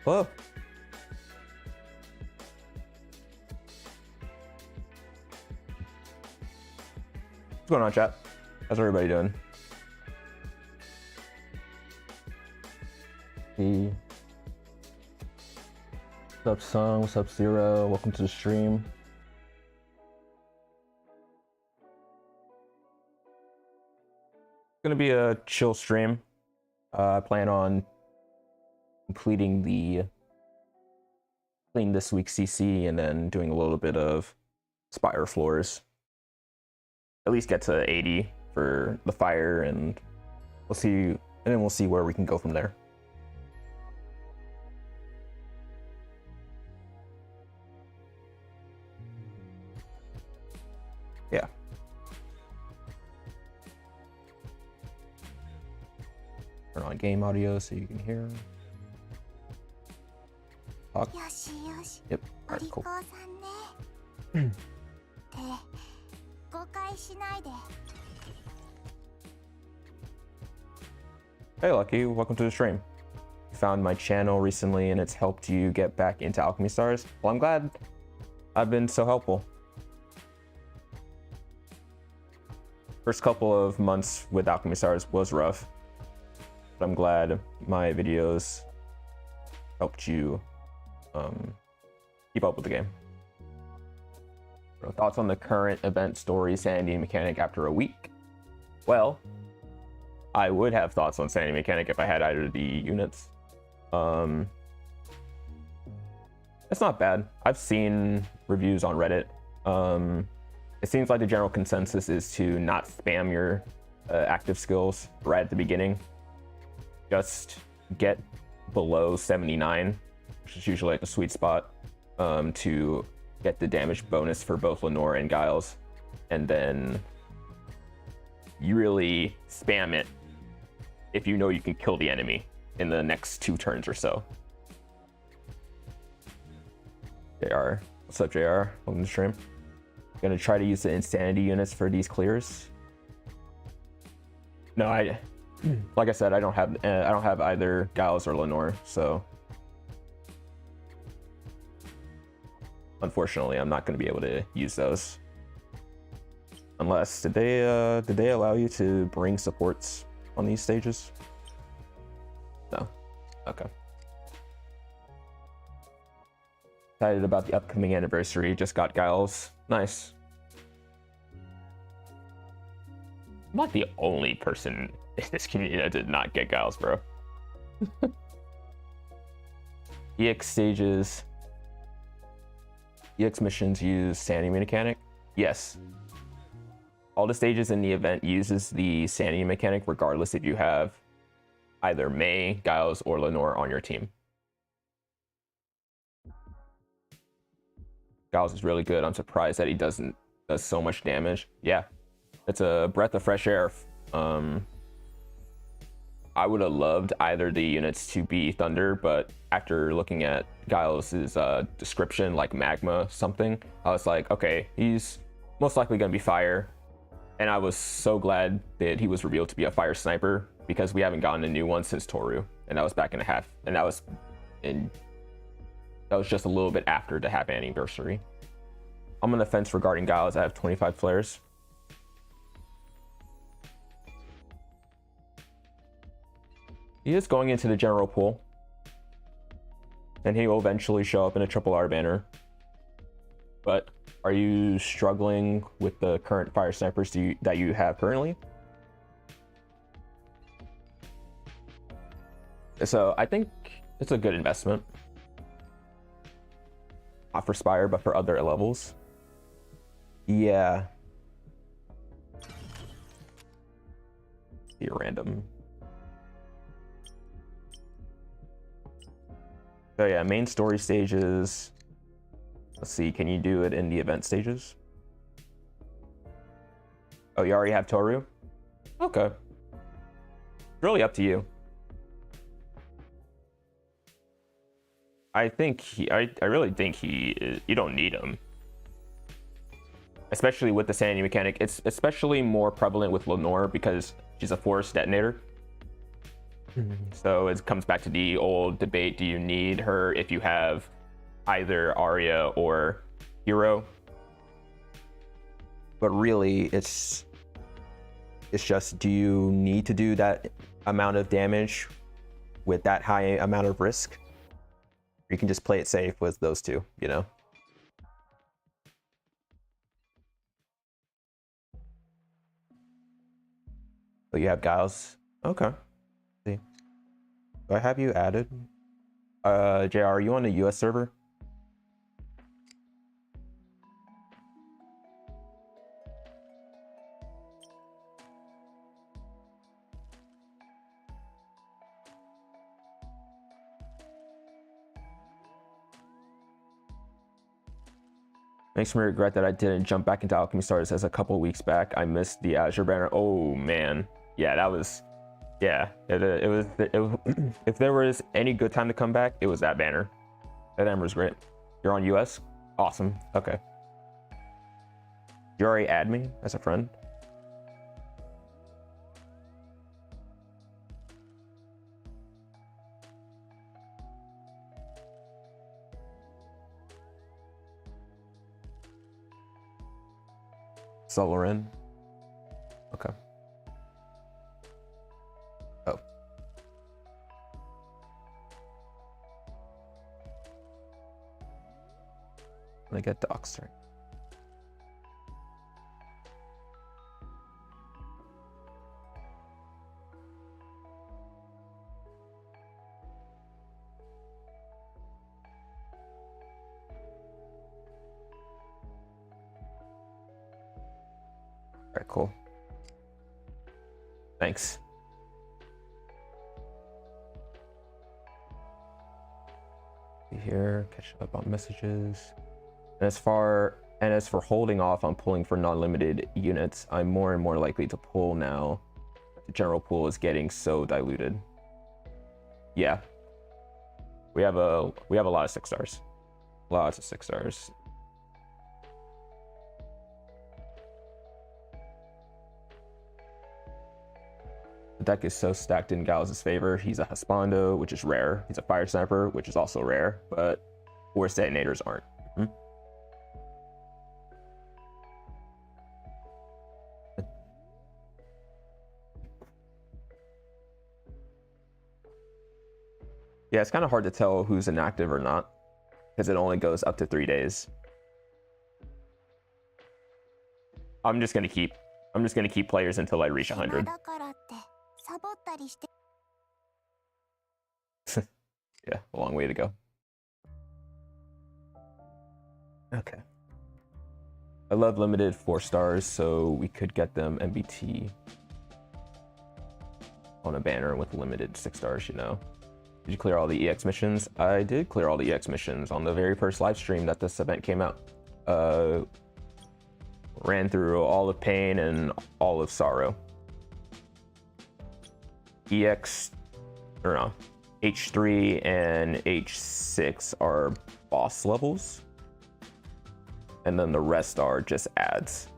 Hello. What's going on, chat? How's everybody doing? What's up, Sung? What's up, Zero? Welcome to the stream. It's gonna be a chill stream. I plan on completing this week's CC and then doing a little bit of Spire floors. At least get to 80 for the fire, and we'll see. And then we'll see where we can go from there. Yeah. Turn on game audio so you can hear. Talk. Yep. All right, cool. Hey Lucky, welcome to the stream. You found my channel recently and it's helped you get back into Alchemy Stars. Well, I'm glad I've been so helpful. First couple of months with Alchemy Stars was rough, but I'm glad my videos helped you keep up with the game. So, thoughts on the current event story sanity mechanic after a week? Well, I would have thoughts on sanity mechanic if I had either of the units. It's not bad. I've seen reviews on Reddit. It seems like the general consensus is to not spam your active skills right at the beginning. Just get below 79, which is usually like a sweet spot, to get the damage bonus for both Lenore and Giles, and then you really spam it if you know you can kill the enemy in the next 2 turns or so. JR, what's up, JR? Welcome to the stream. Gonna try to use the insanity units for these clears. No, like I said, I don't have either Giles or Lenore, so unfortunately I'm not going to be able to use those. Unless did they allow you to bring supports on these stages? No. Okay. Excited about the upcoming anniversary. Just got Giles. Nice. I'm not the only person in this community that did not get Giles, bro. EX stages. EX missions use sanity mechanic. Yes. All the stages in the event uses the sanity mechanic regardless if you have either May, Giles, or Lenore on your team. Giles is really good. I'm surprised that he does so much damage. Yeah, it's a breath of fresh air. I would have loved either the units to be Thunder, but after looking at Giles' description, like magma something, I was like, okay, he's most likely going to be fire. And I was so glad that he was revealed to be a fire sniper, because we haven't gotten a new one since Toru, and that was back in a half, and that was just a little bit after the half anniversary. I'm on the fence regarding Giles. I have 25 flares. He is going into the general pool, and he will eventually show up in a triple R banner. But are you struggling with the current fire snipers that you have currently? So I think it's a good investment. Not for Spire, but for other levels. Yeah. Be random. So yeah, main story stages. Let's see, can you do it in the event stages? Oh, you already have Toru? Okay. It's really up to you. I really think you don't need him. Especially with the sanity mechanic. It's especially more prevalent with Lenore because she's a force detonator. So it comes back to the old debate: do you need her if you have either Arya or Hero? But really, it's just, do you need to do that amount of damage with that high amount of risk? Or you can just play it safe with those two, you know? Oh, you have Giles? Okay. See. Do I have you added? JR, are you on the US server? Makes me regret that I didn't jump back into Alchemy Stars as a couple weeks back. I missed the Azure banner. Oh man, yeah, that was, yeah. It was if there was any good time to come back, it was that banner. That banner was great. You're on US? Awesome. Okay. You already add me as a friend? Loren. Okay. Oh. When I get Doc's turn. All right, cool. Thanks. Here, catch up on messages. And as for holding off on pulling for non-limited units, I'm more and more likely to pull now. The general pool is getting so diluted. Yeah. We have a lot of 6 stars. Lots of 6 stars. The deck is so stacked in Giles' favor. He's a Husbando, which is rare. He's a Fire Sniper, which is also rare, but Force Detonators aren't. Yeah, it's kind of hard to tell who's inactive or not, because it only goes up to 3 days. I'm just gonna keep players until I reach 100. Yeah, a long way to go. Okay. I love limited 4 stars, so we could get them MBT on a banner with limited 6 stars, you know. Did you clear all the EX missions? I did clear all the EX missions on the very first live stream that this event came out. Ran through all of Pain and all of Sorrow. EX, or no, H3 and H6 are boss levels. And then the rest are just ads.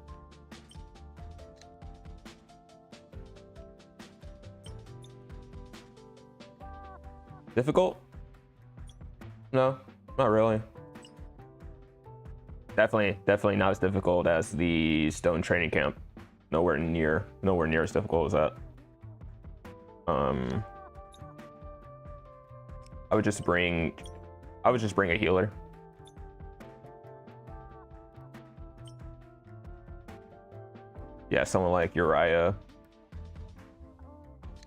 Difficult? No, not really. Definitely not as difficult as the Stone Training Camp. Nowhere near as difficult as that. I would just bring a healer. Yeah, someone like Uriah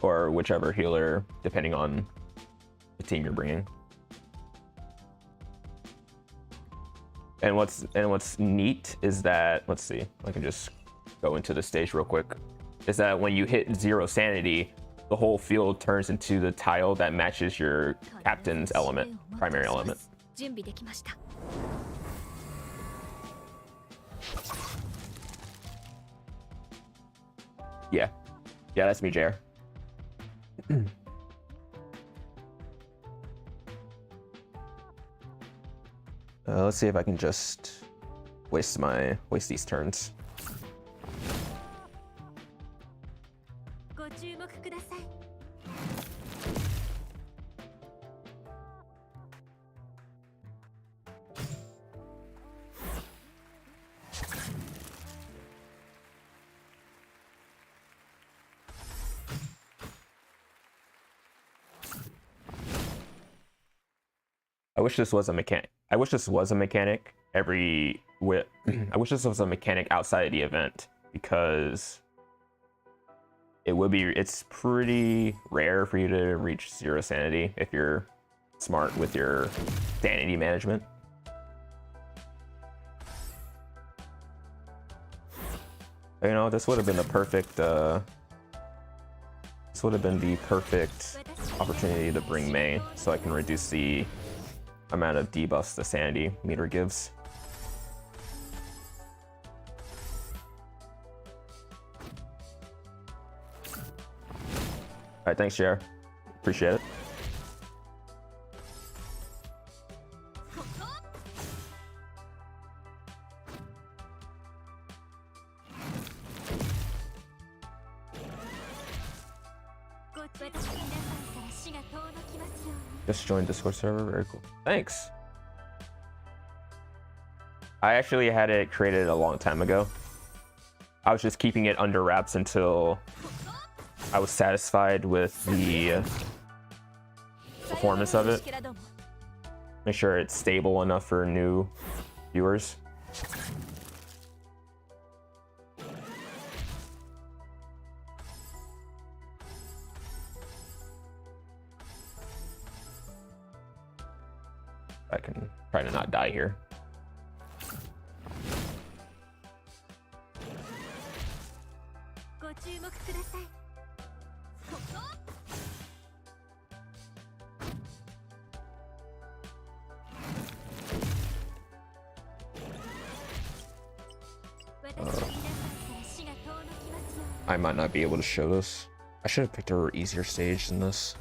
or whichever healer, depending on the team you're bringing. And what's neat is that, let's see, I can just go into the stage real quick, is that when you hit 0 sanity, the whole field turns into the tile that matches your captain's element, primary element. Yeah, that's me, JR. Let's see if I can just waste these turns. I wish this was a mechanic. I wish this was a mechanic I wish this was a mechanic outside of the event, because it's pretty rare for you to reach 0 sanity if you're smart with your sanity management. You know, this would have been the perfect opportunity to bring May, so I can reduce the amount of debuffs the sanity meter gives. Alright, thanks, Jer. Appreciate it. Just joined Discord server, very cool. Thanks. I actually had it created a long time ago. I was just keeping it under wraps until I was satisfied with the performance of it. Make sure it's stable enough for new viewers. I can try to not die here. I might not be able to show this. I should have picked a easier stage than this.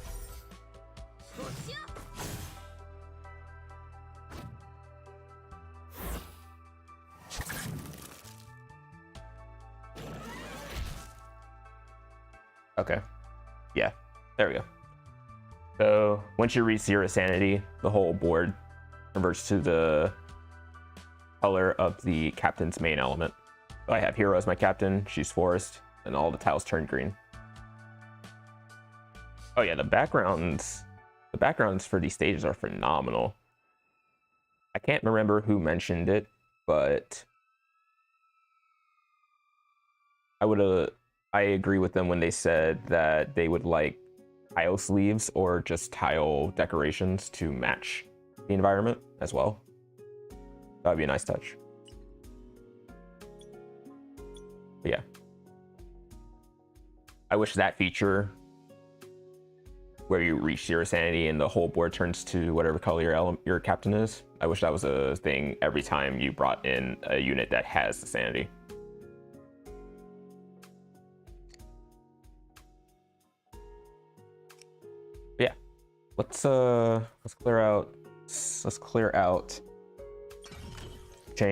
Okay. Yeah, there we go. So once you reach 0 sanity, the whole board converts to the color of the captain's main element. So I have Hero as my captain, she's forest, and all the tiles turn green. Oh yeah, the backgrounds for these stages are phenomenal. I can't remember who mentioned it, but I agree with them when they said that they would like tile sleeves or just tile decorations to match the environment as well. That would be a nice touch. But yeah. I wish that feature where you reach 0 sanity and the whole board turns to whatever color your captain is. I wish that was a thing every time you brought in a unit that has the sanity. But yeah, let's clear out a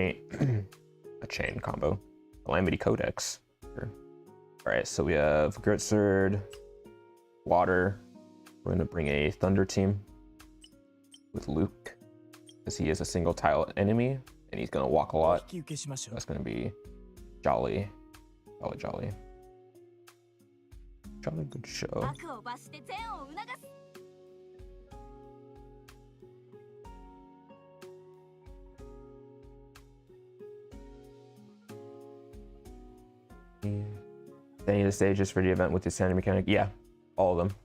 chain combo. Calamity Codex. Sure. All right, so we have Grit Sword, Water. We're gonna bring a Thunder team with Luke, because he is a single tile enemy and he's gonna walk a lot. That's gonna be jolly good show. Any of the stages for the event with the sanity mechanic? Yeah, all of them.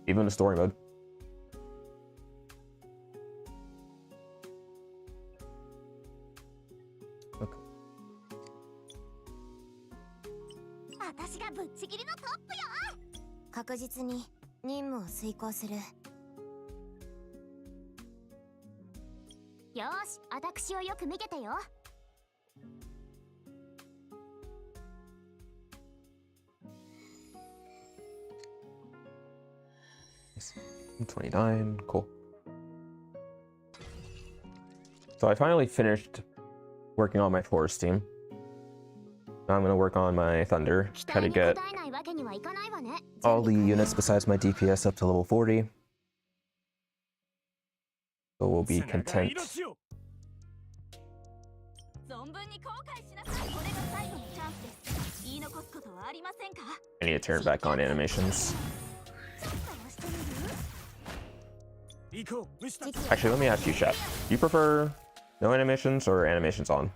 Even the story mode. Okay. I'm 29, cool. So I finally finished working on my forest team. Now I'm gonna work on my thunder, try to get all the units besides my DPS up to level 40. So we'll be content. I need to turn back on animations. Actually, let me ask you, chat. Do you prefer no animations or animations on?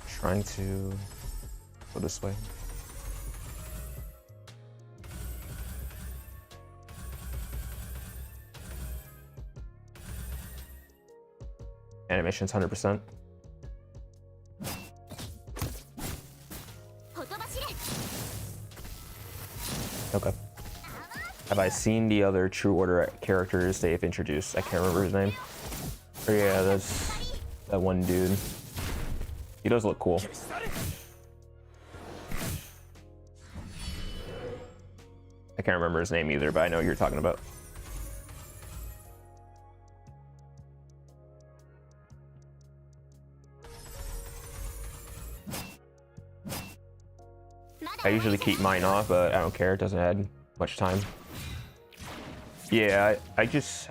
Trying to go this way. Animations 100%. Okay. Have I seen the other True Order characters they've introduced? I can't remember his name. Oh yeah, that's that one dude. He does look cool. I can't remember his name either, but I know what you're talking about. I usually keep mine off, but I don't care. It doesn't add much time. Yeah, I just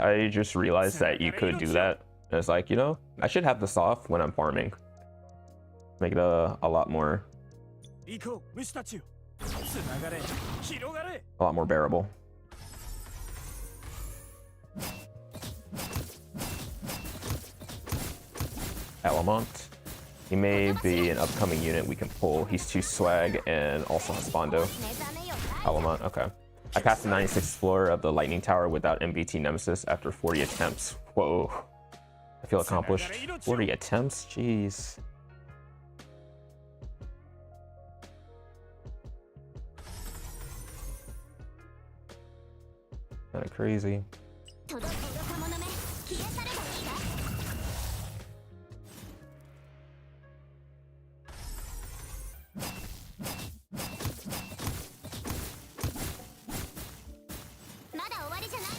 realized that you could do that. And it's like, you know, I should have this off when I'm farming. Make it a lot more bearable. Alamont. He may be an upcoming unit we can pull. He's 2 swag and also has Bondo. Alamont, okay. I passed the 96th floor of the Lightning Tower without MBT Nemesis after 40 attempts. Whoa. I feel accomplished. 40 attempts? Jeez. Kinda crazy.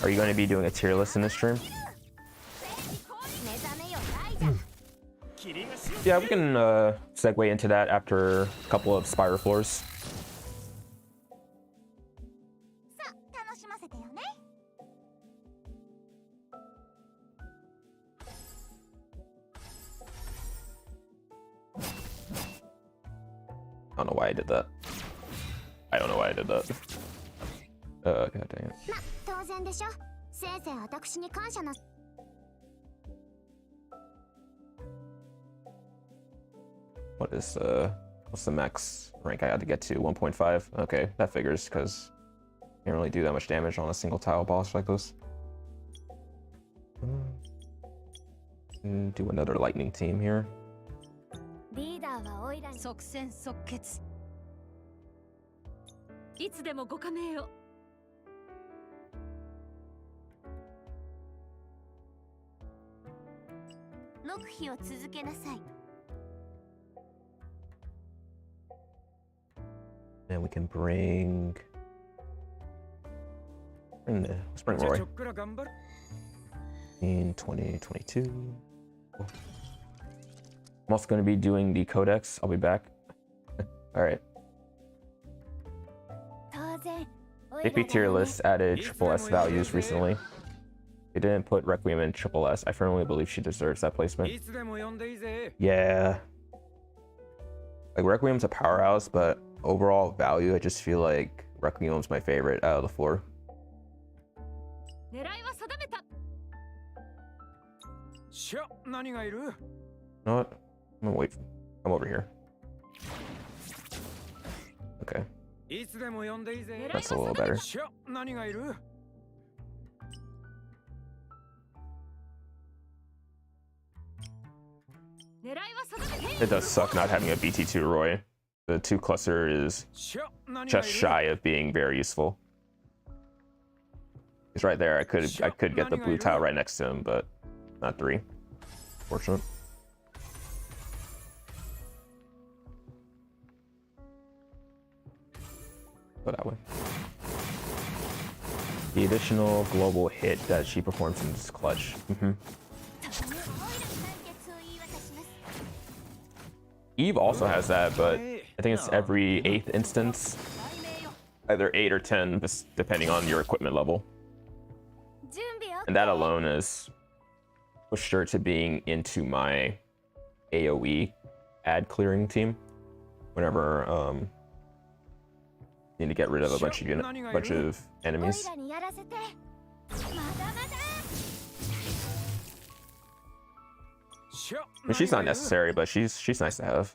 Are you going to be doing a tier list in this stream? Yeah, we can segue into that after a couple of Spire floors. I don't know why I did that. I don't know why I did that. God dang it. What is what's the max rank I had to get to? 1.5. Okay, that figures because I can't really do that much damage on a single tile boss like this. Do another lightning team here. And we can bring let's bring Roy in 2022. Cool. I'm also going to be doing the codex. I'll be back. All right. JP tier list added triple S values recently. They didn't put Requiem in triple S. I firmly believe she deserves that placement. Yeah. Like, Requiem's a powerhouse, but overall value, I just feel like Requiem's my favorite out of the 4. You know what? I'm gonna wait. Come over here. Okay. That's a little better. It does suck not having a BT2 Roy. The 2 cluster is just shy of being very useful. He's right there. I could get the blue tile right next to him, but not 3. Fortunate. Go that way. The additional global hit that she performs in this clutch. Eve also has that, but I think it's every 8th instance. Either 8 or 10, depending on your equipment level. And that alone is pushed her to being into my AoE ad clearing team whenever you need to get rid of a bunch of enemies. I mean, she's not necessary, but she's nice to have.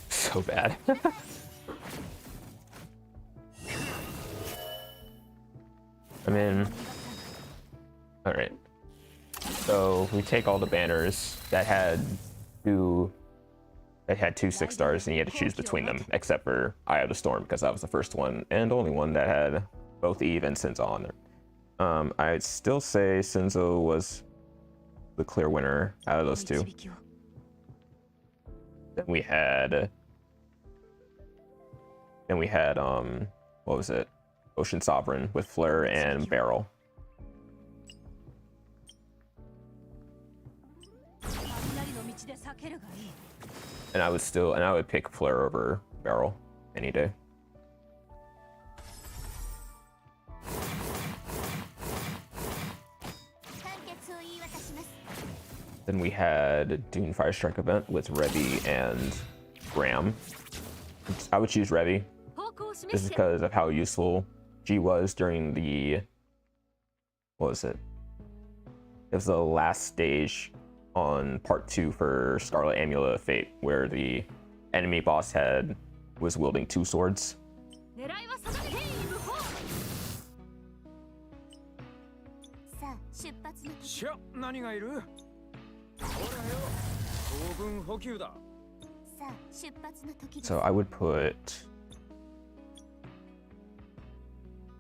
So bad. I mean, all right. So we take all the banners that had two 6 stars, and you had to choose between them, except for Eye of the Storm, because that was the first one and only one that had both Eve and Senzo on there. I'd still say Senzo was the clear winner out of those two. Then we had what was it? Ocean Sovereign with Fleur and Beryl. And I would pick Fleur over Beryl any day. Then we had Dune Fire Strike event with Revy and Graham. I would choose Revy. This is because of how useful she was during the, what was it? It was the last stage on part 2 for Scarlet Amulet of Fate, where the enemy boss was wielding 2 swords. So I would put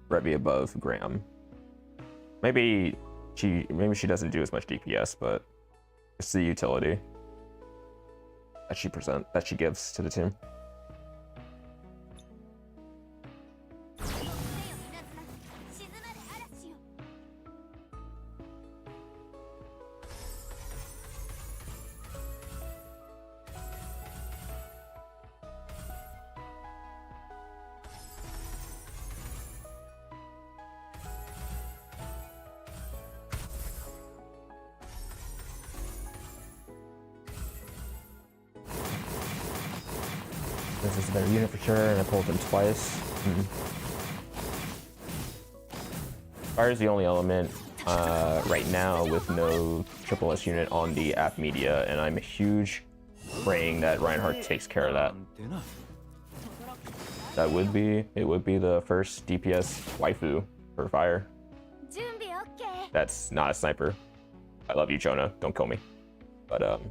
Revy above Graham. Maybe she doesn't do as much DPS, but it's the utility that she gives to the team. This is a better unit for sure, and I pulled them twice. Fire is the only element right now with no triple S unit on the app media, and I'm a huge praying that Reinhardt takes care of that. It would be the first DPS waifu for Fire. That's not a sniper. I love you, Jonah. Don't kill me. But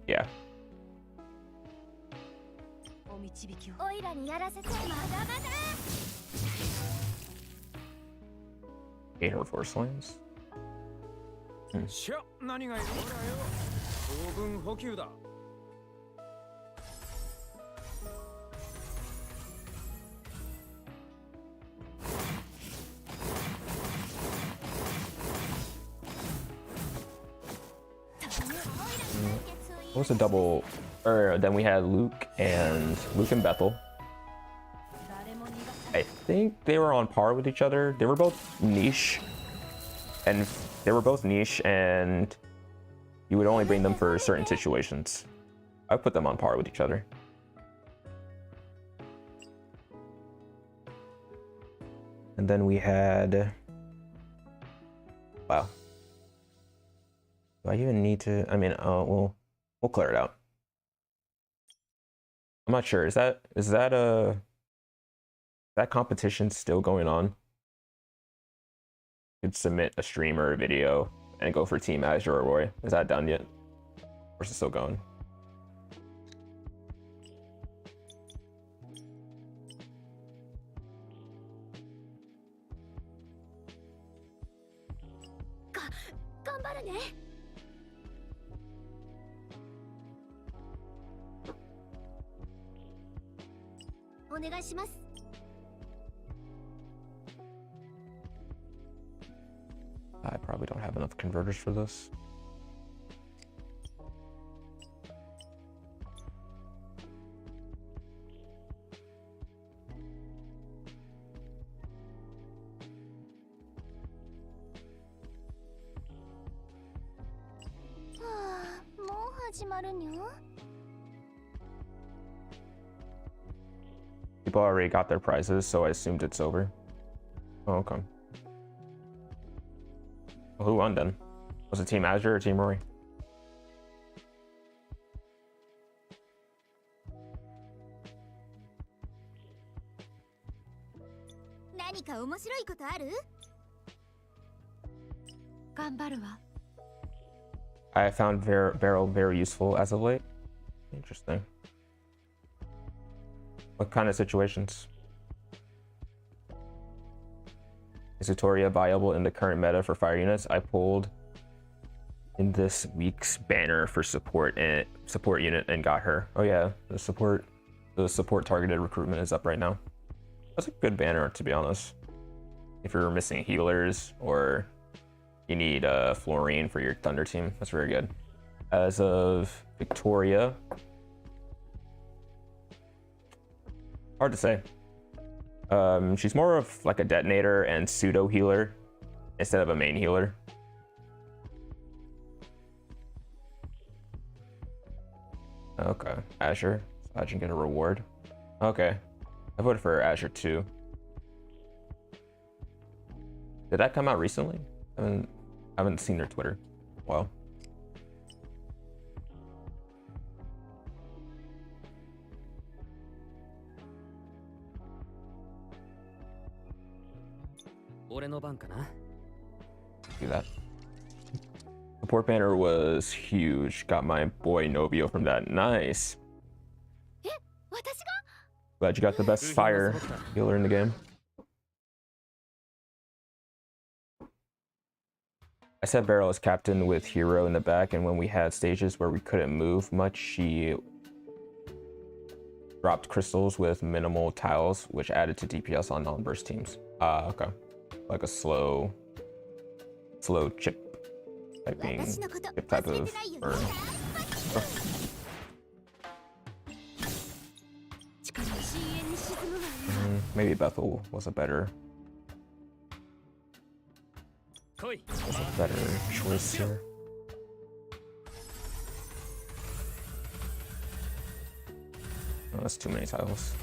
yeah. Eight or 4 slams. What was a double? Or then we had Luke and Bethel. I think they were on par with each other. They were both niche, and you would only bring them for certain situations. I put them on par with each other. And then we had, wow. Do I even need to? I mean, we'll clear it out. I'm not sure. Is that competition still going on? You could submit a stream or a video and go for Team Azure or Roy. Is that done yet? Or is it still going? I probably don't have enough converters for this. People already got their prizes, so I assumed it's over. Oh, okay. Well, who won then? Was it Team Azure or Team Rory? I found Barrel very useful as of late. Interesting. What kind of situations? Is Utoria viable in the current meta for fire units? I pulled in this week's banner for support unit and got her. Oh yeah, the support targeted recruitment is up right now. That's a good banner, to be honest. If you're missing healers or you need Florine for your Thunder team, that's very good. As of Victoria, hard to say. She's more of like a detonator and pseudo healer instead of a main healer. Okay, Azure. So I can get a reward. Okay, I voted for Azure too. Did that come out recently? I haven't seen their Twitter. Wow. Do that. Support banner was huge. Got my boy Novio from that. Nice. Glad you got the best fire healer in the game. I set Beryl as captain with Hero in the back, and when we had stages where we couldn't move much, she dropped crystals with minimal tiles, which added to DPS on non-burst teams. Okay. Like a slow chip type of burn. Oh. Maybe Bethel was a better choice here. Oh, that's too many tiles.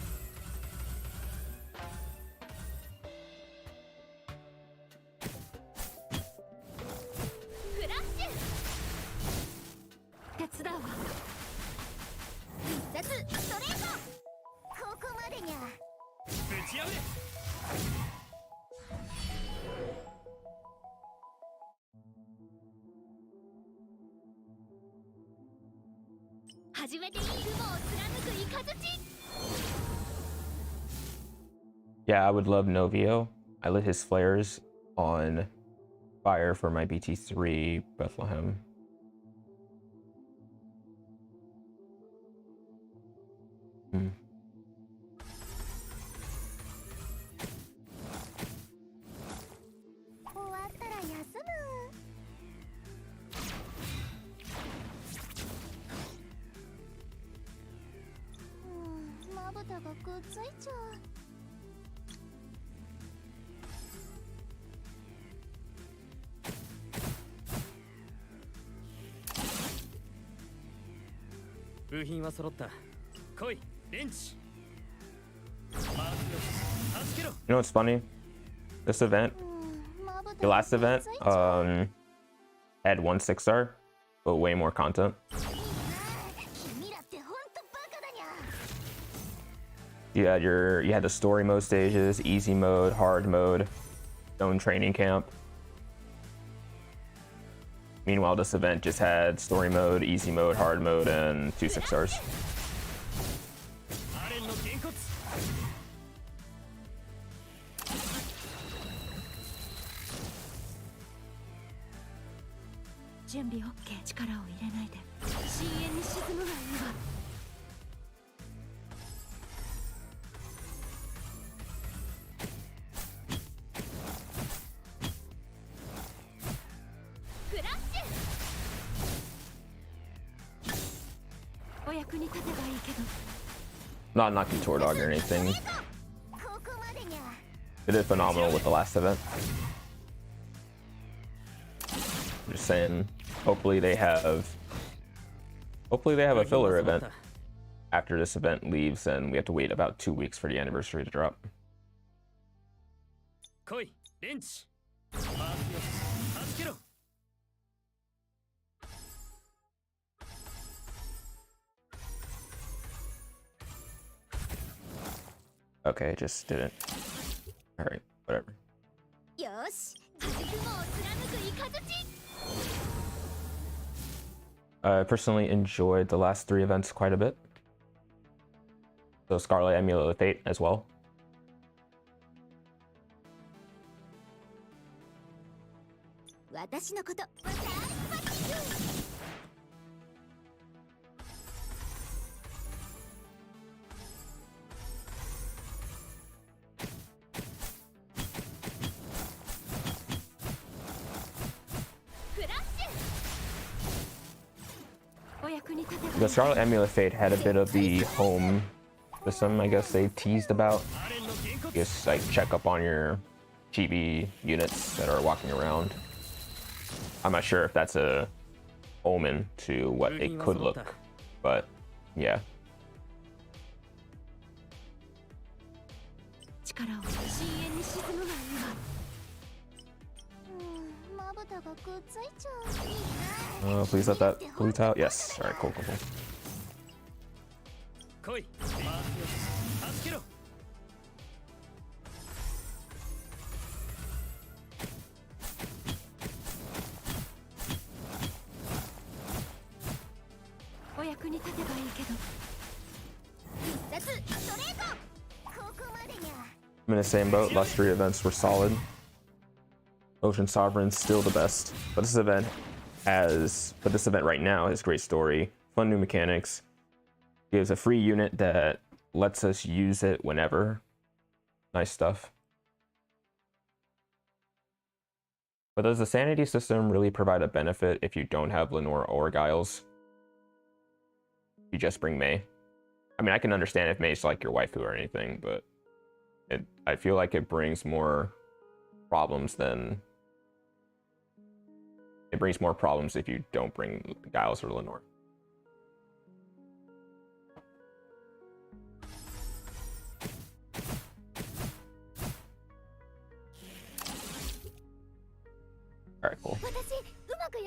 Yeah, I would love Novio. I lit his flares on fire for my BT3 Bethlehem. You know what's funny? This event, the last event, had 1 6-star, but way more content. You had the story mode stages, easy mode, hard mode, zone training camp. Meanwhile, this event just had story mode, easy mode, hard mode, and 2 6-stars. Not knocking Tour Dog or anything. They did phenomenal with the last event. I'm just saying, hopefully they have Hopefully they have a filler event after this event leaves, and we have to wait about 2 weeks for the anniversary to drop. Okay, just didn't. Alright, whatever. I personally enjoyed the last 3 events quite a bit. So Scarlet Amulet of Fate as well. The Scarlet Amulet of Fate had a bit of the home system, I guess they teased about. Just like check up on your chibi units that are walking around. I'm not sure if that's a omen to what it could look, but yeah. Please let that blue tile. Yes. All right. Cool. I'm in the same boat. Last 3 events were solid. Ocean Sovereign's still the best, but this event right now has great story, fun new mechanics, gives a free unit that lets us use it whenever. Nice stuff. But does the sanity system really provide a benefit if you don't have Lenore or Giles? You just bring May. I mean, I can understand if May's like your waifu or anything, but I feel like it brings more problems than... It brings more problems if you don't bring Giles or Lenore. Alright, cool.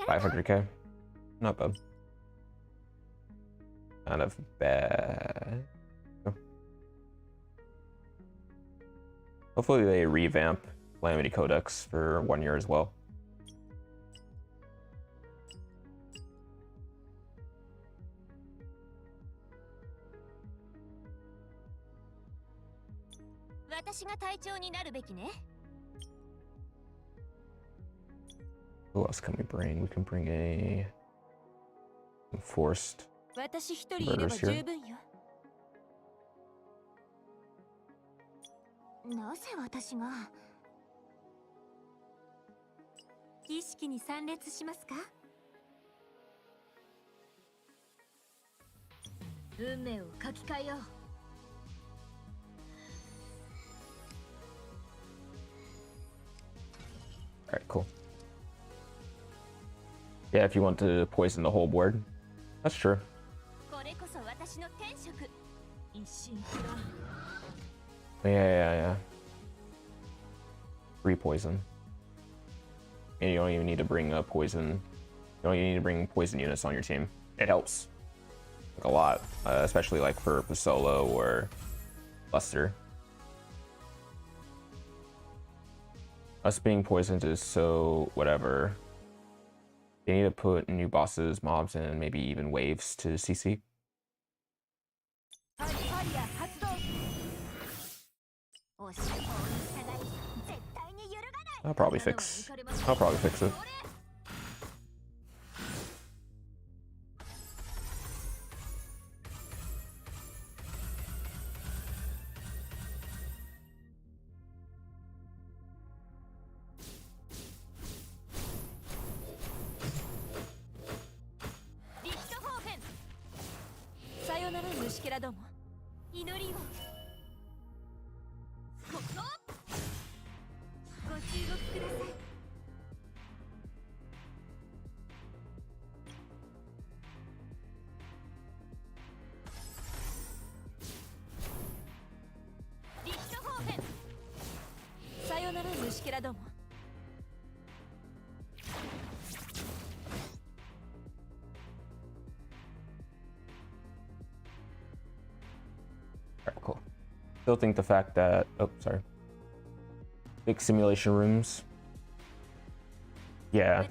500k. Not bad. Kind of bad. Hopefully they revamp Calamity Codex for 1 year as well. Who else can we bring? We can bring a enforced murders here. Alright, cool. Yeah, if you want to poison the whole board, that's true. Yeah. Free poison. And you don't even need to bring a poison. You don't even need to bring poison units on your team. It helps. Like a lot. Especially like for Solo or Luster. Us being poisoned is so whatever. They need to put new bosses, mobs, and maybe even waves to CC. I'll probably fix it. Still think the fact that big simulation rooms. Yeah. I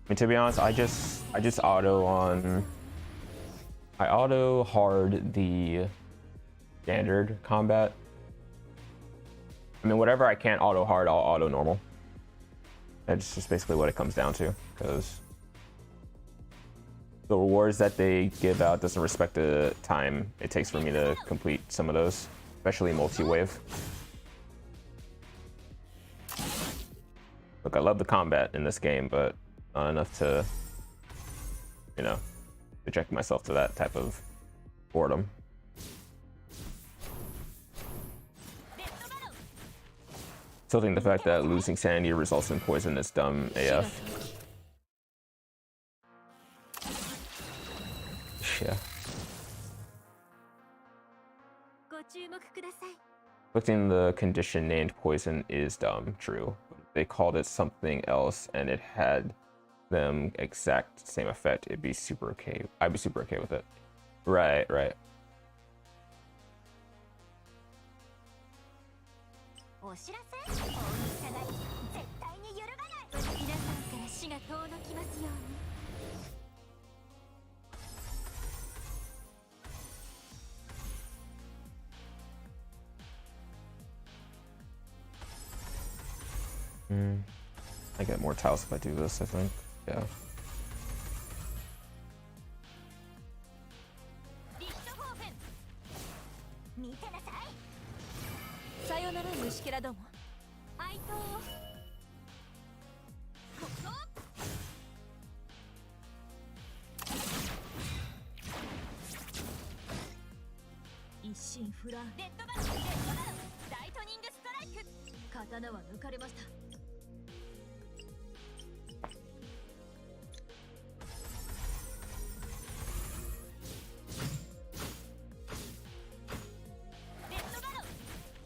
mean, to be honest, I just auto hard the standard combat. I mean, whatever I can't auto hard, I'll auto normal. That's just basically what it comes down to, because the rewards that they give out doesn't respect the time it takes for me to complete some of those, especially multi-wave. Look, I love the combat in this game, but not enough to, you know, subject myself to that type of boredom. Still think the fact that losing sanity results in poison is dumb AF. Yeah. Inflicting the condition named poison is dumb, true. They called it something else and it had them exact same effect. It'd be super okay. I'd be super okay with it. Right. I get more tiles if I do this, I think. Yeah.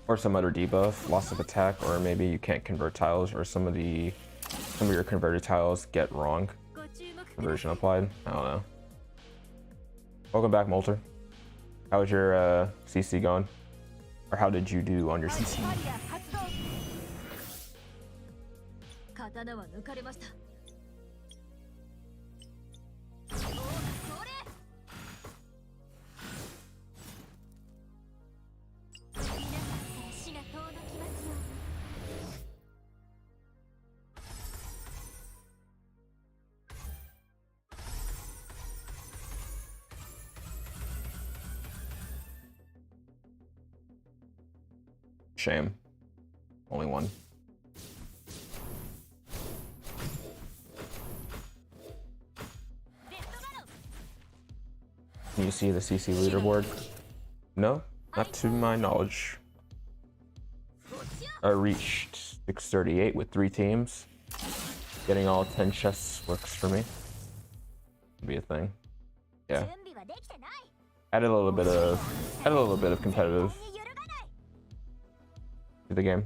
Or some other debuff, loss of attack, or maybe you can't convert tiles, or some of your converted tiles get wrong. Conversion applied. I don't know. Welcome back, Molter. How was your CC going? Or how did you do on your CC? Shame. Only one. Can you see the CC leaderboard? No, not to my knowledge. I reached 638 with 3 teams. Getting all 10 chests works for me. Could be a thing. Yeah. Added a little bit of competitive to the game.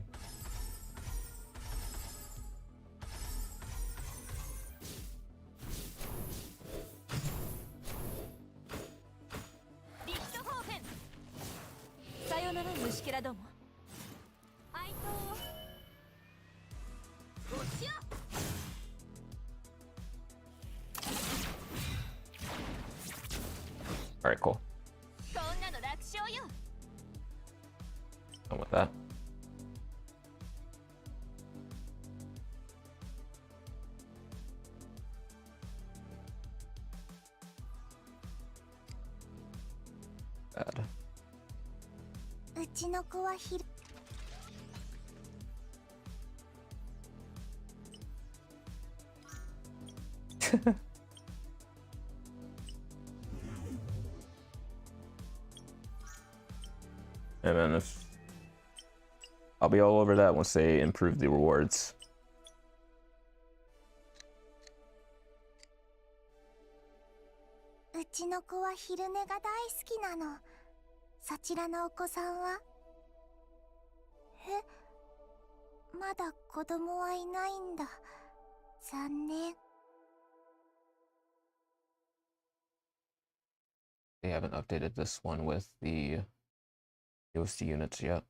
All right, cool. Done with that. Bad. Yeah, man, I'll be all over that once they improve the rewards. They haven't updated this one with the OC units yet.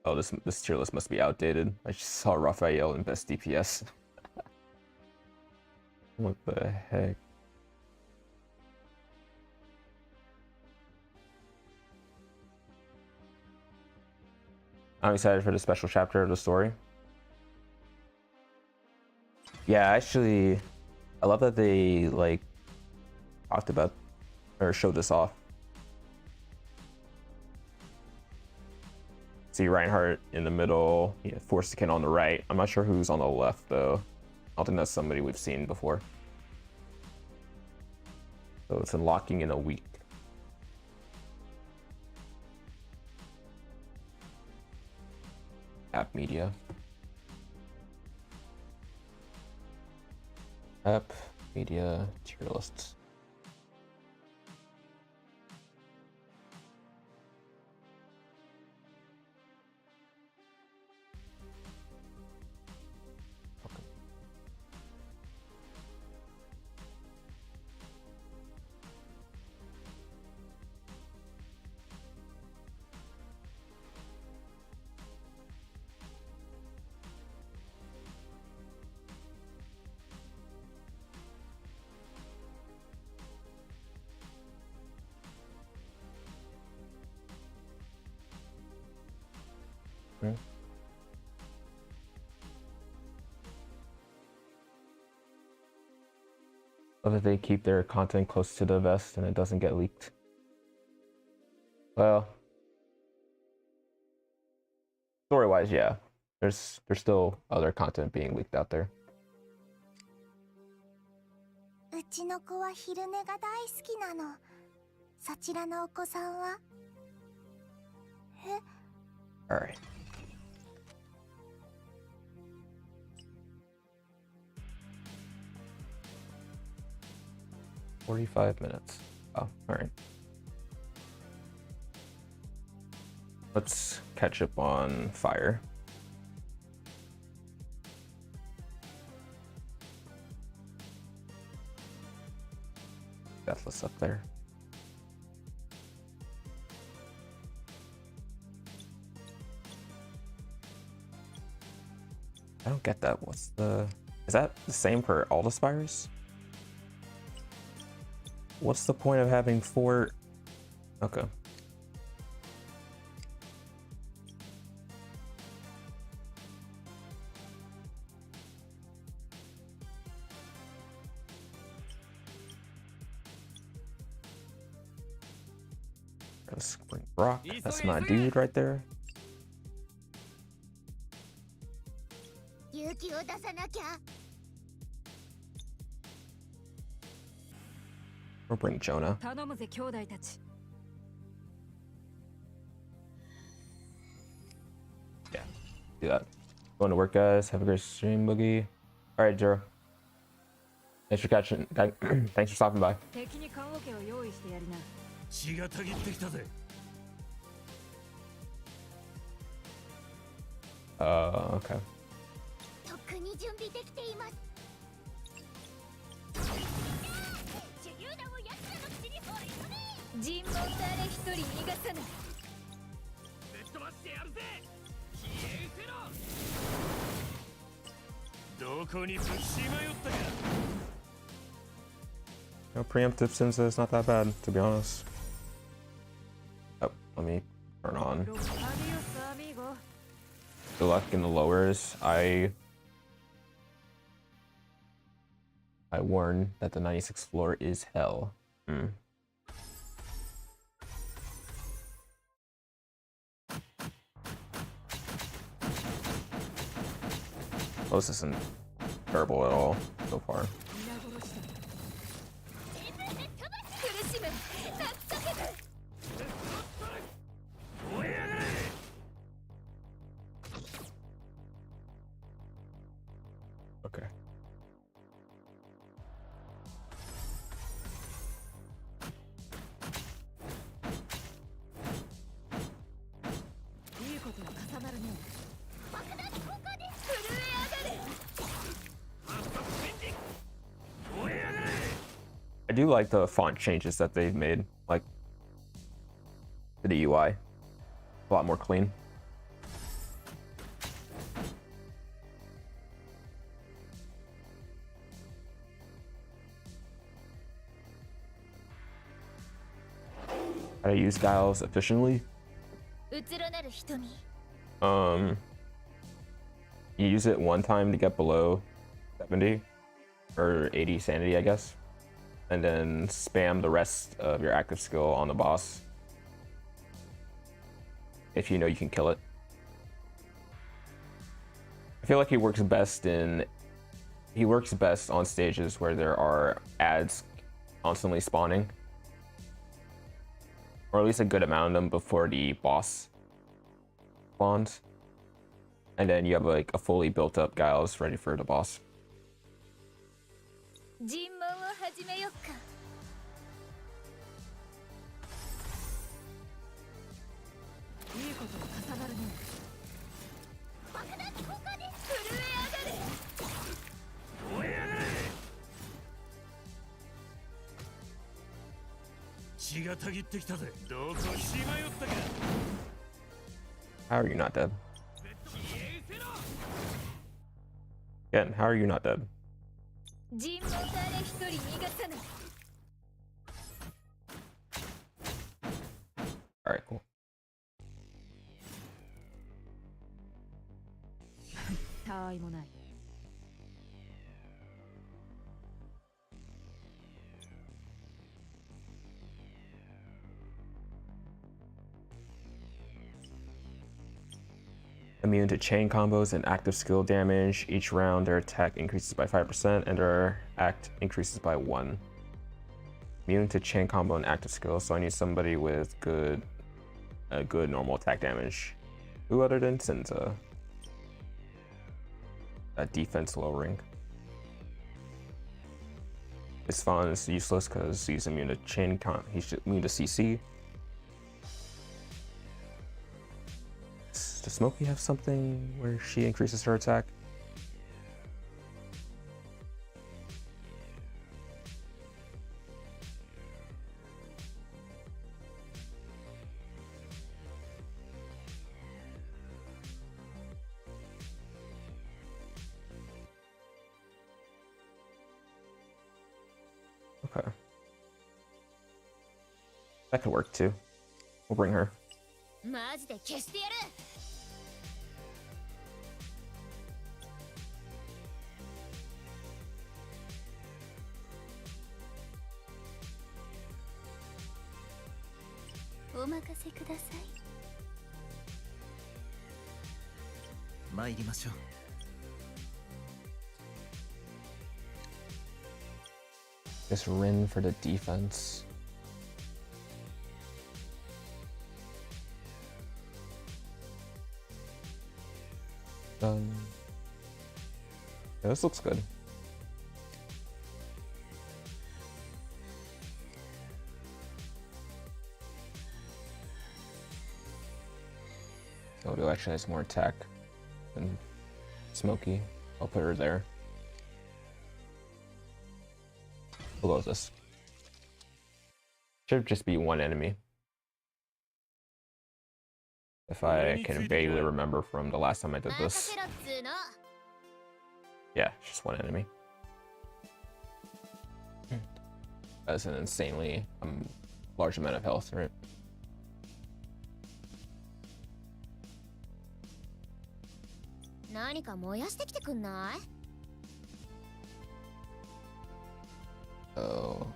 Oh, this tier list must be outdated. I just saw Raphael in best DPS. What the heck? I'm excited for the special chapter of the story. Yeah, actually, I love that they like talked about or showed this off. See Reinhardt in the middle, yeah, Forsaken on the right. I'm not sure who's on the left though. I don't think that's somebody we've seen before. So it's unlocking in a week. App media. App media tier lists. Okay. Love that they keep their content close to the vest and it doesn't get leaked. Well, story-wise, yeah. There's still other content being leaked out there. うちの子は昼寝が大好きなの。そちらのお子さんは？え？ All right. "45 minutes. Oh, all right. Let's catch up on Fire. Deathless up there. I don't get that. Is that the same for all the Spires? What's the point of having 4? Okay. Let's bring Brock. That's my dude right there. We'll bring Jonah. Yeah, do that. Going to work, guys. Have a great stream, Boogie. All right, Jero. Thanks for catching. Thanks for stopping by. Okay. No preemptive Sinza is not that bad, to be honest. Oh, let me turn on. Good luck in the lowers. I warn that the 96th floor is hell. Oh, this isn't terrible at all so far. Okay. I do like the font changes that they've made, like to the UI. A lot more clean. How to use Giles efficiently. You use it one time to get below 70 or 80 sanity, I guess, and then spam the rest of your active skill on the boss if you know you can kill it. I feel like he works best on stages where there are ads constantly spawning, or at least a good amount of them before the boss spawns, and then you have like a fully built up Giles ready for the boss. How are you not dead? Again, how are you not dead? Alright, cool. Immune to chain combos and active skill damage. Each round their attack increases by 5% and their act increases by 1. Immune to chain combo and active skill, so I need somebody with good normal attack damage. Who other than Senza? That defense lowering. This Fawn is useless because he's immune to he's immune to CC. Does Smokey have something where she increases her attack? Okay. That could work too. We'll bring her. This Rin for the defense. Yeah, this looks good. Odo actually has more attack than Smokey. I'll put her there. We'll go with this. Should just be one enemy. If I can vaguely remember from the last time I did this. Yeah, just one enemy. That's an insanely large amount of health, right? Oh.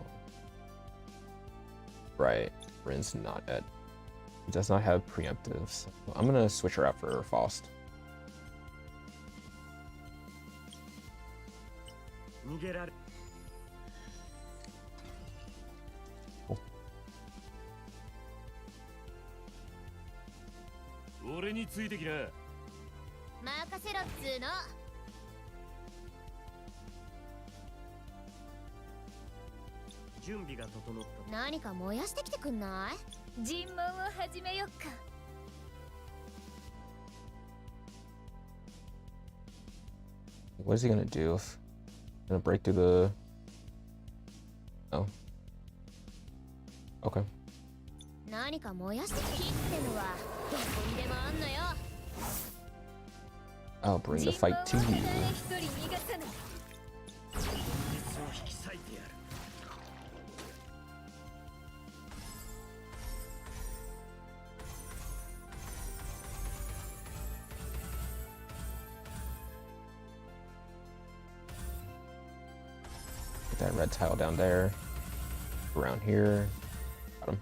Right. Rin's not dead. He does not have preemptives. I'm gonna switch her out for Faust. Cool. What is he gonna do? Gonna break through the... Oh, Okay. 何か燃やして火ってのはどこにでもあんのよ。 I'll bring the fight to you. Get that red tile down there. Around here. Got him.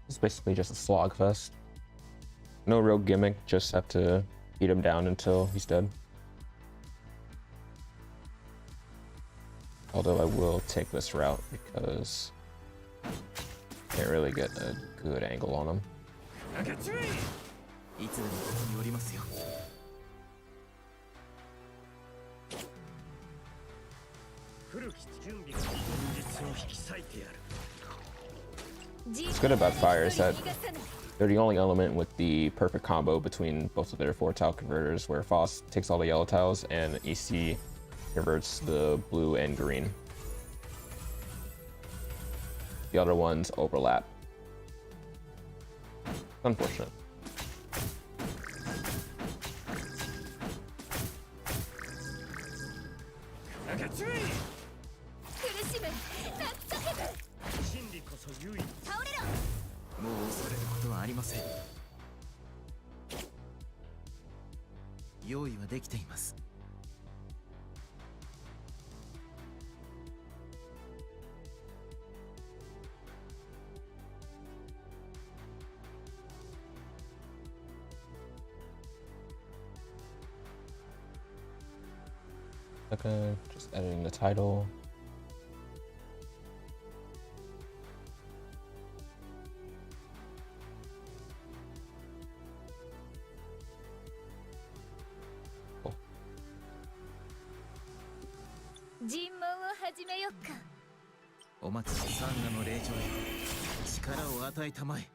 It's basically just a slogfest. No real gimmick, just have to beat him down until he's dead. Although I will take this route because I can't really get a good angle on him. What's good about Fire is that they're the only element with the perfect combo between both of their 4-tile converters, where Foss takes all the yellow tiles and EC converts the blue and green. The other ones overlap. Unfortunate. Okay, just editing the title. Cool.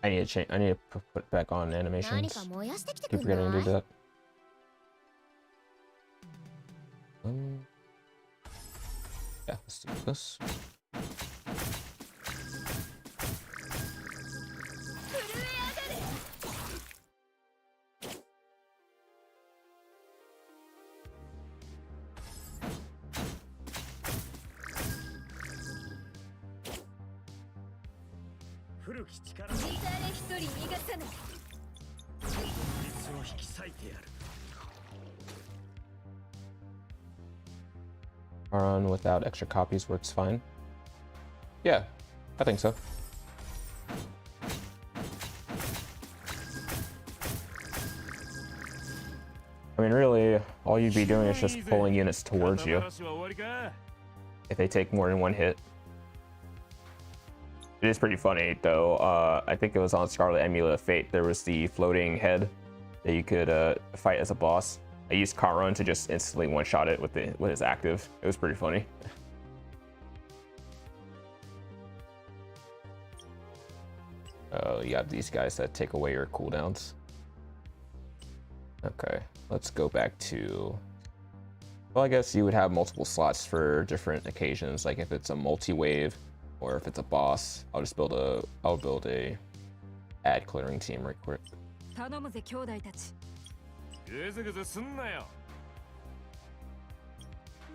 I need to change. I need to put back on animations. Keep forgetting to do that. Yeah, let's do this. Run without extra copies works fine. Yeah, I think so. I mean, really, all you'd be doing is just pulling units towards you if they take more than one hit. It is pretty funny, though. I think it was on Scarlet Amulet of Fate. There was the floating head that you could fight as a boss. I used Karun to just instantly one-shot it with his active. It was pretty funny. You have these guys that take away your cooldowns. Okay, let's go back to... Well, I guess you would have multiple slots for different occasions, like if it's a multi-wave or if it's a boss. I'll build a ad clearing team right quick. ぐずぐずすんなよ。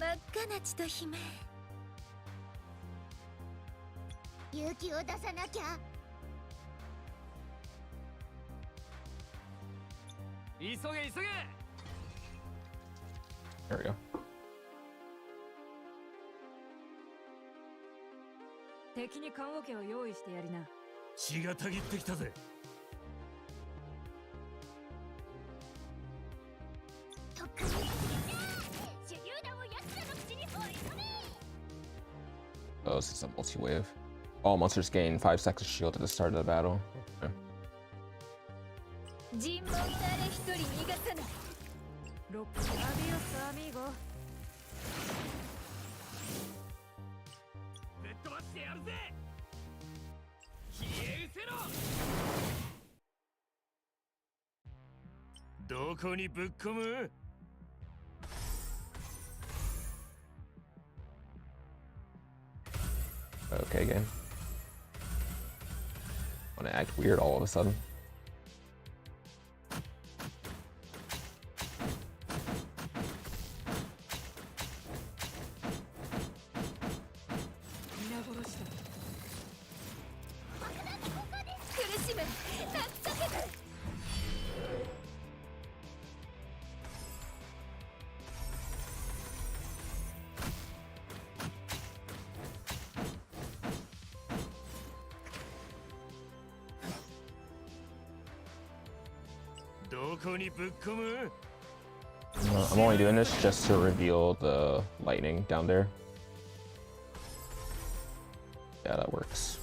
真っ赤な血と姫。勇気を出さなきゃ。急げ急げ。 There we go. 敵に棺桶を用意してやりな。血がたぎってきたぜ。とっくに手榴弾を奴らの口に放り込め。 Oh, this is a multi-wave. All monsters gain 5 seconds shield at the start of the battle. Okay. 尋問誰一人逃がさない。ロックアディオスアミーゴ。ぶっ飛ばしてやるぜ。消え失せろ。どこにぶっ込む？ Okay, game. Want to act weird all of a sudden. I'm only doing this just to reveal the lightning down there. Yeah, that works.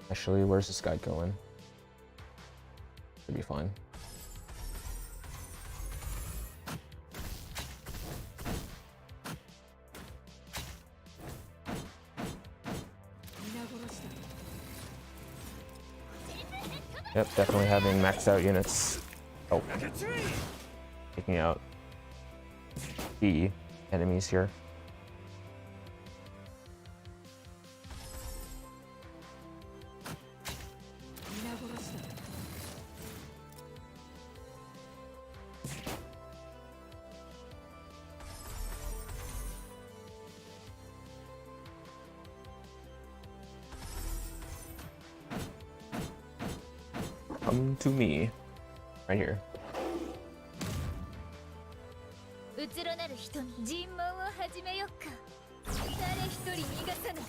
Actually, where's this guy going? Should be fine. Yep, definitely having maxed out units. Oh, taking out key enemies here. Come to me. Right here. うつろなる人に尋問を始めよっか。誰一人逃がさな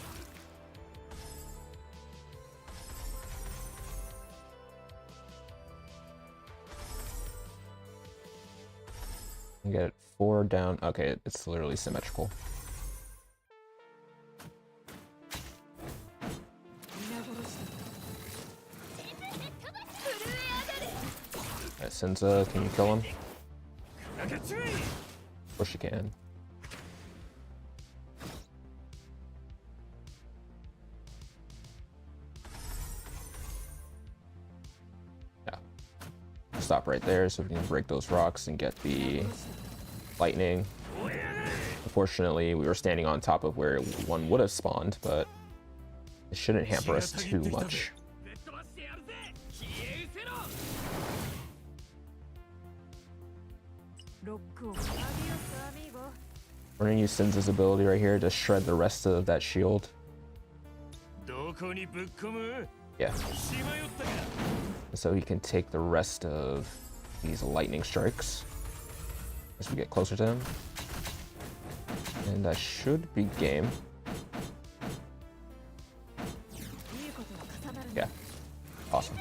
い。Get 4 down. Okay, it's literally symmetrical. Alright, Senza, can you kill him? Of course you can. Yeah. Stop right there so we can break those rocks and get the lightning. Unfortunately, we were standing on top of where one would have spawned, but it shouldn't hamper us too much. We're gonna use Senza's ability right here to shred the rest of that shield. Yeah. So he can take the rest of these lightning strikes as we get closer to him. And that should be game. Yeah. Awesome.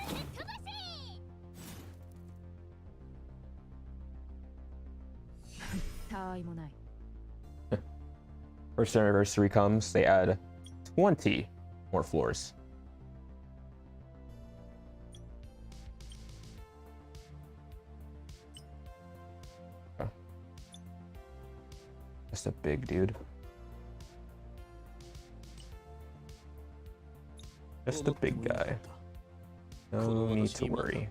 First anniversary comes, they add 20 more floors. Oh. Just a big dude. Just a big guy. No need to worry.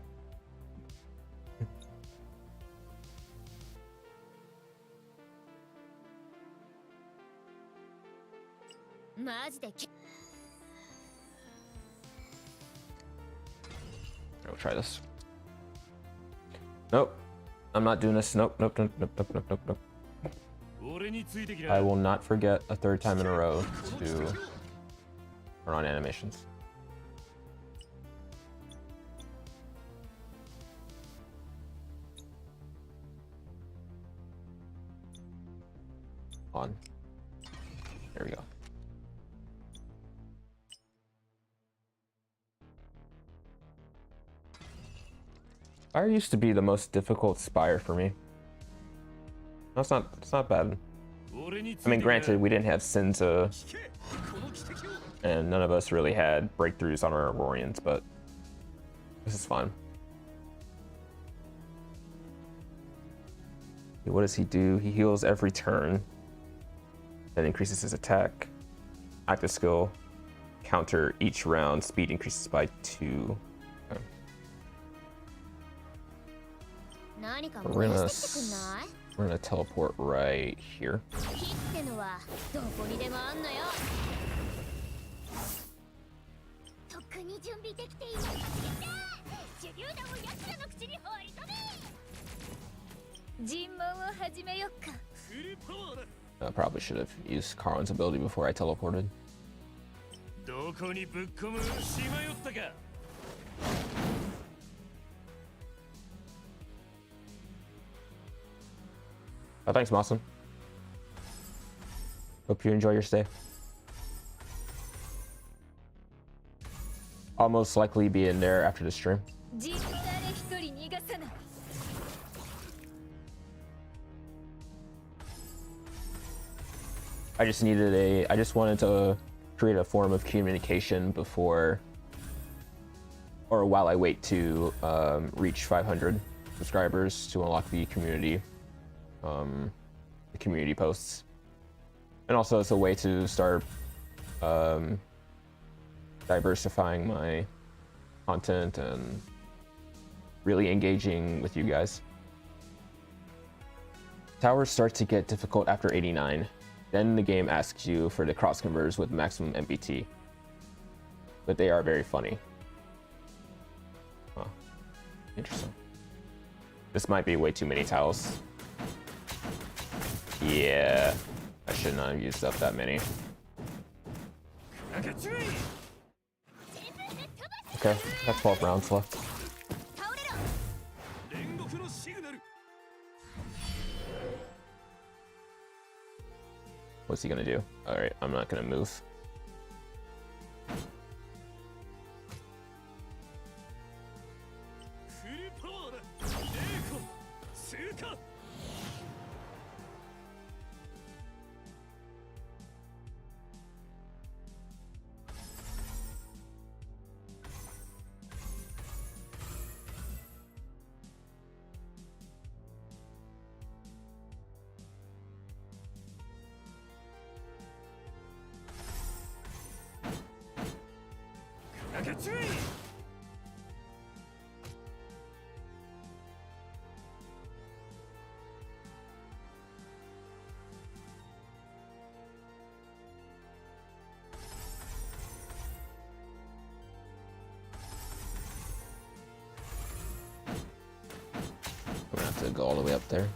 We'll try this. Nope. I'm not doing this. Nope, nope, nope, nope, nope, nope, nope, nope. 俺についてき I な will not forget a third time in a row to turn on animations. On. There we go. Spire used to be the most difficult Spire for me. No, it's not bad. 俺につ I い mean, てきな granted, we didn't have Sinza, 聞けこの奇跡を and none of us really had breakthroughs on our Aurorians, but this is fun. What does he do? He heals every turn, then increases his attack, active skill, counter each round, speed increases by 2. Okay. 何か We're 燃や gonna してきてくんない we're gonna teleport right here. 火ってのはどこにでもあんのよとっくに準備できています手榴弾を奴らの口に放り込め尋問を始めよっか フルパワーだ I probably should have used Karl's ability before I teleported. どこにぶっ込むしまよったか Oh, thanks, Mawson. Hope you enjoy your stay. I'll most likely be in there after the stream. じっ誰一人逃がさない I just wanted to create a form of communication before, or while I wait to reach 500 subscribers to unlock the community posts. And also it's a way to start diversifying my content and really engaging with you guys. Towers start to get difficult after 89. Then the game asks you for the cross converters with maximum MBT. But they are very funny. Huh. Interesting. This might be way too many tiles. Yeah. I should not have used up that many. Okay, got 12 rounds left. 煉獄のシグナル What's he gonna do? Alright, I'm not gonna move. I'm gonna have to go all the way up there.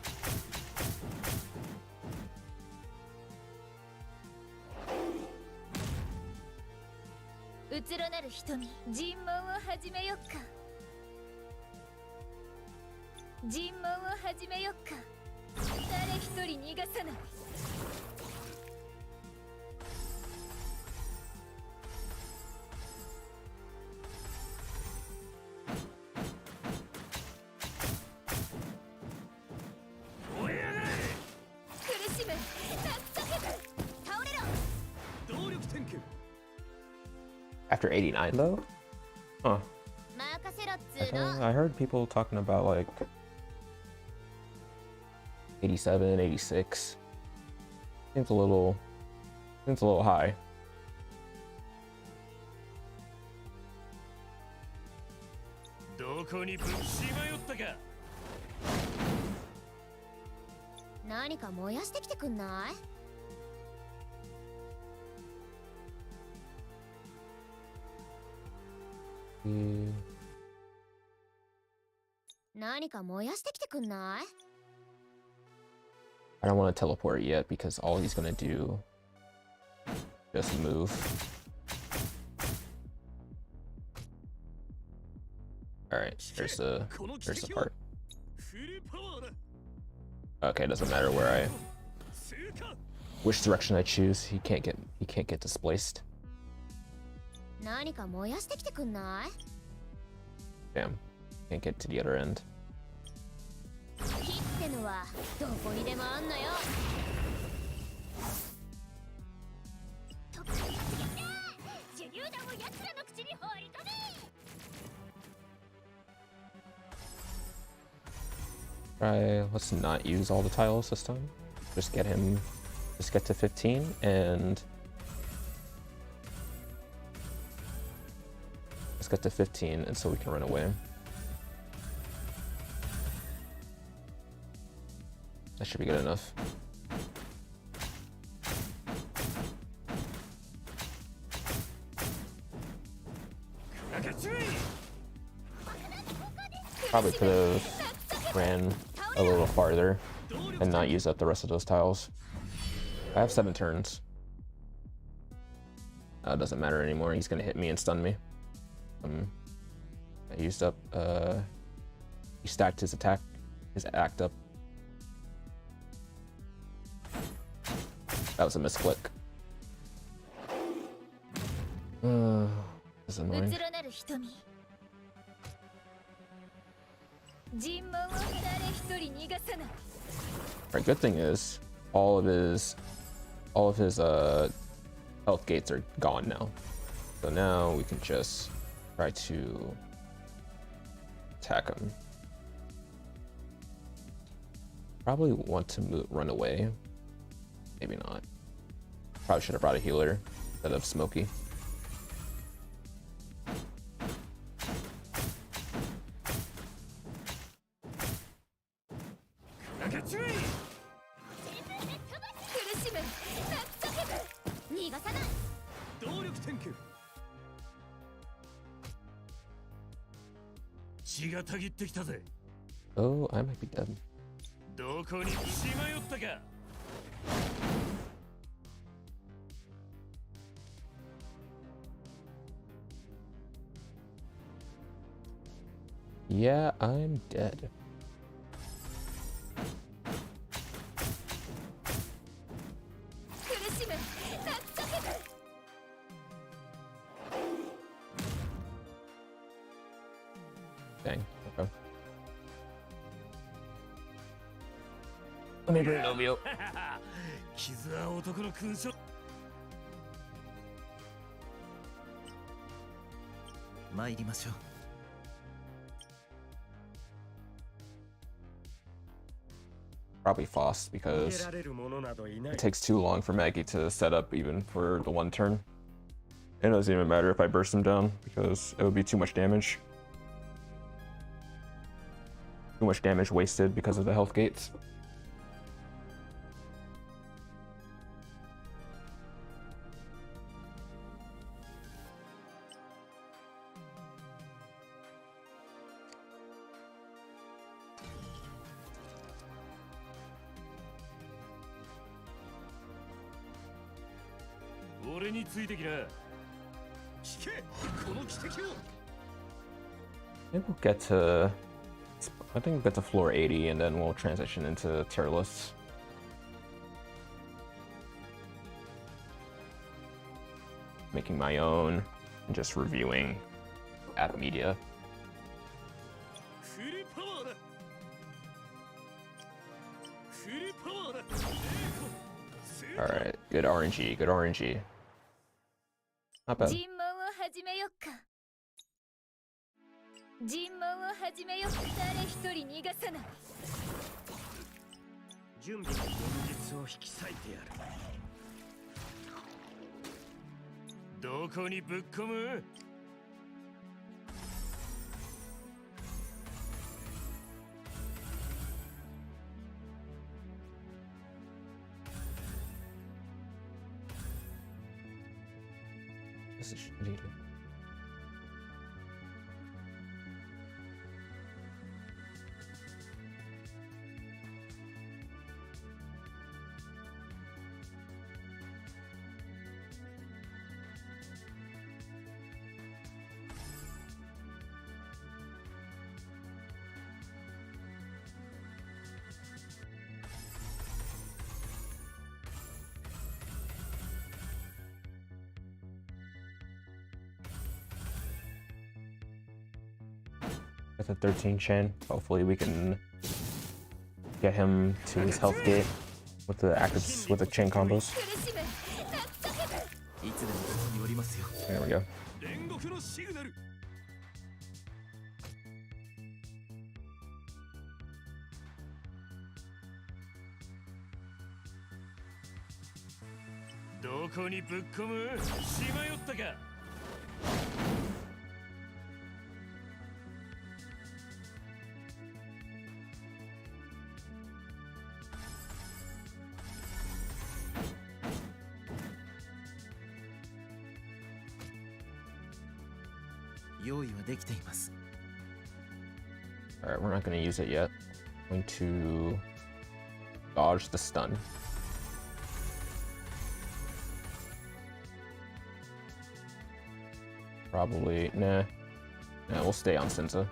After 89 though? Huh. I heard people talking about like 87, 86. Seems a little high. くんない？ I don't want to teleport yet because all he's gonna do just move. All right, there's the part. Okay, it doesn't matter where which direction I choose. He can't get displaced. 何か燃やしてきてくんない？ Damn, can't get to the other end. 火ってのはどこにでもあんのよ。とっくに間違った。手榴弾を奴らの口に放り込め。Let's not use all the tiles this time. Just get to 15 and let's get to 15 and so we can run away. That should be good enough. Probably could have ran a little farther and not use up the rest of those tiles. I have 7 turns. It doesn't matter anymore. He's gonna hit me and stun me. I used up. He stacked his act up. That was a misclick. This is annoying. Alright, good thing is all of his health gates are gone now. So now we can just try to attack him. Probably want to run away. Maybe not. Probably should have brought a healer instead of Smokey. Oh, I might be dead. Yeah, I'm dead. Dang, okay. Let me bring Novio. Probably Foss because it takes too long for Maggie to set up even for the 1 turn. It doesn't even matter if I burst him down because it would be too much damage. Too much damage wasted because of the health gates. I think we'll get to floor 80 and then we'll transition into tier lists. Making my own and just reviewing app media. Alright, good RNG, good RNG. Not bad. 尋問を始めよ。誰一人逃がさない。準備の現実を引き裂いてやる。どこにぶっ込む？ This is shitty. with a 13 chain. Hopefully we can get him to his health gate with the chain combos. いつでもここにおりますよ。 There we go. 煉獄のシグナル。どこにぶっ込む？しまよったか。用意はできています。 Alright, we're not going to use it yet. I'm going to dodge the stun. Probably, nah. Nah, we'll stay on Senza.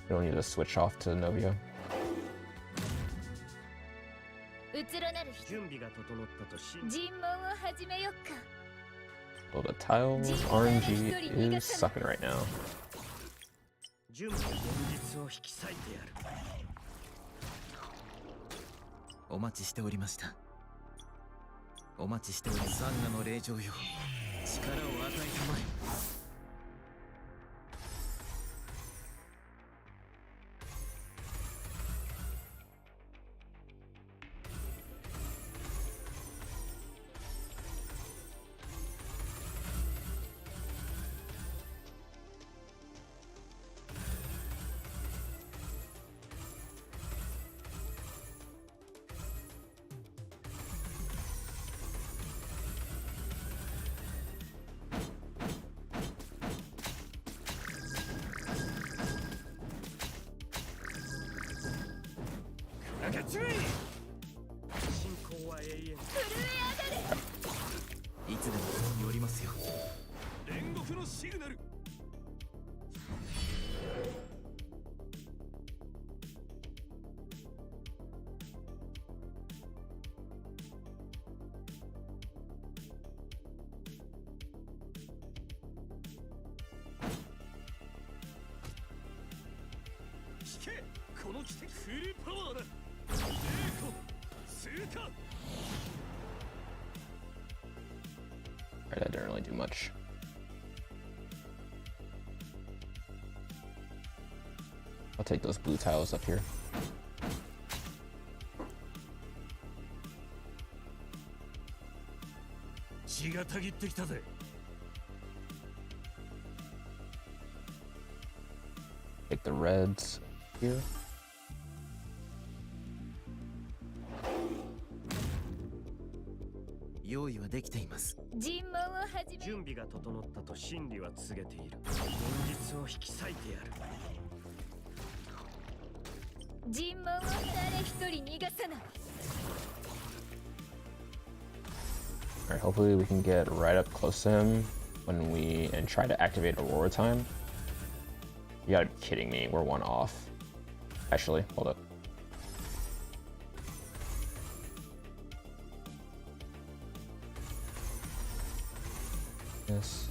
We don't need to switch off to Novio. うつろなる人、準備が整ったと信じ。尋問を始めよっか。 So the tiles RNG is sucking right now. 準備が現実を引き裂いてやる。お待ちしておりました。お待ちしておりサンガの霊場よ。力を与えたまえ。 進行は永遠。いつでもここにおりますよ。煉獄のシグナル。聞け、この奇跡フルパワーだ。 Alright, that didn't really do much. I'll take those blue tiles up here. Take the reds here. 用意はできています。尋問を始め。準備が整ったと真理は告げている。現実を引き裂いてやる。尋問を誰一人逃がさない。 Alright, hopefully we can get right up close to him and try to activate Allura time. You gotta be kidding me, we're one off. Actually, hold up. Yes.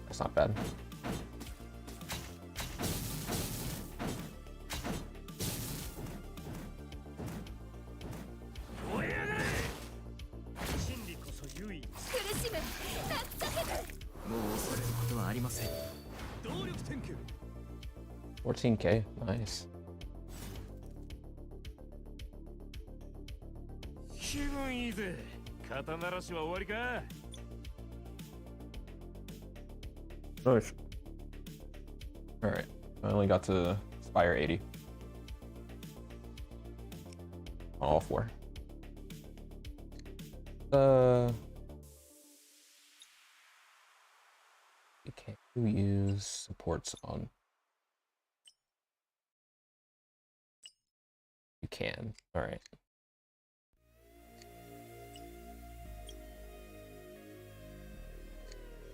That's not bad. $14K, nice. 気分いいぜ。肩慣らしは終わりか。 Nice. Alright, I only got to Spire 80. On all four. Okay, who use supports on? You can. Alright.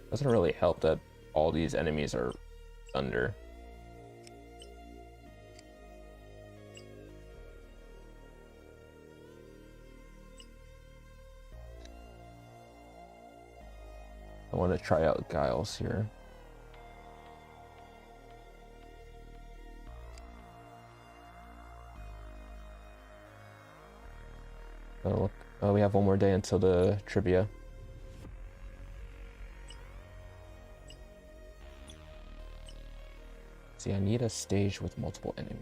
Doesn't really help that all these enemies are thunder. I want to try out Guiles here. Oh, we have one more day until the trivia. See, I need a stage with multiple enemies.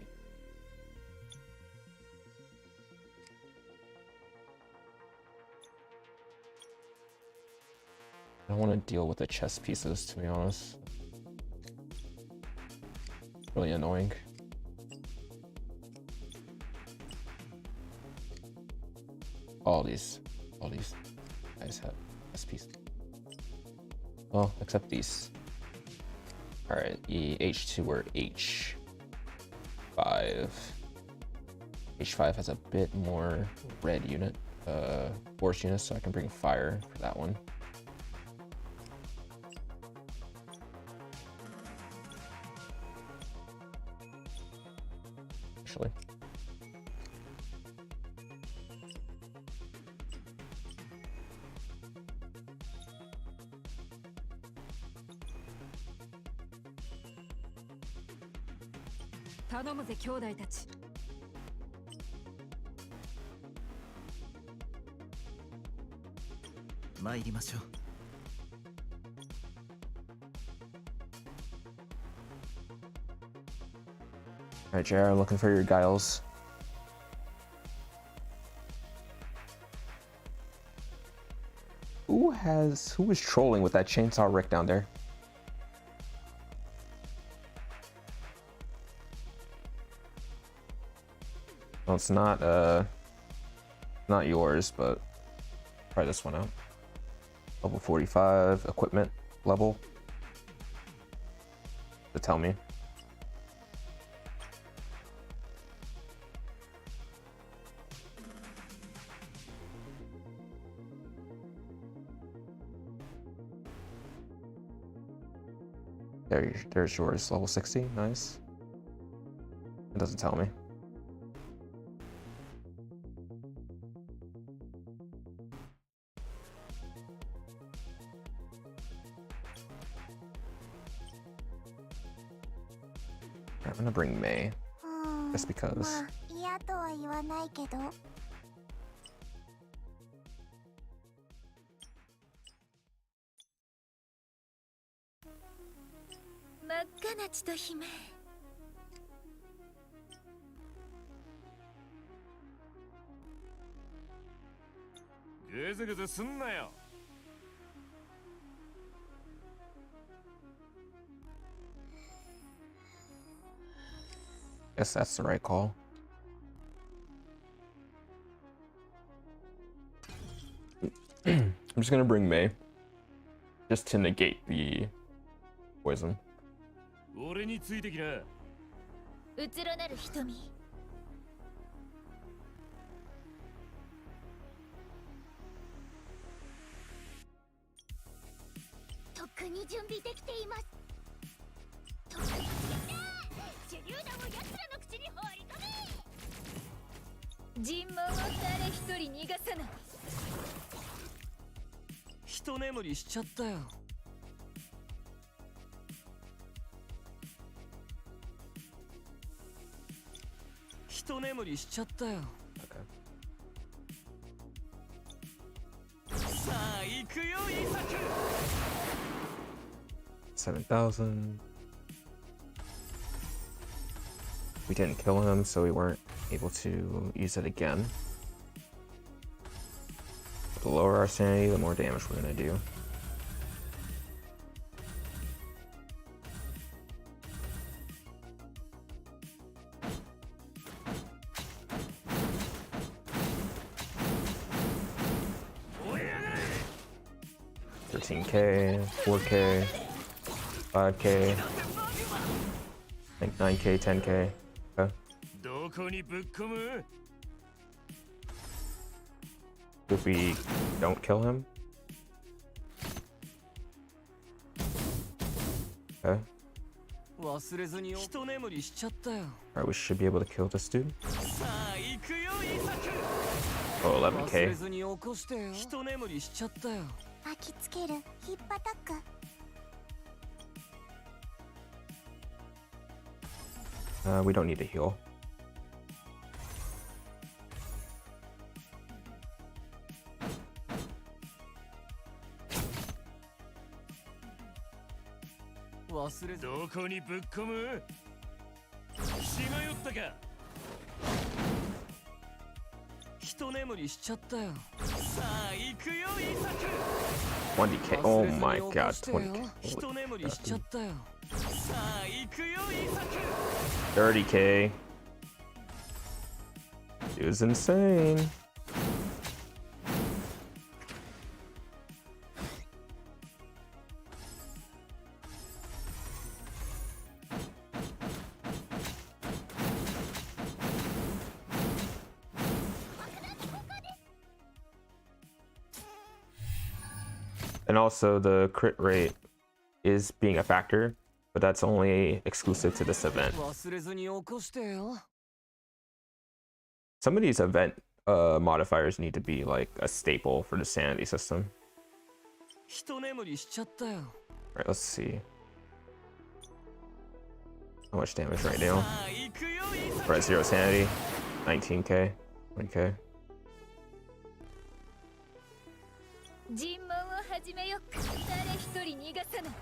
I don't want to deal with the chess pieces, to be honest. Really annoying. All these guys have chess pieces. Well, except these. All right, H2 or H5. H5 has a bit more red unit, force units, so I can bring fire for that one. Actually. Alright, JR, I'm looking for your Guiles. Who was trolling with that chainsaw Rick down there? Well, it's not yours, but try this one out. Level 45 equipment level. To tell me. There's yours, level 60, nice. It doesn't tell me. I'm gonna bring May, just because. 嫌とは言わないけど。真っ赤な血と姫。ぐずぐずすんなよ。Guess that's the right call. I'm just gonna bring May, just to negate the poison. 俺についてきな。うつろなる瞳。とっくに準備できています。手榴弾を奴らの口に放り込め。尋問を誰一人逃がさない。一眠りしちゃったよ。一眠りしちゃったよ。さあ行くよイサク。7,000. We didn't kill him, so we weren't able to use it again. The lower our sanity, the more damage we're gonna do. $13K, 4K, 5K, I think 9K, 10K. Okay. どこにぶっ込む？ If we don't kill him. Okay. 忘れずに一眠りしちゃったよ。 Alright, we should be able to kill this dude. さあ行くよイサク。 Oh, 忘れ 11K. ずに起こしてよ。一眠りしちゃったよ。焚きつけるヒップアタック。 We don't need to heal. Wasure どこにぶっ込む？しまよったか。一眠りしちゃったよ。さあ行くよイサク。 20k. Oh my god, 20k. 一眠りしちゃったよ。さあ行くよイサク。 30k. Dude's insane. And also the crit rate is being a factor, but that's only exclusive to this event. 忘れずに起こしてよ。 Some of these event modifiers need to be like a staple for the sanity system. 一眠りしちゃったよ。 Alright, let's see. How much damage right now? さあ行くよイサク。 We're at 0 sanity. 19k. 20k. 尋問を始めよっか。誰一人逃がさない。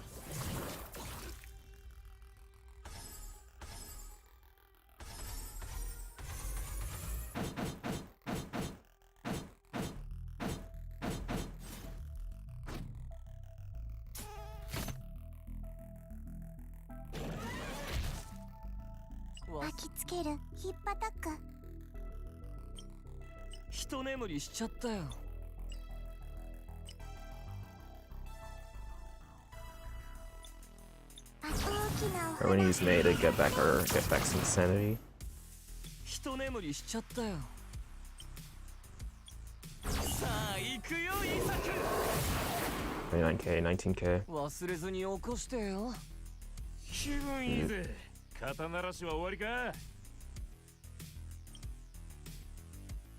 焚きつけるヒップアタック。 一眠りしちゃったよ。 Or when you use May to get back some sanity. 一眠りしちゃったよ。さあ行くよイサク。 29k, 19k. 忘れずに起こしてよ。気分いいぜ。肩慣らしは終わりか。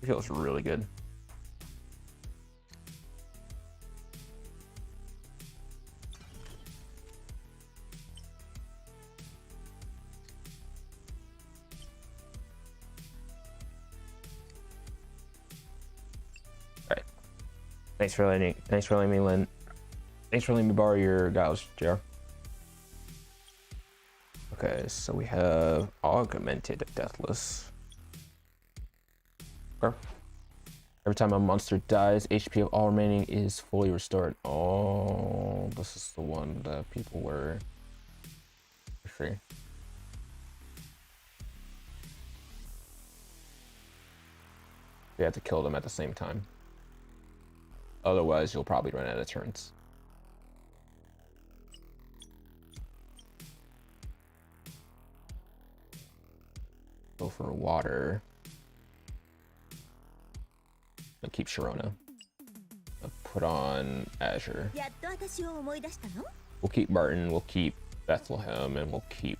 It feels really good. Alright. Thanks for letting me lend. Thanks for letting me borrow your gauge, JR. Okay, so we have Augmented Deathless. Okay. Every time a monster dies, HP of all remaining is fully restored. Oh, this is the one that people were free. You have to kill them at the same time. Otherwise, you'll probably run out of turns. Go for water. I'll keep Sharona. I'll put on Azure. やっと私を思い出したの？ We'll keep Martin, we'll keep Bethlehem, and we'll keep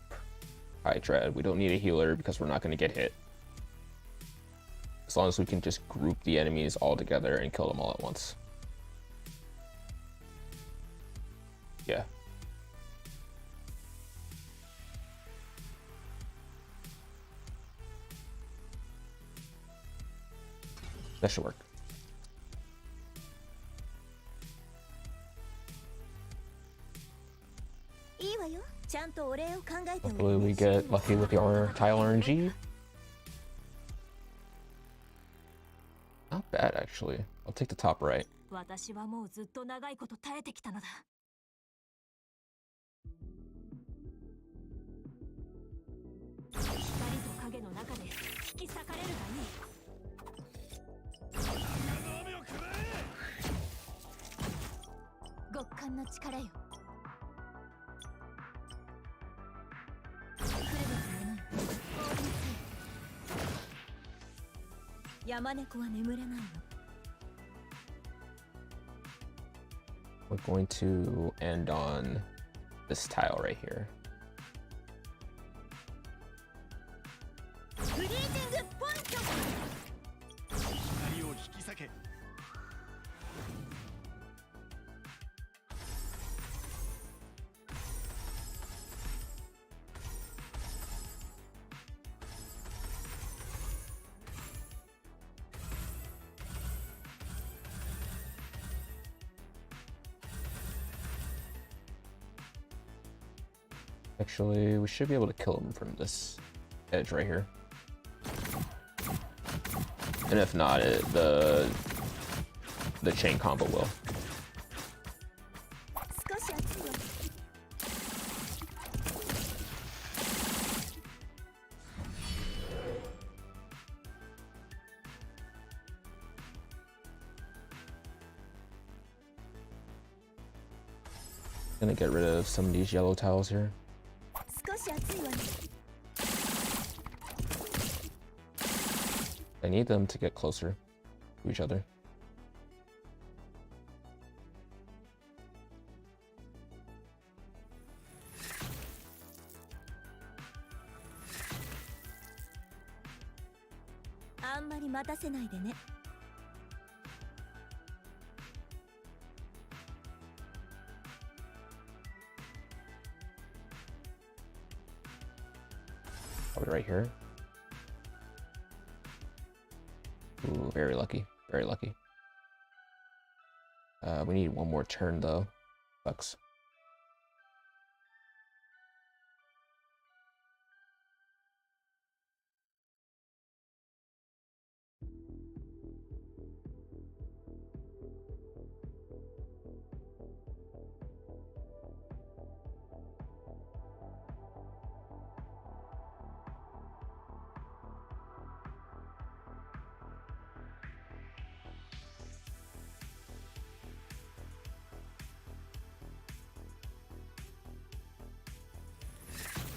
Hydred. We don't need a healer because we're not going to get hit. As long as we can just group the enemies all together and kill them all at once. Yeah. That should work. Hopefully we get lucky with the tile RNG. Not bad, actually. I'll take the top right. 私はもうずっと長いこと耐えてきたのだ。光と影の中で引き裂かれるがいい。極寒の力よ。来るべきものよ。山猫は眠れないの。 We're going to end on this tile right here. Actually, we should be able to kill him from this edge right here. And if not, the chain combo will. 少し熱いよ。 Gonna get rid of some of these yellow tiles here. 少し熱いわね。 I need them to get closer to each other.あんまり待たせないでね。 Probably right here. Ooh, very lucky. Very lucky. We need one more turn though. Sucks.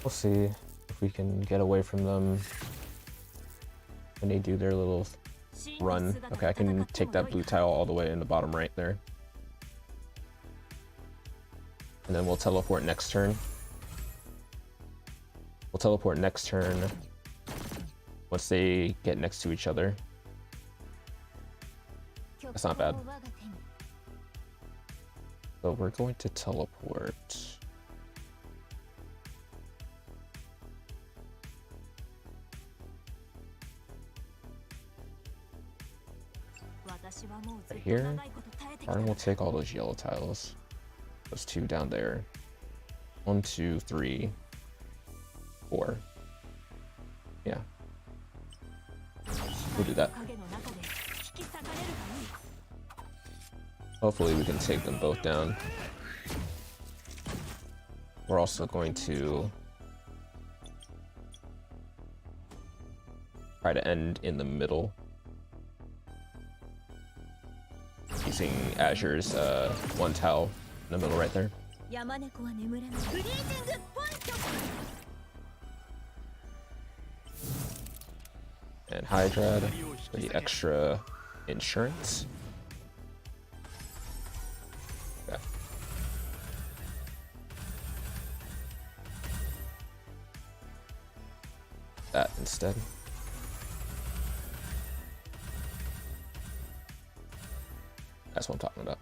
We'll see if we can get away from them when they do their little run. Okay, I can take that blue tile all the way in the bottom right there. And then we'll teleport next turn. We'll teleport next turn once they get next to each other. That's not bad. So we're going to teleport. Right here, and we'll take all those yellow tiles. Those two down there. 1, 2, 3, 4. Yeah. We'll do that. Hopefully we can take them both down. We're also going to try to end in the middle. Using Azure's one tile in the middle right there. And Hydra for the extra insurance. Yeah. That instead. That's what I'm talking about.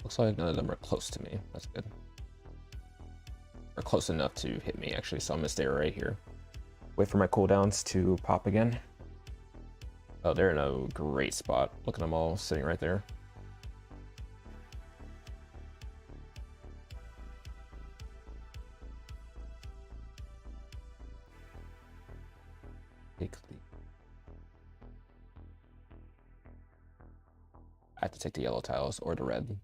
Looks like none of them are close to me. That's good. Or close enough to hit me, actually, so I'm gonna stay right here. Wait for my cooldowns to pop again. Oh, they're in a great spot. Look at them all sitting right there. Take the... I have to take the yellow tiles or the red.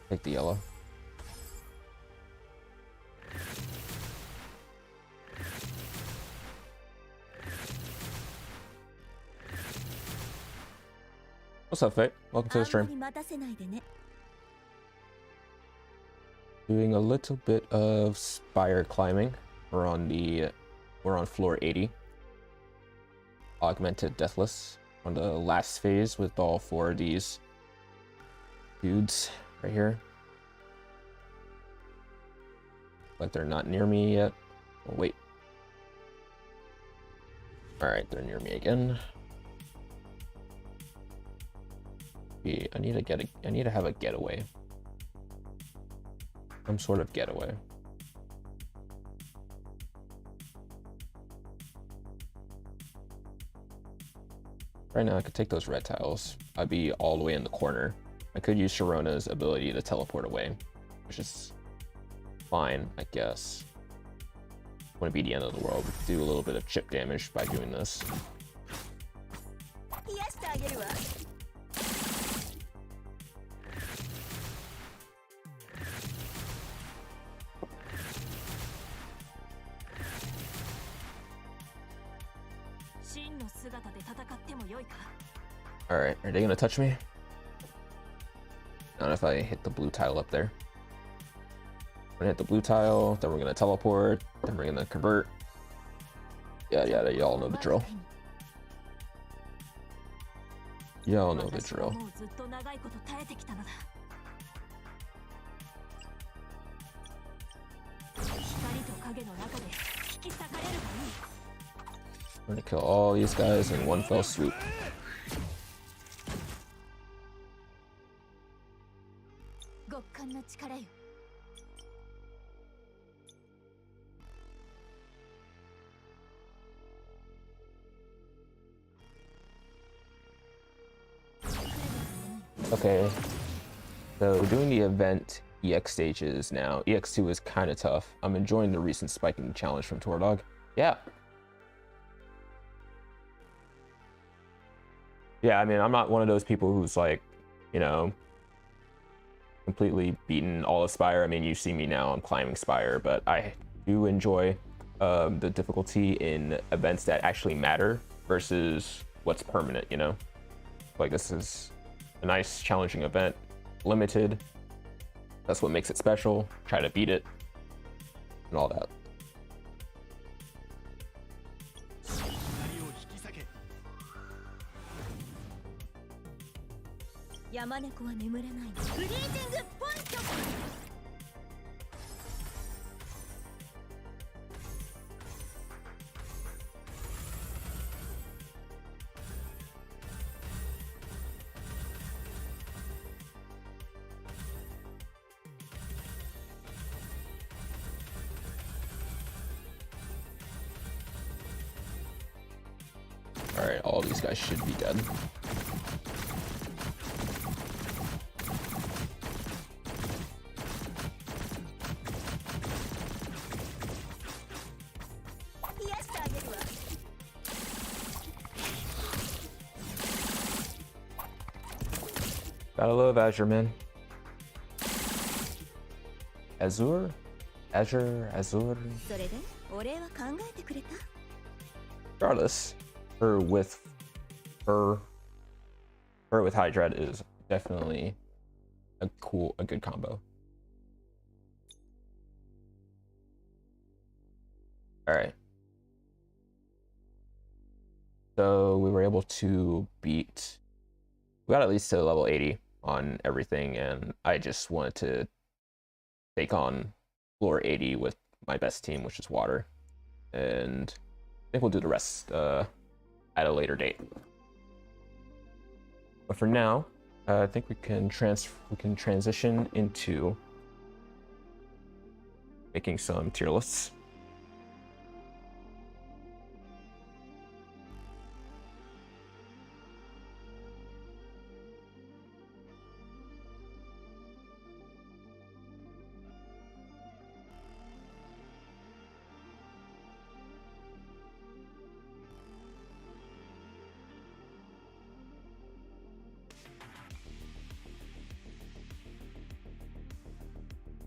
Take the yellow. What's up, Fate? Welcome to the stream. Doing a little bit of Spire climbing. We're on floor 80. Augmented Deathless. On the last phase with all 4 of these dudes. right here. But they're not near me yet. Oh, wait. All right, they're near me again. I need to have a getaway. Some sort of getaway. Right now I could take those red tiles. I'd be all the way in the corner. I could use Sharona's ability to teleport away, which is fine, I guess. Wouldn't be the end of the world. We could do a little bit of chip damage by doing this. Alright, are they gonna touch me? I don't know if I hit the blue tile up there. We're gonna hit the blue tile, then we're gonna teleport, then we're gonna convert. Yeah, y'all know the drill. Y'all know the drill. I'm gonna kill all these guys in one fell swoop. Okay, so doing the event EX stages now. EX2 is kind of tough. I'm enjoying the recent spiking challenge from Tordog. Yeah. Yeah, I mean, I'm not one of those people who's like, you know, completely beaten all of Spire. I mean, you see me now, I'm climbing Spire, but I do enjoy the difficulty in events that actually matter versus what's permanent, you know? Like, this is a nice, challenging event, limited. That's what makes it special. Try to beat it and all that. All right, all these guys should be dead. Gotta love Azure, man. Azure? Azure. Regardless, her with Hydred is definitely a good combo. All right. So we were able to we got at least to level 80 on everything, and I just wanted to take on floor 80 with my best team, which is water. And I think we'll do the rest at a later date. But for now, I think we can transition into making some tier lists.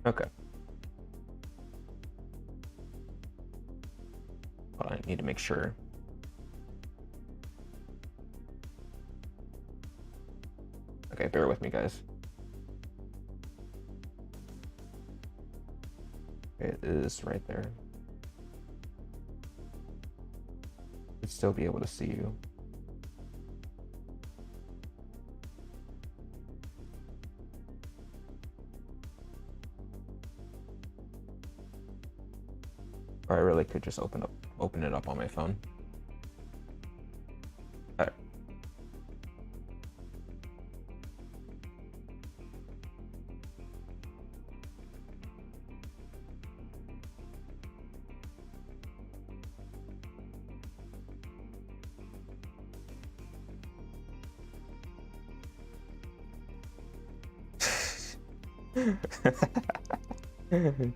Okay. But I need to make sure. Okay, bear with me, guys. Okay, it is right there. Should still be able to see you. could just open it up on my phone. Alright.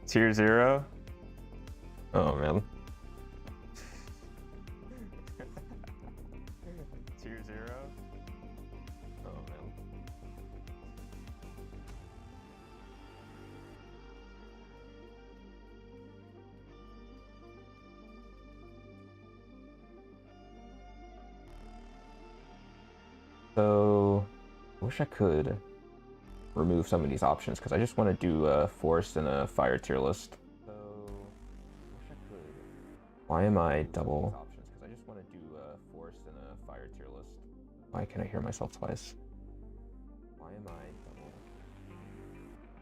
Tier 0? Oh man. Tier 0? Oh man. So, I wish I could remove some of these options because I just want to do a forest and a fire tier list. So, wish I could. Why am I double options? Because I just want to do a forest and a fire tier list. Why can I hear myself twice? Why am I double? Why can I hear myself twice?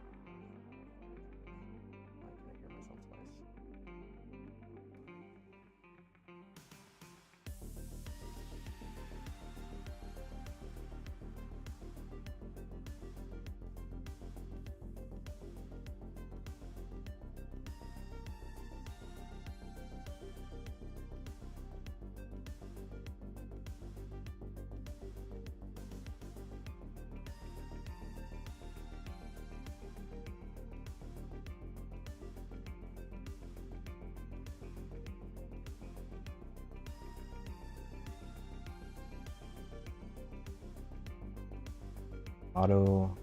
Auto.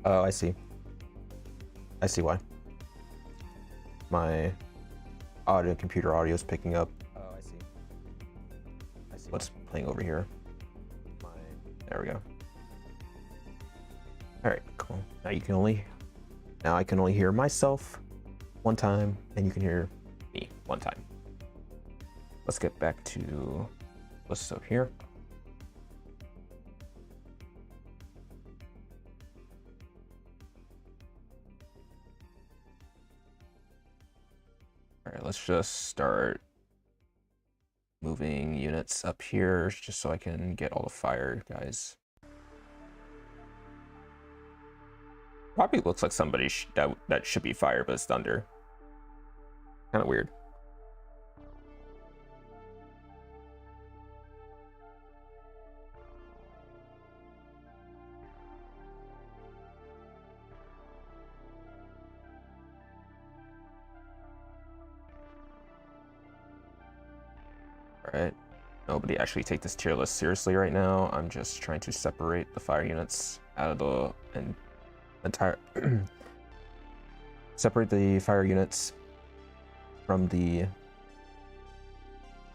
Oh, I see. I see why. My audio, computer audio is picking up. Oh, I see. I see what's playing over here. There we go. All right, cool. Now I can only hear myself one time, and you can hear me one time. Let's get back to lists up here. All right, let's just start moving units up here just so I can get all the fire guys. Probably looks like somebody that should be fire, but it's thunder. Kind of weird. Alright, nobody actually take this tier list seriously right now. I'm just trying to separate the fire units out of the entire separate the fire units from the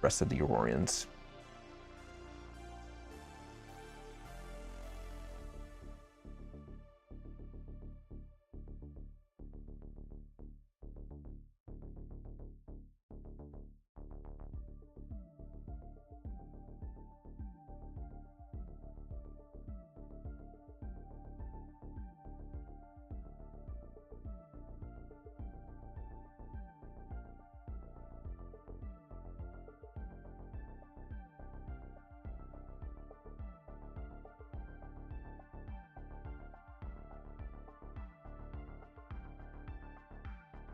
rest of the Aurorians.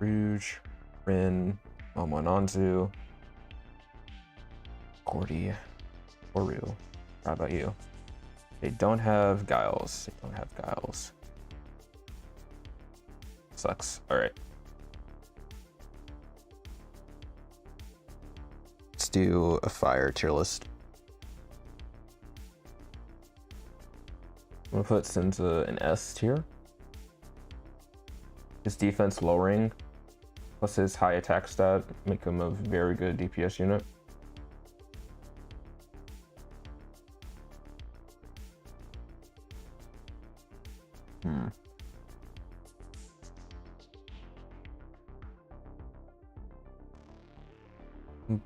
Rouge, Rin, Momonanzu, Gordy, Oru. How about you? They don't have Guiles. They don't have Guiles. Sucks. Alright. Let's do a fire tier list. I'm gonna put Senza in S tier. His defense lowering, plus his high attack stat, make him a very good DPS unit.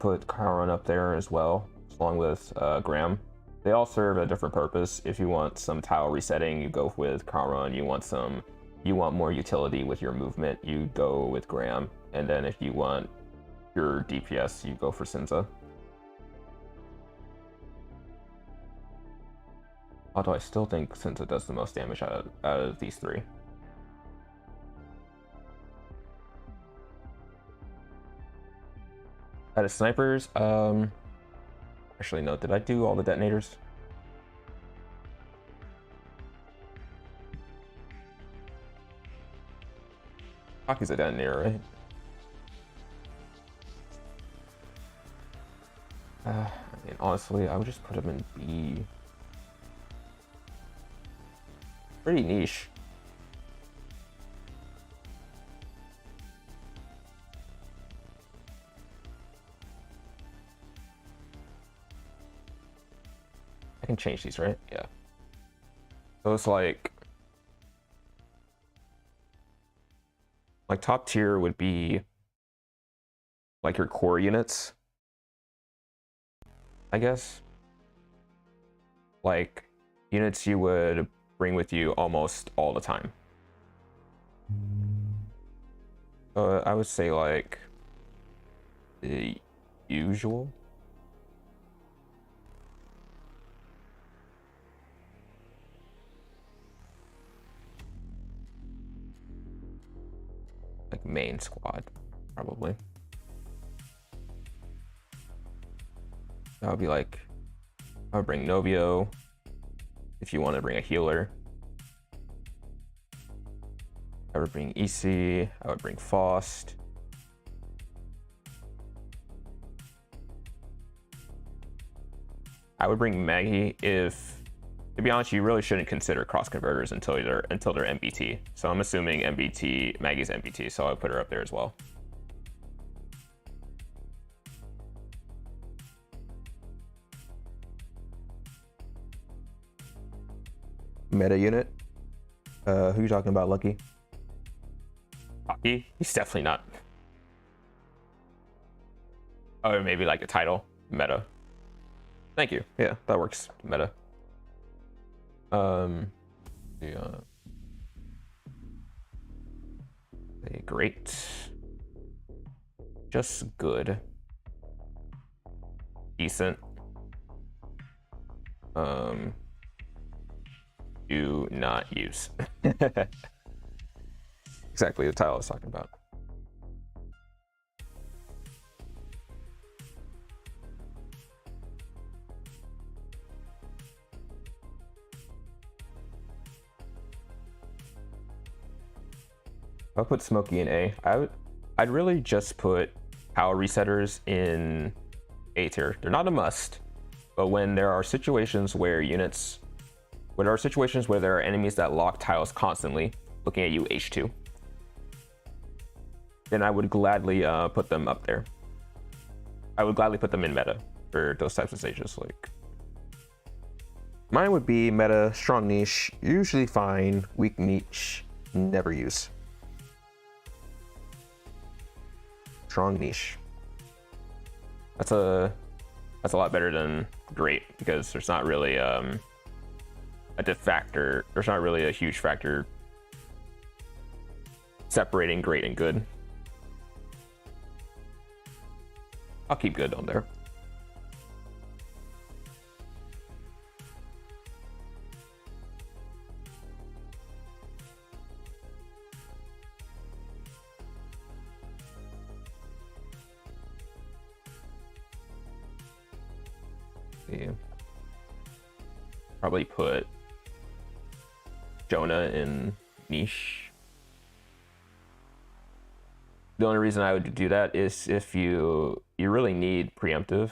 Put Chiron up there as well, along with Graham. They all serve a different purpose. If you want some tile resetting, you go with Chiron. You want more utility with your movement, you go with Graham. And then if you want pure DPS, you go for Sinza. Although I still think Sinza does the most damage out of these three. Out of snipers, actually no, did I do all the detonators? Hockey's a detonator, right? I mean, honestly, I would just put him in B. Pretty niche. I can change these, right? Yeah. So it's like top tier would be like your core units, I guess. Like units you would bring with you almost all the time. I would say like the usual. Like main squad, probably. That would be like, I would bring Novio if you want to bring a healer. I would bring EC, I would bring Faust. I would bring Maggie if, to be honest, you really shouldn't consider cross converters until they're MBT. So I'm assuming MBT, Maggie's MBT, so I'll put her up there as well. Meta unit. Who are you talking about, Lucky? Hockey? He's definitely not. Oh, maybe like a title. Meta. Thank you. Yeah, that works. Meta. Yeah. Okay, great. Just good. Decent. Do not use. Exactly the title I was talking about. I'll put Smokey in A. I'd really just put power resetters in A tier. They're not a must, but when there are situations where there are enemies that lock tiles constantly, looking at you H2, then I would gladly put them up there. I would gladly put them in meta for those types of stages. Like mine would be meta, strong niche, usually fine, weak niche, never use. Strong niche. That's a lot better than great, because there's not really a there's not really a huge factor separating great and good. I'll keep good on there. See. Probably put Jonah in niche. The only reason I would do that is if you really need preemptive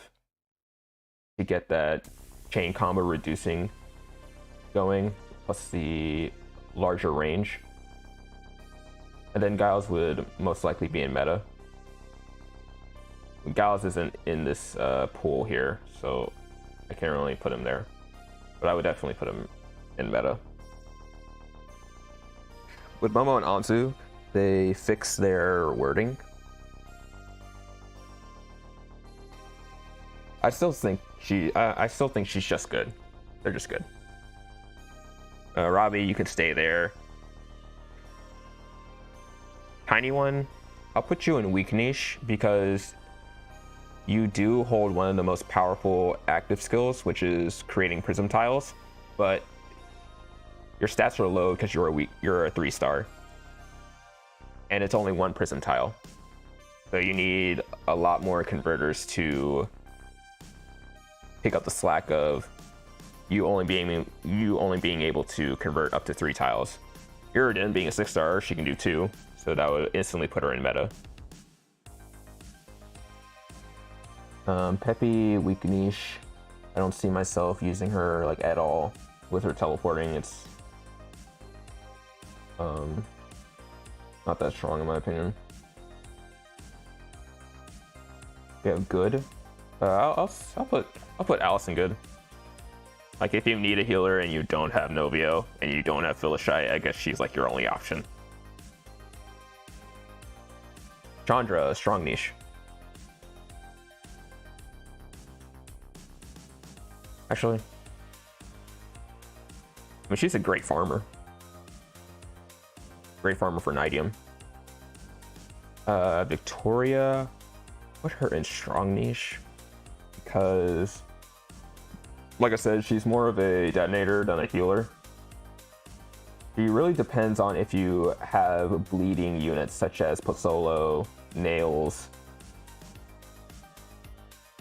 to get that chain combo reducing going, plus the larger range. And then Giles would most likely be in meta. Giles isn't in this pool here, so I can't really put him there. But I would definitely put him in meta. With Momo and Anzu, they fix their wording. I still think she's just good. They're just good. Robbie, you could stay there. Tiny One, I'll put you in weak niche because you do hold one of the most powerful active skills, which is creating prism tiles, but your stats are low because you're a 3-star, and it's only one prism tile. So you need a lot more converters to pick up the slack of you only being able to convert up to 3 tiles. Iridan being a 6-star, she can do 2, so that would instantly put her in meta. Peppy, weak niche. I don't see myself using her like at all with her teleporting. It's not that strong in my opinion. Yeah, good. I'll put Alice in good. Like if you need a healer and you don't have Novio and you don't have Phyllishy, I guess she's like your only option. Chandra, strong niche. Actually, I mean, she's a great farmer. Great farmer for Nidium. Victoria, put her in strong niche because, like I said, she's more of a detonator than a healer. She really depends on if you have bleeding units such as Pozzolo, Nails,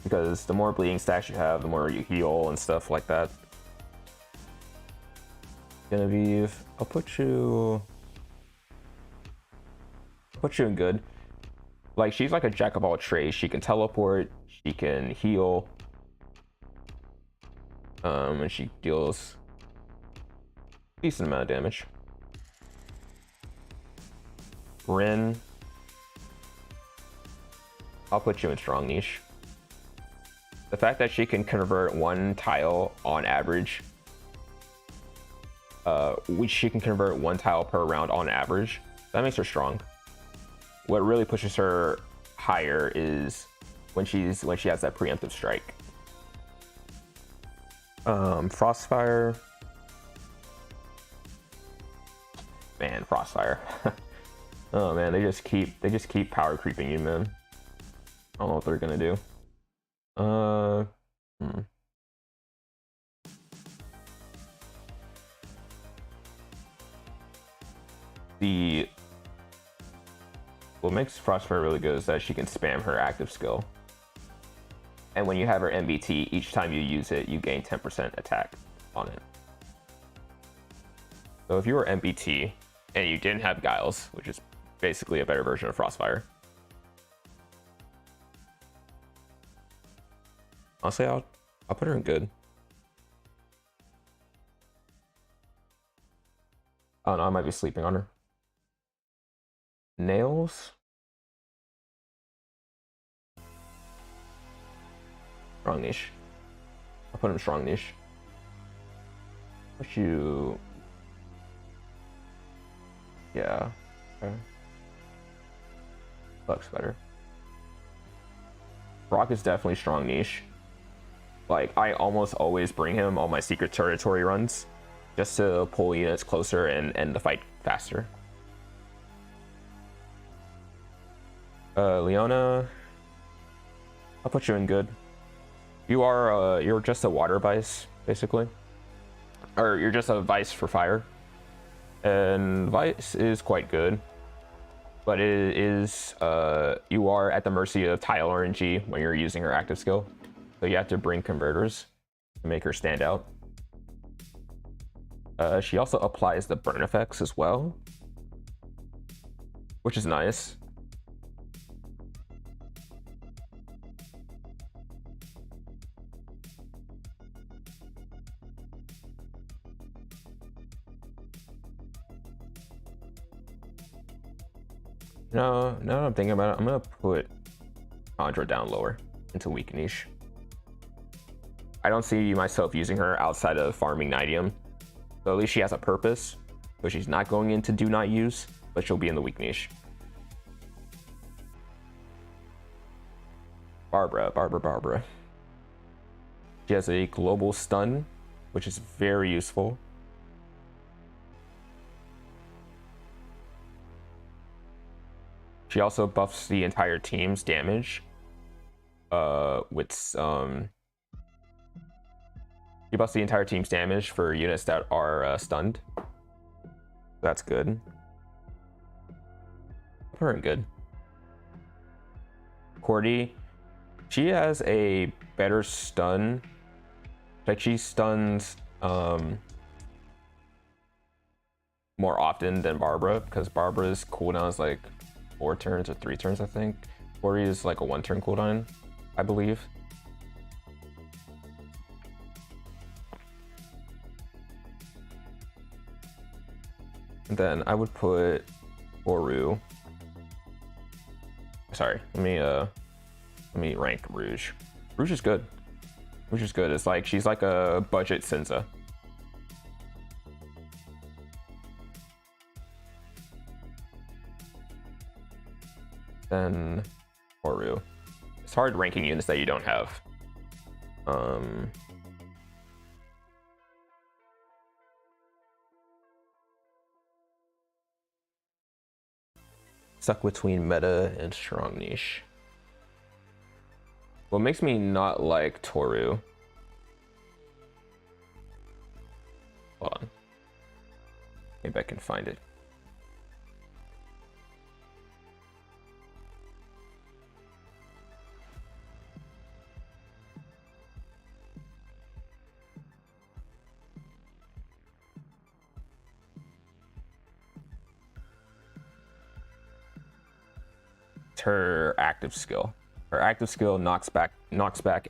because the more bleeding stacks you have, the more you heal and stuff like that. Genevieve, I'll put you in good. Like, she's like a jack of all trades. She can teleport, she can heal, and she deals a decent amount of damage. Rin, I'll put you in strong niche. The fact that she can convert 1 tile on average, she can convert 1 tile per round on average, that makes her strong. What really pushes her higher is when she has that preemptive strike. Frostfire. Man, Frostfire. Oh man, they just keep power creeping you, man. I don't know what they're gonna do. What makes Frostfire really good is that she can spam her active skill. And when you have her MBT, each time you use it, you gain 10% attack on it. So if you were MBT and you didn't have Giles, which is basically a better version of Frostfire, honestly, I'll put her in good. I don't know, I might be sleeping on her. Nails. Strong niche. I'll put him strong niche. Put you. Yeah. Okay. Looks better. Brock is definitely strong niche. Like, I almost always bring him on my secret territory runs just to pull units closer and end the fight faster. Leona, I'll put you in good. You're just a water vice, basically. Or you're just a vice for fire. And vice is quite good. But it is, you are at the mercy of tile RNG when you're using her active skill. So you have to bring converters to make her stand out. She also applies the burn effects as well, which is nice. No, now that I'm thinking about it, I'm gonna put Andra down lower into weak niche. I don't see myself using her outside of farming Nidium. So at least she has a purpose. So she's not going into do not use, but she'll be in the weak niche. Barbara. She has a global stun, which is very useful. She also buffs the entire team's damage with you buff the entire team's damage for units that are stunned. That's good. Very good. Cordy, she has a better stun. Like she stuns more often than Barbara, because Barbara's cooldown is like 4 turns or 3 turns, I think. Cordy is like a 1-turn cooldown, I believe. And then I would put Oru. Sorry, let me rank Rouge. Rouge is good. Rouge is good. It's like she's like a budget Senza. Then Oru. It's hard ranking units that you don't have. Stuck between meta and strong niche. What makes me not like Toru? Hold on. Maybe I can find it. Her active skill. Her active skill knocks back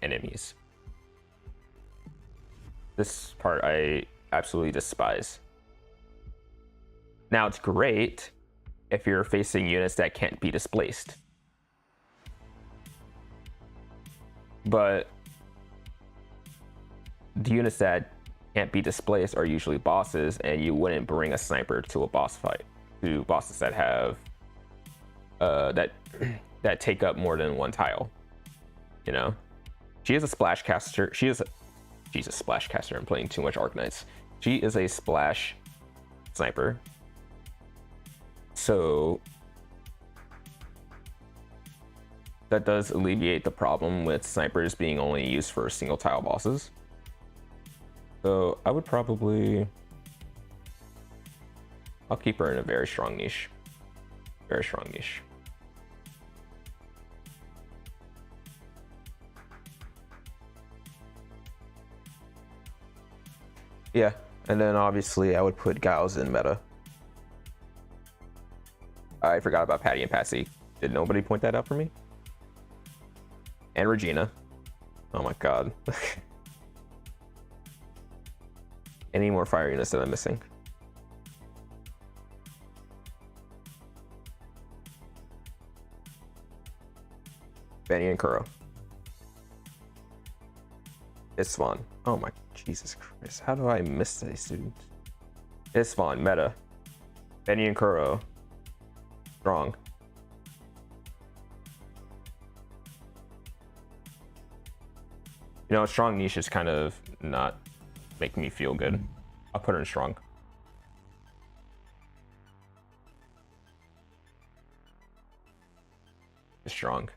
enemies. This part I absolutely despise. Now it's great if you're facing units that can't be displaced. But the units that can't be displaced are usually bosses, and you wouldn't bring a sniper to a boss fight. To bosses that have that take up more than 1 tile, you know. She is a splash caster. She's a splash caster. I'm playing too much Arknights. She is a splash sniper, so that does alleviate the problem with snipers being only used for single tile bosses. So I would probably, I'll keep her in a very strong niche. Very strong niche. Yeah, and then obviously I would put Gauss in meta. I forgot about Patty and Patsy. Did nobody point that out for me? And Regina. Oh my god. Any more fire units that I'm missing? Benny and Kuro. Isvan. Oh my Jesus Christ. How do I miss these students? Isvan, meta. Benny and Kuro. Strong. You know, strong niche is kind of not making me feel good. I'll put her in strong. Strong.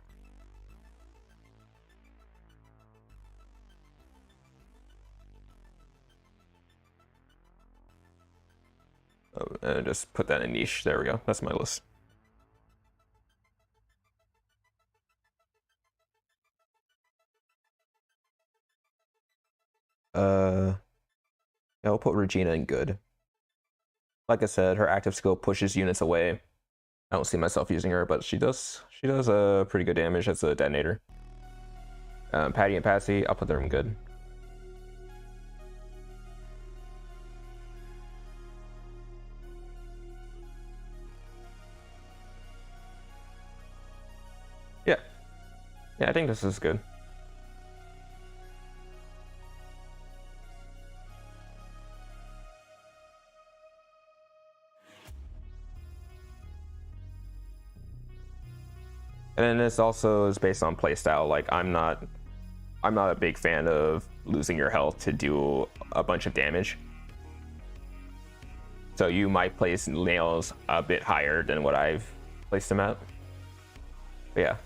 And just put that in niche. There we go. That's my list. Yeah, we'll put Regina in good. Like I said, her active skill pushes units away. I don't see myself using her, but she does pretty good damage as a detonator. Patty and Patsy, I'll put them in good. Yeah, I think this is good. And then this also is based on playstyle. Like I'm not a big fan of losing your health to do a bunch of damage. So you might place nails a bit higher than what I've placed them at. But yeah.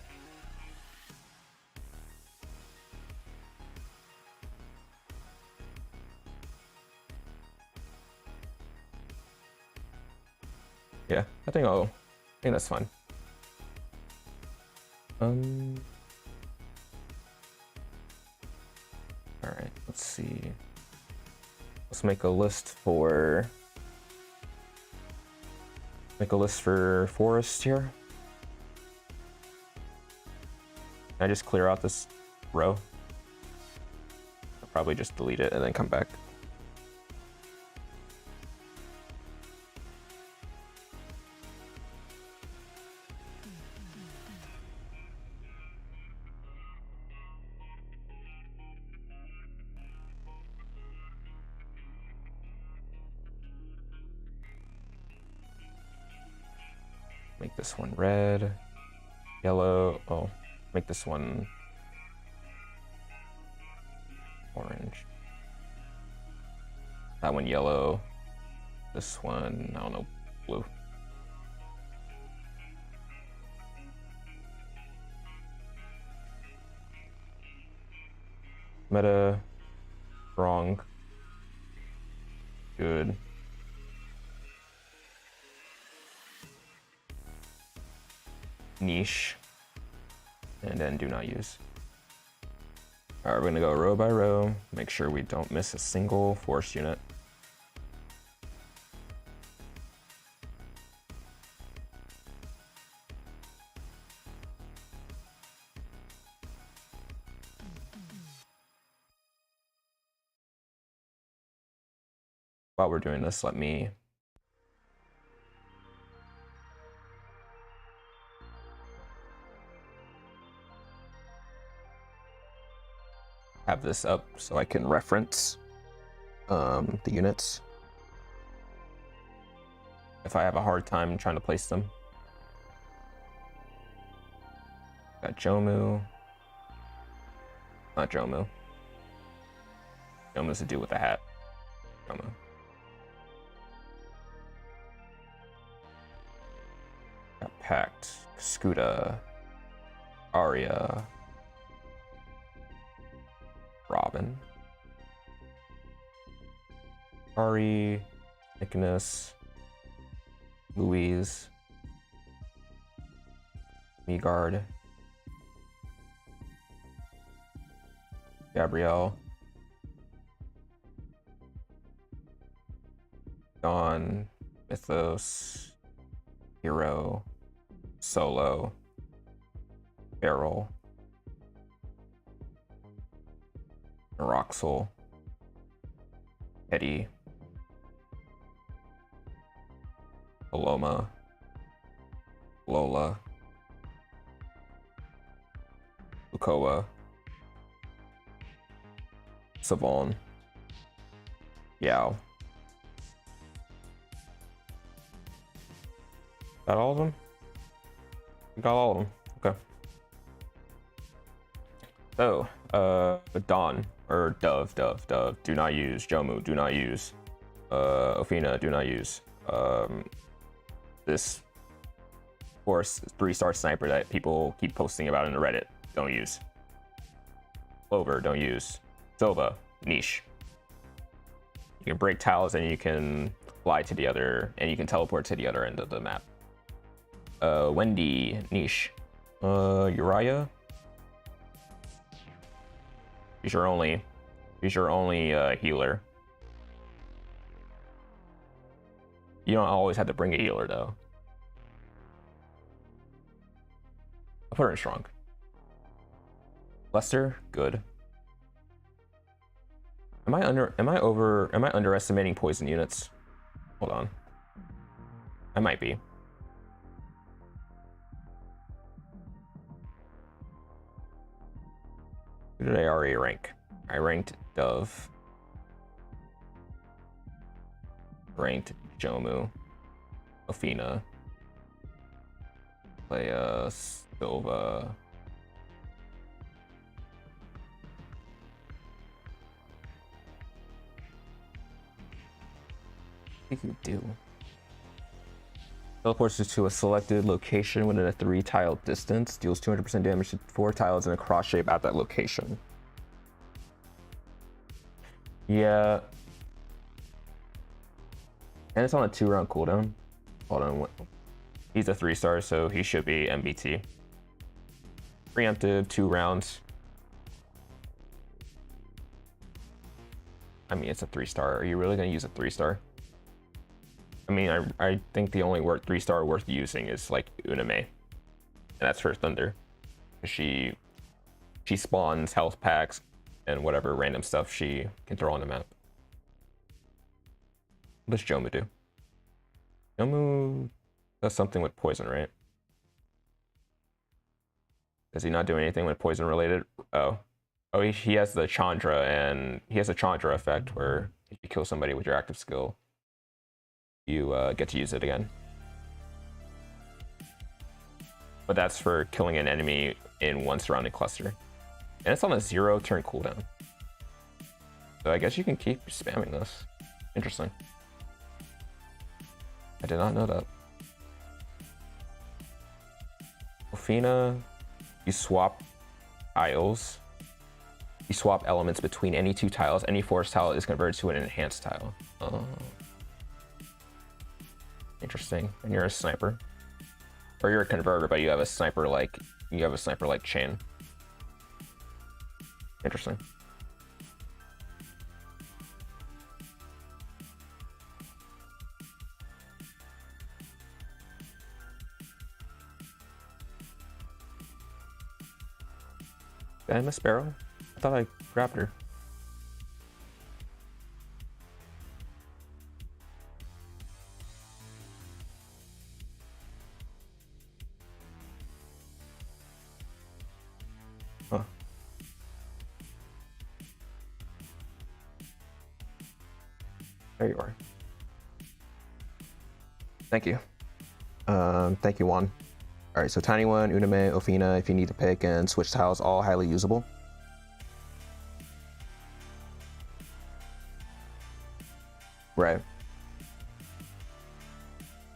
Yeah, I think that's fine. All right, let's see. Let's make a list for forest here. Can I just clear out this row? I'll probably just delete it and then come back. Make this one red, yellow. Oh, make this one orange. That one yellow. This one, I don't know, blue. Meta, strong, good. Niche, and then do not use. All right, we're gonna go row by row, make sure we don't miss a single force unit. While we're doing this, let me have this up so I can reference the units if I have a hard time trying to place them. Got Jomu. Not Jomu. Jomu's the dude with the hat. Jomu. Got Pact, Skuda, Arya, Robin, Ari, Nicholas, Louise, Megard, Gabrielle, Dawn, Mythos, Hero, Solo, Beryl, Roxel, Eddie, Paloma, Lola, Lukoa, Savon, Yao. Got all of them? You got all of them. Okay. So, Dawn, or Dove, do not use. Jomu, do not use. Ophina, do not use. This Force 3-star sniper that people keep posting about in the Reddit, don't use. Clover, don't use. Sova, niche. You can break tiles and you can fly to the other, and you can teleport to the other end of the map. Wendy, niche. Uriah. He's your only healer. You don't always have to bring a healer though. I'll put her in strong. Lester, good. Am I underestimating poison units? Hold on. I might be. Who did I already rank? I ranked Dove. Ranked Jomu. Ophina. Leia, Silva. What do you do? Teleports you to a selected location within a 3-tile distance. Deals 200% damage to 4 tiles in a cross shape at that location. Yeah. And it's on a 2-round cooldown. Hold on. He's a 3-star, so he should be MBT. Preemptive, 2 rounds. I mean, it's a 3-star. Are you really going to use a 3-star? I mean, I think the only 3-star worth using is like Uname. And that's her Thunder. She spawns health packs and whatever random stuff she can throw on the map. What does Jomu do? Jomu does something with poison, right? Is he not doing anything with poison related? Oh, he has the Chandra, and he has a Chandra effect where if you kill somebody with your active skill, you get to use it again. But that's for killing an enemy in one surrounding cluster. And it's on a 0-turn cooldown. So I guess you can keep spamming this. Interesting. I did not know that. Ofina, you swap tiles. You swap elements between any 2 tiles. Any forest tile is converted to an enhanced tile. Oh. Interesting. And you're a sniper. Or you're a converter, but you have a sniper like chain. Interesting. Did I miss Sparrow? I thought I grabbed her. Huh. There you are. Thank you. Thank you, Juan. All right, so Tiny One, Uname, Ofina, if you need to pick, and switch tiles, all highly usable. Right.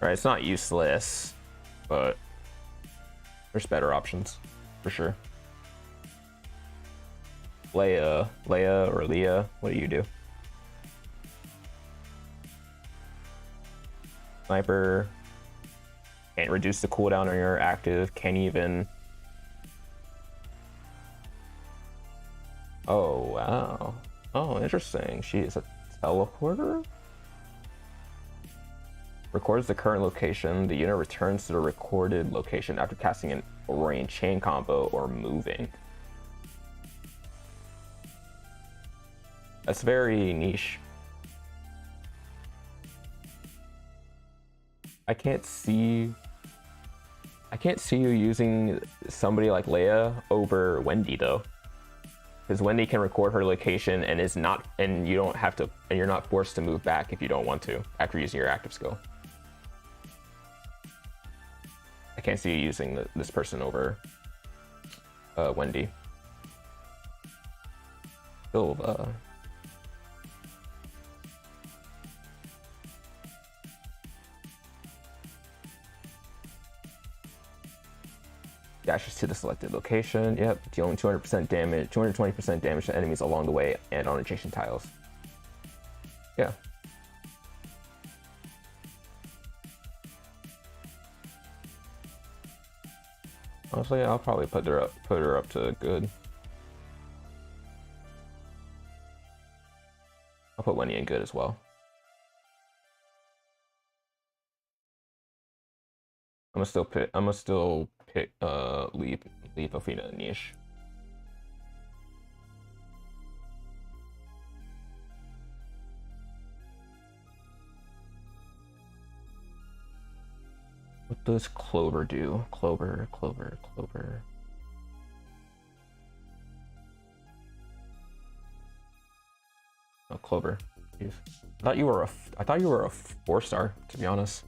Right, it's not useless, but there's better options, for sure. Leia or Leah, what do you do? Sniper. Can't reduce the cooldown on your active, can't even... Oh, wow. Oh, interesting. She is a teleporter? Records the current location. The unit returns to the recorded location after casting an Aurorian chain combo or moving. That's very niche. I can't see you using somebody like Leia over Wendy though, because Wendy can record her location and you're not forced to move back if you don't want to after using your active skill. I can't see you using this person over Wendy. Still, dashes to the selected location. Yep, dealing 200% damage, 220% damage to enemies along the way and on adjacent tiles. Yeah. Honestly, I'll probably put her up to good. I'll put Wendy in good as well. I'm gonna still pick leave Ofina and Niche. What does Clover do? Clover. Oh, Clover. Jeez. I thought you were a 4-star, to be honest.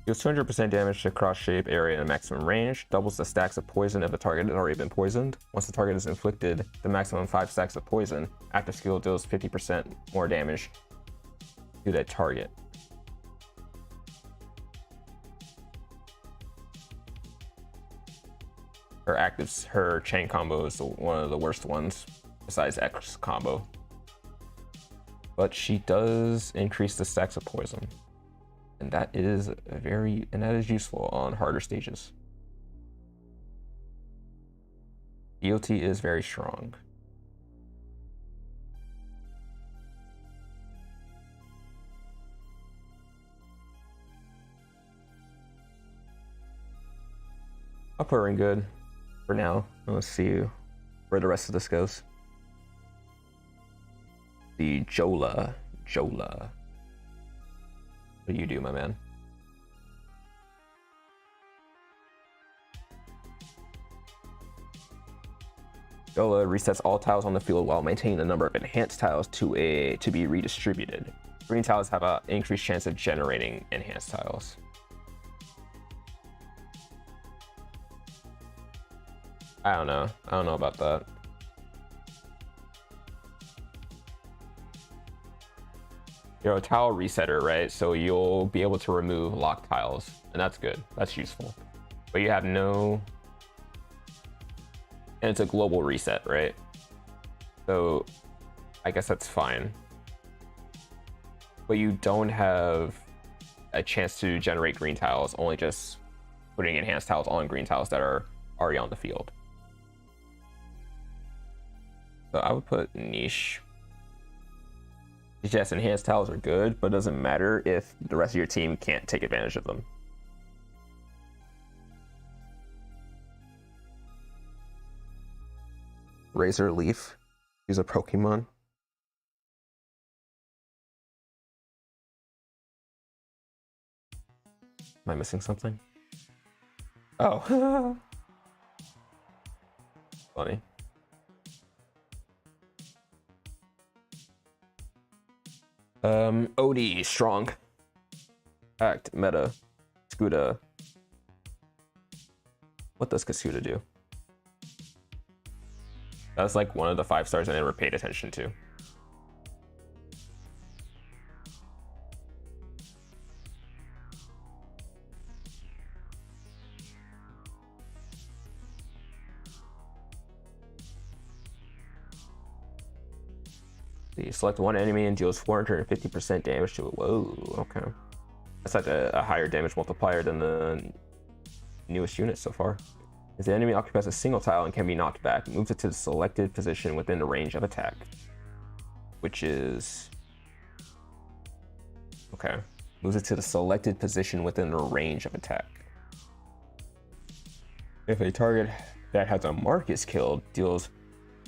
Deals 200% damage to cross-shape area in a maximum range. Doubles the stacks of poison if the target has already been poisoned. Once the target is inflicted the maximum 5 stacks of poison, active skill deals 50% more damage to that target. her chain combo is one of the worst ones besides X combo. But she does increase the stacks of poison. And that is useful on harder stages. DOT is very strong. I'll put her in good for now. Let's see where the rest of this goes. The Jola. What do you do, my man? Jola resets all tiles on the field while maintaining the number of enhanced tiles to be redistributed. Green tiles have an increased chance of generating enhanced tiles. I don't know about that. You're a tile resetter, right? So you'll be able to remove locked tiles, and that's good. That's useful. But you have no... And it's a global reset, right? So I guess that's fine. But you don't have a chance to generate green tiles, only just putting enhanced tiles on green tiles that are already on the field. So I would put niche. Yes, enhanced tiles are good, but it doesn't matter if the rest of your team can't take advantage of them. Razor Leaf. Use a Pokemon. Am I missing something? Oh. Funny. OD, strong. Act, meta. Skuda. What does Kasuda do? That's like one of the 5 stars I never paid attention to. You select one enemy and deals 450% damage to it. Whoa, okay. That's like a higher damage multiplier than the newest unit so far. If the enemy occupies a single tile and can be knocked back, moves it to the selected position within the range of attack. Which is... Okay. Moves it to the selected position within the range of attack. If a target that has a mark is killed, deals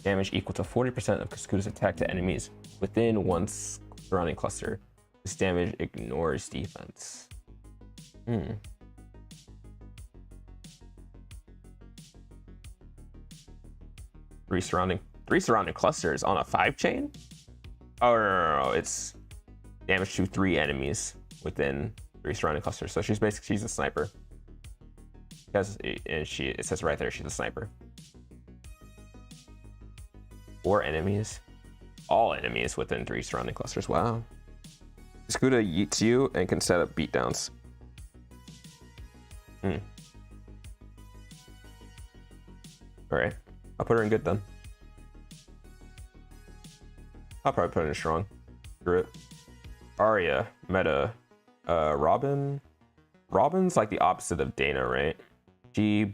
damage equal to 40% of Kasuda's attack to enemies within one surrounding cluster. This damage ignores defense. Three surrounding clusters on a 5 chain? Oh no, it's damage to 3 enemies within 3 surrounding clusters. So she's a sniper. It says right there she's a sniper. 4 enemies. All enemies within 3 surrounding clusters. Wow. Skuda yeets you and can set up beatdowns. Alright. I'll put her in good then. I'll probably put her in strong. Screw it. Arya, meta. Robin's like the opposite of Dana, right? She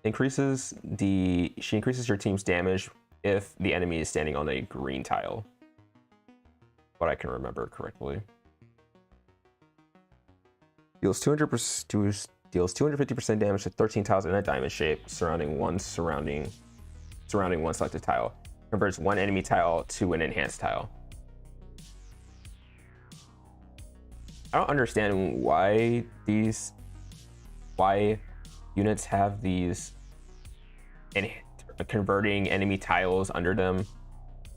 increases your team's damage if the enemy is standing on a green tile. But I can remember correctly. Deals 250% damage to 13 tiles in a diamond shape, surrounding one selected tile. Converts 1 enemy tile to an enhanced tile. I don't understand why units have these converting enemy tiles under them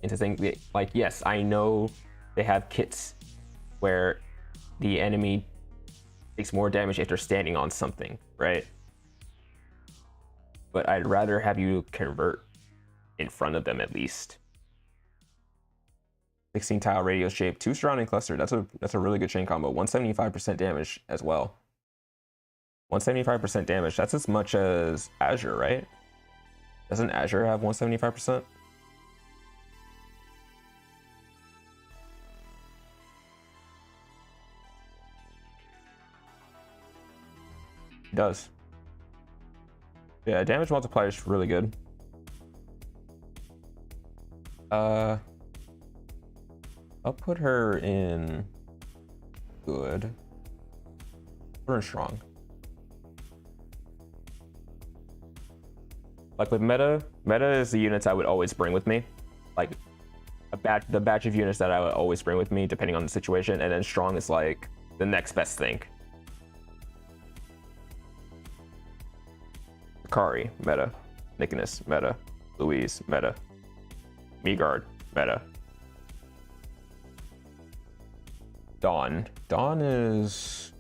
into things. Like, yes, I know they have kits where the enemy takes more damage if they're standing on something, right? But I'd rather have you convert in front of them at least. 16 tile radius shape, 2 surrounding cluster. That's a really good chain combo. 175% damage as well. 175% damage. That's as much as Azure, right? Doesn't Azure have 175%? It does. Yeah, damage multiplier is really good. I'll put her in good. Put her in strong. Like with meta is the units I would always bring with me. Like the batch of units that I would always bring with me depending on the situation, and then strong is like the next best thing. Akari, meta. Nicholas, meta. Louise, meta. Meagard, meta. Dawn. Dawn is...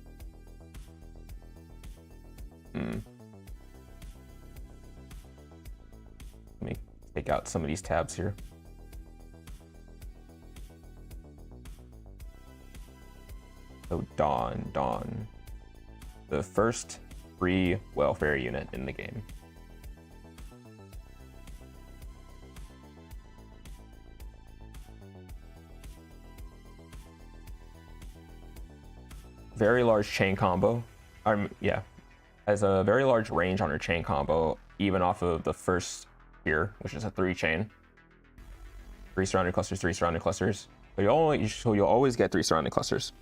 Let me take out some of these tabs here. So Dawn. The first free welfare unit in the game. Very large chain combo. Yeah, has a very large range on her chain combo, even off of the first tier, which is a 3 chain. 3 surrounding clusters, 3 surrounding clusters. So you'll always get 3 surrounding clusters.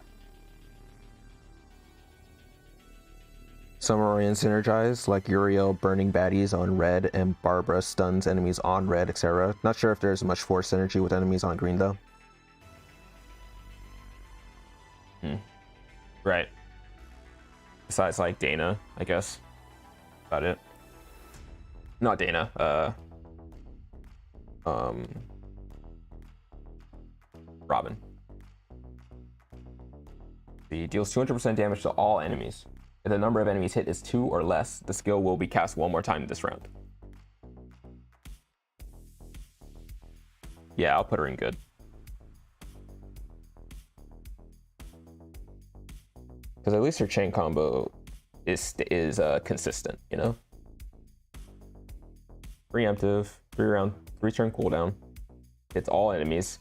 Some are synergized, like Uriel burning baddies on red and Barbara stuns enemies on red, etc. Not sure if there's much force synergy with enemies on green though. Right. Besides like Dana, I guess. About it. Not Dana, Robin. He deals 200% damage to all enemies. If the number of enemies hit is 2 or less, the skill will be cast one more time this round. Yeah, I'll put her in good. Because at least her chain combo is consistent, you know? Preemptive, 3 turn cooldown. Hits all enemies.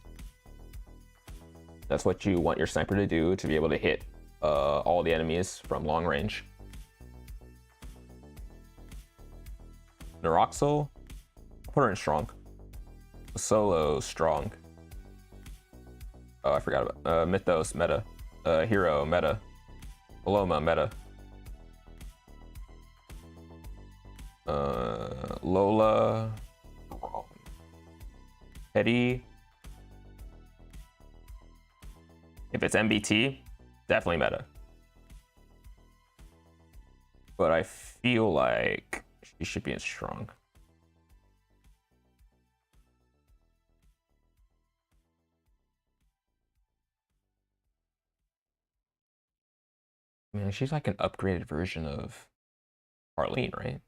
That's what you want your sniper to do, to be able to hit all the enemies from long range. Neuroxyl, put her in strong. Solo, strong. Oh, I forgot about Mythos, meta. Hero, meta. Paloma, meta. Lola. Eddie. If it's MBT, definitely meta. But I feel like she should be in strong. I mean, she's like an upgraded version of Arlene, right?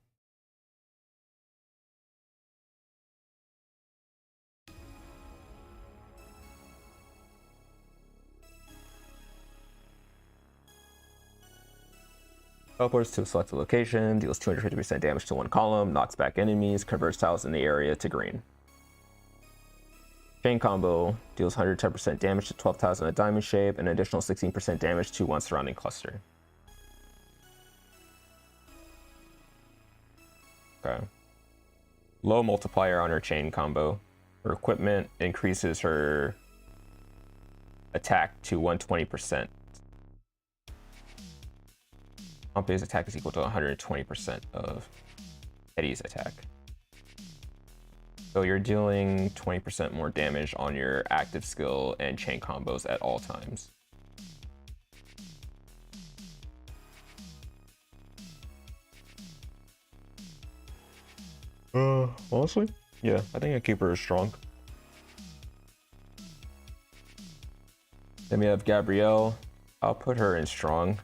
Teleports to a selected location, deals 250% damage to one column, knocks back enemies, converts tiles in the area to green. Chain combo deals 110% damage to 12 tiles in a diamond shape, and an additional 16% damage to one surrounding cluster. Okay. Low multiplier on her chain combo. Her equipment increases her attack to 120%. Pompey's attack is equal to 120% of Eddie's attack. So you're dealing 20% more damage on your active skill and chain combos at all times. Honestly, yeah, I think I keep her strong. Then we have Gabrielle. I'll put her in strong.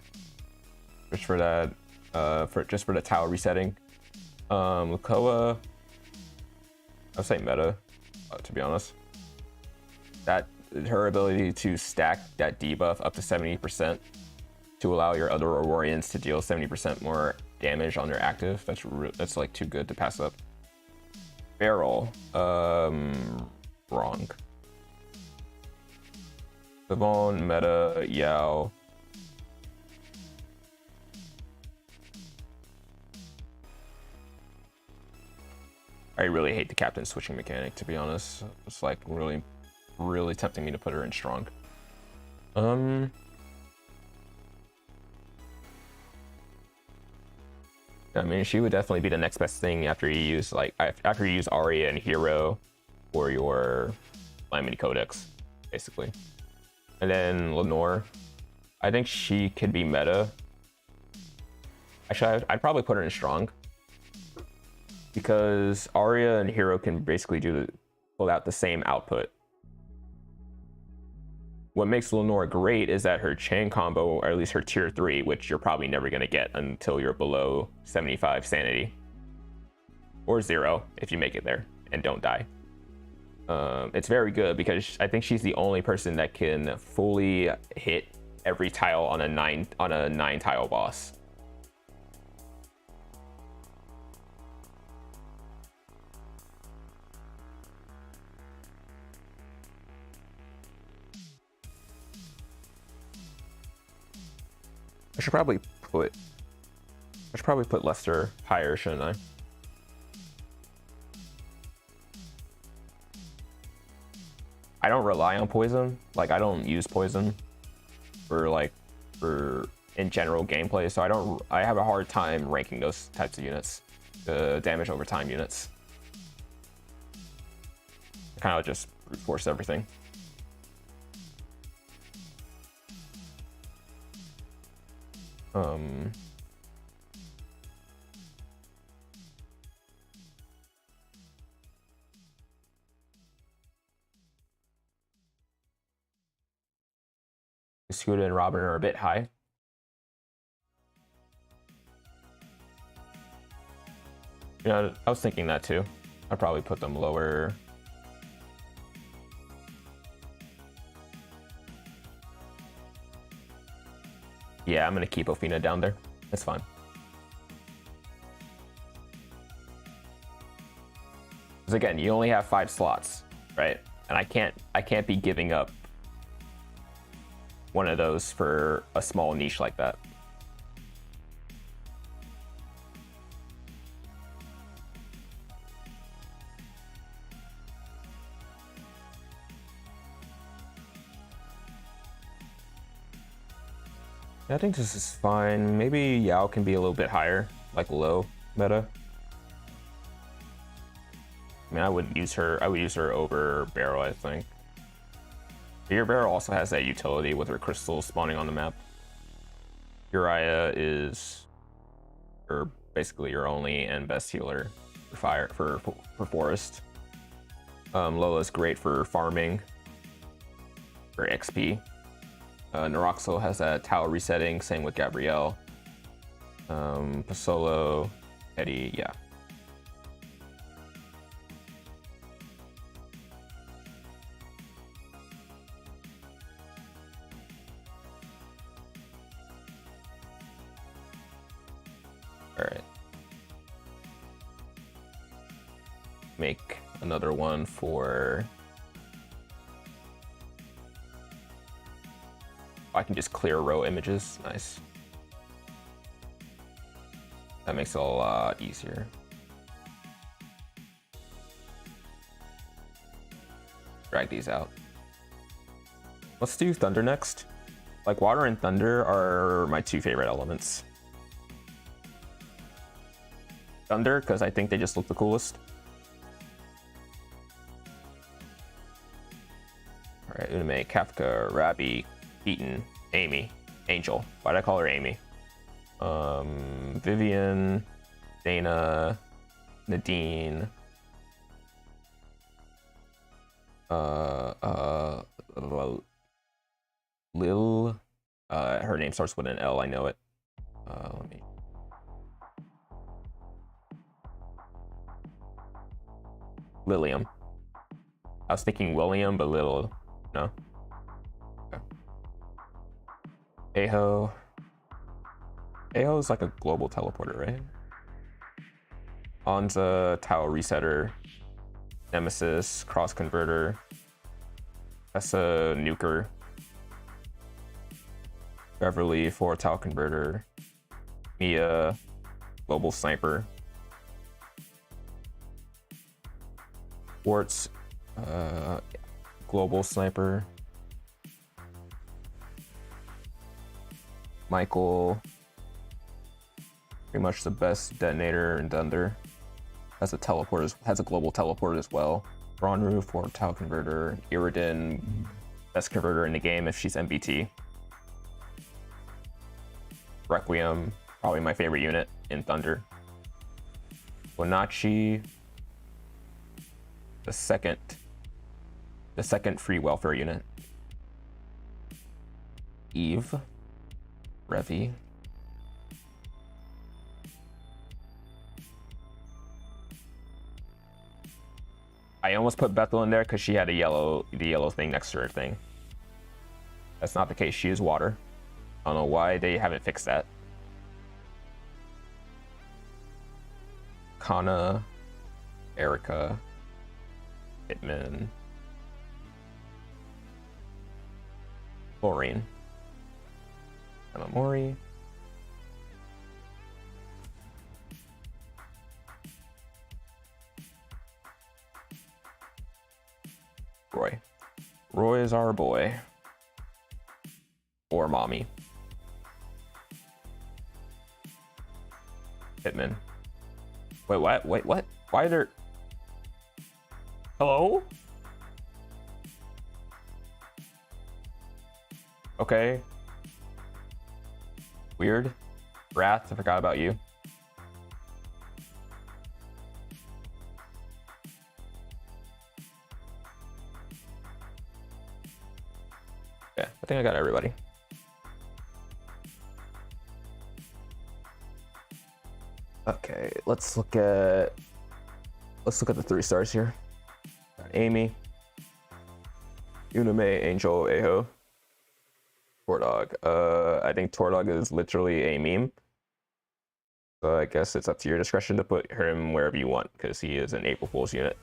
Just for that, for the tile resetting. Lukoa, I'll say meta, to be honest. That her ability to stack that debuff up to 70% to allow your other Aurorians to deal 70% more damage on their active. That's like too good to pass up. Barrel. Wrong. Savon, Meta, Yao. I really hate the captain switching mechanic, to be honest. It's like really, really tempting me to put her in strong. I mean, she would definitely be the next best thing after you use after you use Arya and Hero for your Calamity Codex, basically. And then Lenore, I think she could be meta. Actually, I'd probably put her in strong because Arya and Hero can basically pull out the same output. What makes Lenore great is that her chain combo, or at least her tier 3, which you're probably never going to get until you're below 75 sanity. Or 0 if you make it there and don't die. It's very good because I think she's the only person that can fully hit every tile on a 9 tile boss. I should probably put Lester higher, shouldn't I? I don't rely on poison. Like, I don't use poison for in general gameplay, so I have a hard time ranking those types of units, the damage over time units. I kind of just brute force everything. Scooter and Robin are a bit high. You know, I was thinking that too. I'd probably put them lower. Yeah, I'm gonna keep Ophina down there. That's fine. Because again, you only have 5 slots, right? And I can't be giving up one of those for a small niche like that. I think this is fine. Maybe Yao can be a little bit higher, like low meta. I mean, I would use her over Barrel, I think. Your Barrel also has that utility with her crystals spawning on the map. Uriah is basically your only and best healer for fire for forest. Lola's great for farming, for XP. Naraxo has that tile resetting, same with Gabrielle. Pasolo, Eddie, yeah. All right. Make another one for... I can just clear row images. Nice. That makes it a lot easier. Drag these out. Let's do Thunder next. Like, water and thunder are my 2 favorite elements. Thunder, because I think they just look the coolest. All right, Ume, Kafka, Rabi, Keaton, Amy, Angel. Why'd I call her Amy? Vivian, Dana, Nadine, Lil, her name starts with an L, I know it. Let me... Lilium. I was thinking William, but Lil, no? Okay. Aho. Aho is like a global teleporter, right? Anza, Tau Resetter, Nemesis, Cross Converter. That's a nuker. Beverly, Tile Converter. Mia, Global Sniper. Warts, Global Sniper. Michael, pretty much the best detonator in Thunder. Has a teleport, has a global teleport as well. Bronru, Tile Converter. Iridan, best converter in the game if she's MBT. Requiem, probably my favorite unit in Thunder. Bonacci, the second free welfare unit. Eve, Revi. I almost put Bethel in there because she had the yellow thing next to her thing. That's not the case. She is water. I don't know why they haven't fixed that. Kana, Erica, Hitman, Lorraine, Mori. Roy. Roy is our boy. Or mommy. Hitman. Wait, what? Wait, what? Why are there... Hello? Okay. Weird. Wrath, I forgot about you. Yeah, I think I got everybody. Okay, let's look at the 3 stars here. Amy, Uname, Angel, Aho, Tordog. I think Tordog is literally a meme. So I guess it's up to your discretion to put him wherever you want because he is an April Fool's unit.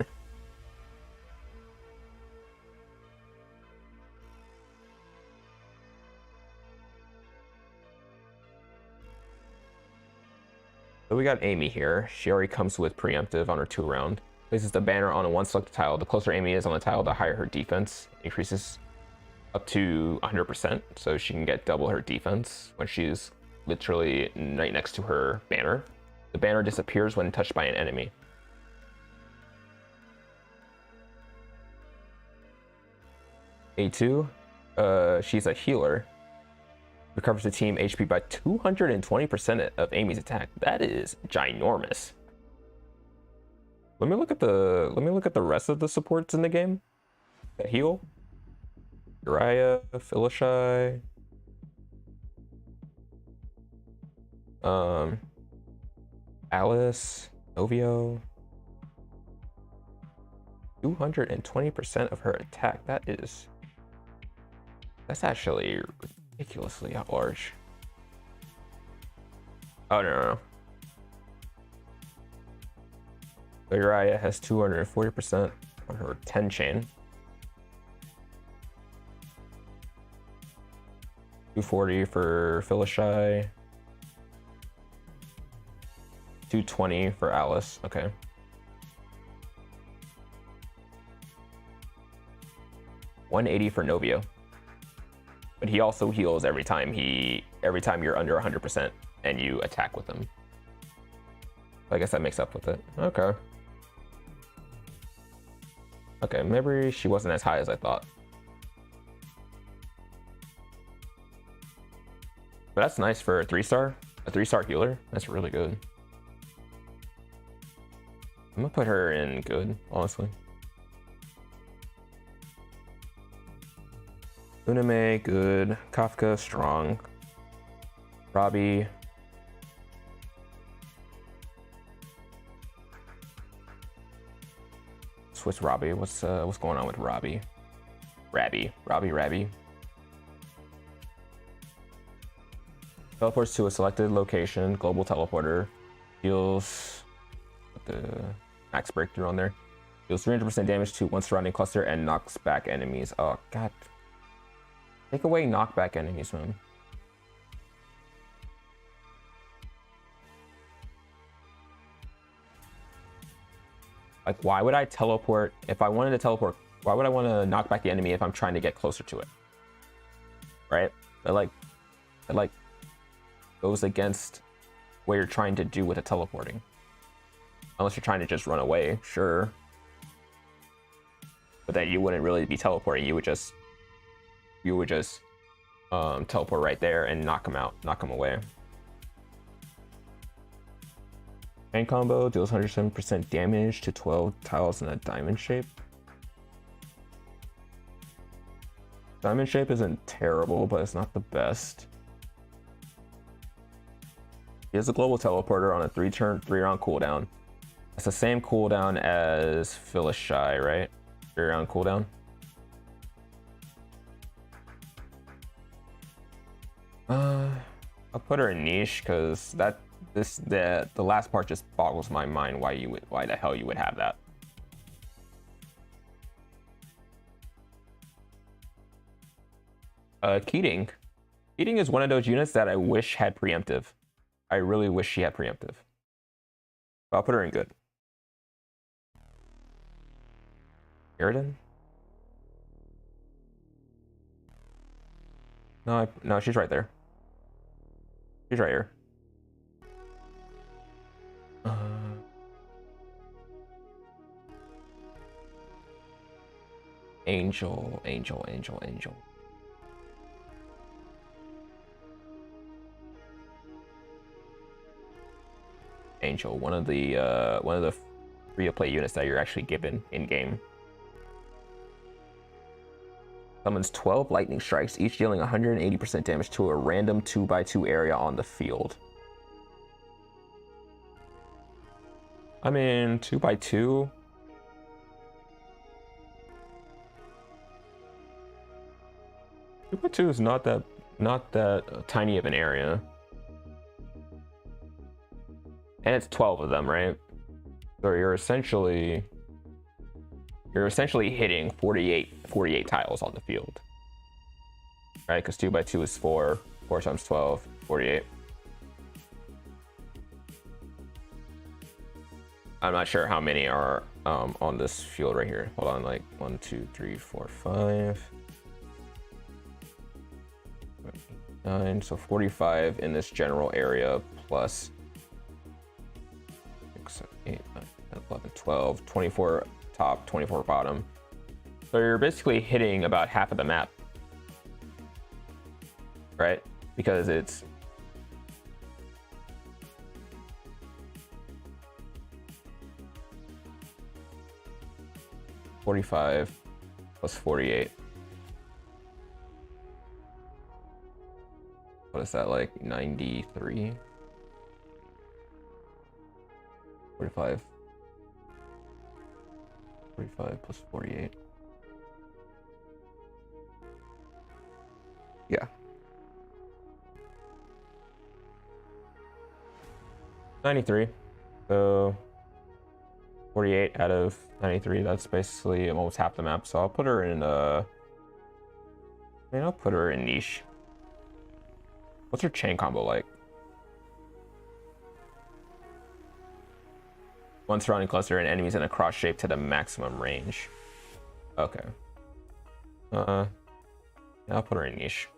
So we got Amy here. She already comes with preemptive on her 2 round. Places the banner on a 1 selected tile. The closer Amy is on the tile, the higher her defense increases up to 100%. So she can get double her defense when she's literally right next to her banner. The banner disappears when touched by an enemy. A2, she's a healer. Recovers the team HP by 220% of Amy's attack. That is ginormous. Let me look at the rest of the supports in the game that heal. Uriah, Philishai, Alice, Novio. 220% of her attack. That's actually ridiculously large. Oh no. So Uriah has 240% on her 10 chain. 240 for Philishai. 220 for Alice. Okay. $180 for Novio. But he also heals every time you're under 100% and you attack with him. I guess that makes up with it. Okay. Okay, maybe she wasn't as high as I thought. But that's nice for a 3-star. A 3-star healer. That's really good. I'm gonna put her in good, honestly. Uname, good. Kafka, strong. Robbie. Switch Robbie. What's going on with Robbie? Robbie. Teleports to a selected location. Global teleporter. Heals. Put the max breakthrough on there. Deals 300% damage to one surrounding cluster and knocks back enemies. Oh, God. Take away knockback enemies, man. Like, why would I teleport? If I wanted to teleport, why would I want to knock back the enemy if I'm trying to get closer to it? Right? It goes against what you're trying to do with the teleporting. Unless you're trying to just run away, sure. But then you wouldn't really be teleporting. You would just teleport right there and knock him away. Chain combo deals 107% damage to 12 tiles in a diamond shape. Diamond shape isn't terrible, but it's not the best. He has a global teleporter on a 3-round cooldown. It's the same cooldown as Phyllis Shy, right? 3-round cooldown. I'll put her in niche because the last part just boggles my mind why the hell you would have that. Keating is one of those units that I wish had preemptive. I really wish she had preemptive. But I'll put her in good. Eridan? No, she's right there. She's right here. Angel. Angel, one of the free-to-play units that you're actually given in game. Summons 12 lightning strikes, each dealing 180% damage to a random 2x2 area on the field. I mean, 2x2. Two by two is not that tiny of an area. And it's 12 of them, right? So you're essentially hitting 48 tiles on the field. Right? Because 2x2 is 4. 4 times 12, 48. I'm not sure how many are on this field right here. Hold on, like 1, 2, 3, 4, 5. 9, so 45 in this general area plus 6, 7, 8, 9, 10, 11, 12, 24 top, 24 bottom. So you're basically hitting about half of the map, right? Because it's $45 plus 48. What is that, like 93? 45 plus 48. Yeah. 93. So 48 out of 93. That's basically almost half the map. So I'll put her in I'll put her in niche. What's her chain combo like? One surrounding cluster and enemies in a cross shape to the maximum range. Okay. Yeah, I'll put her in niche.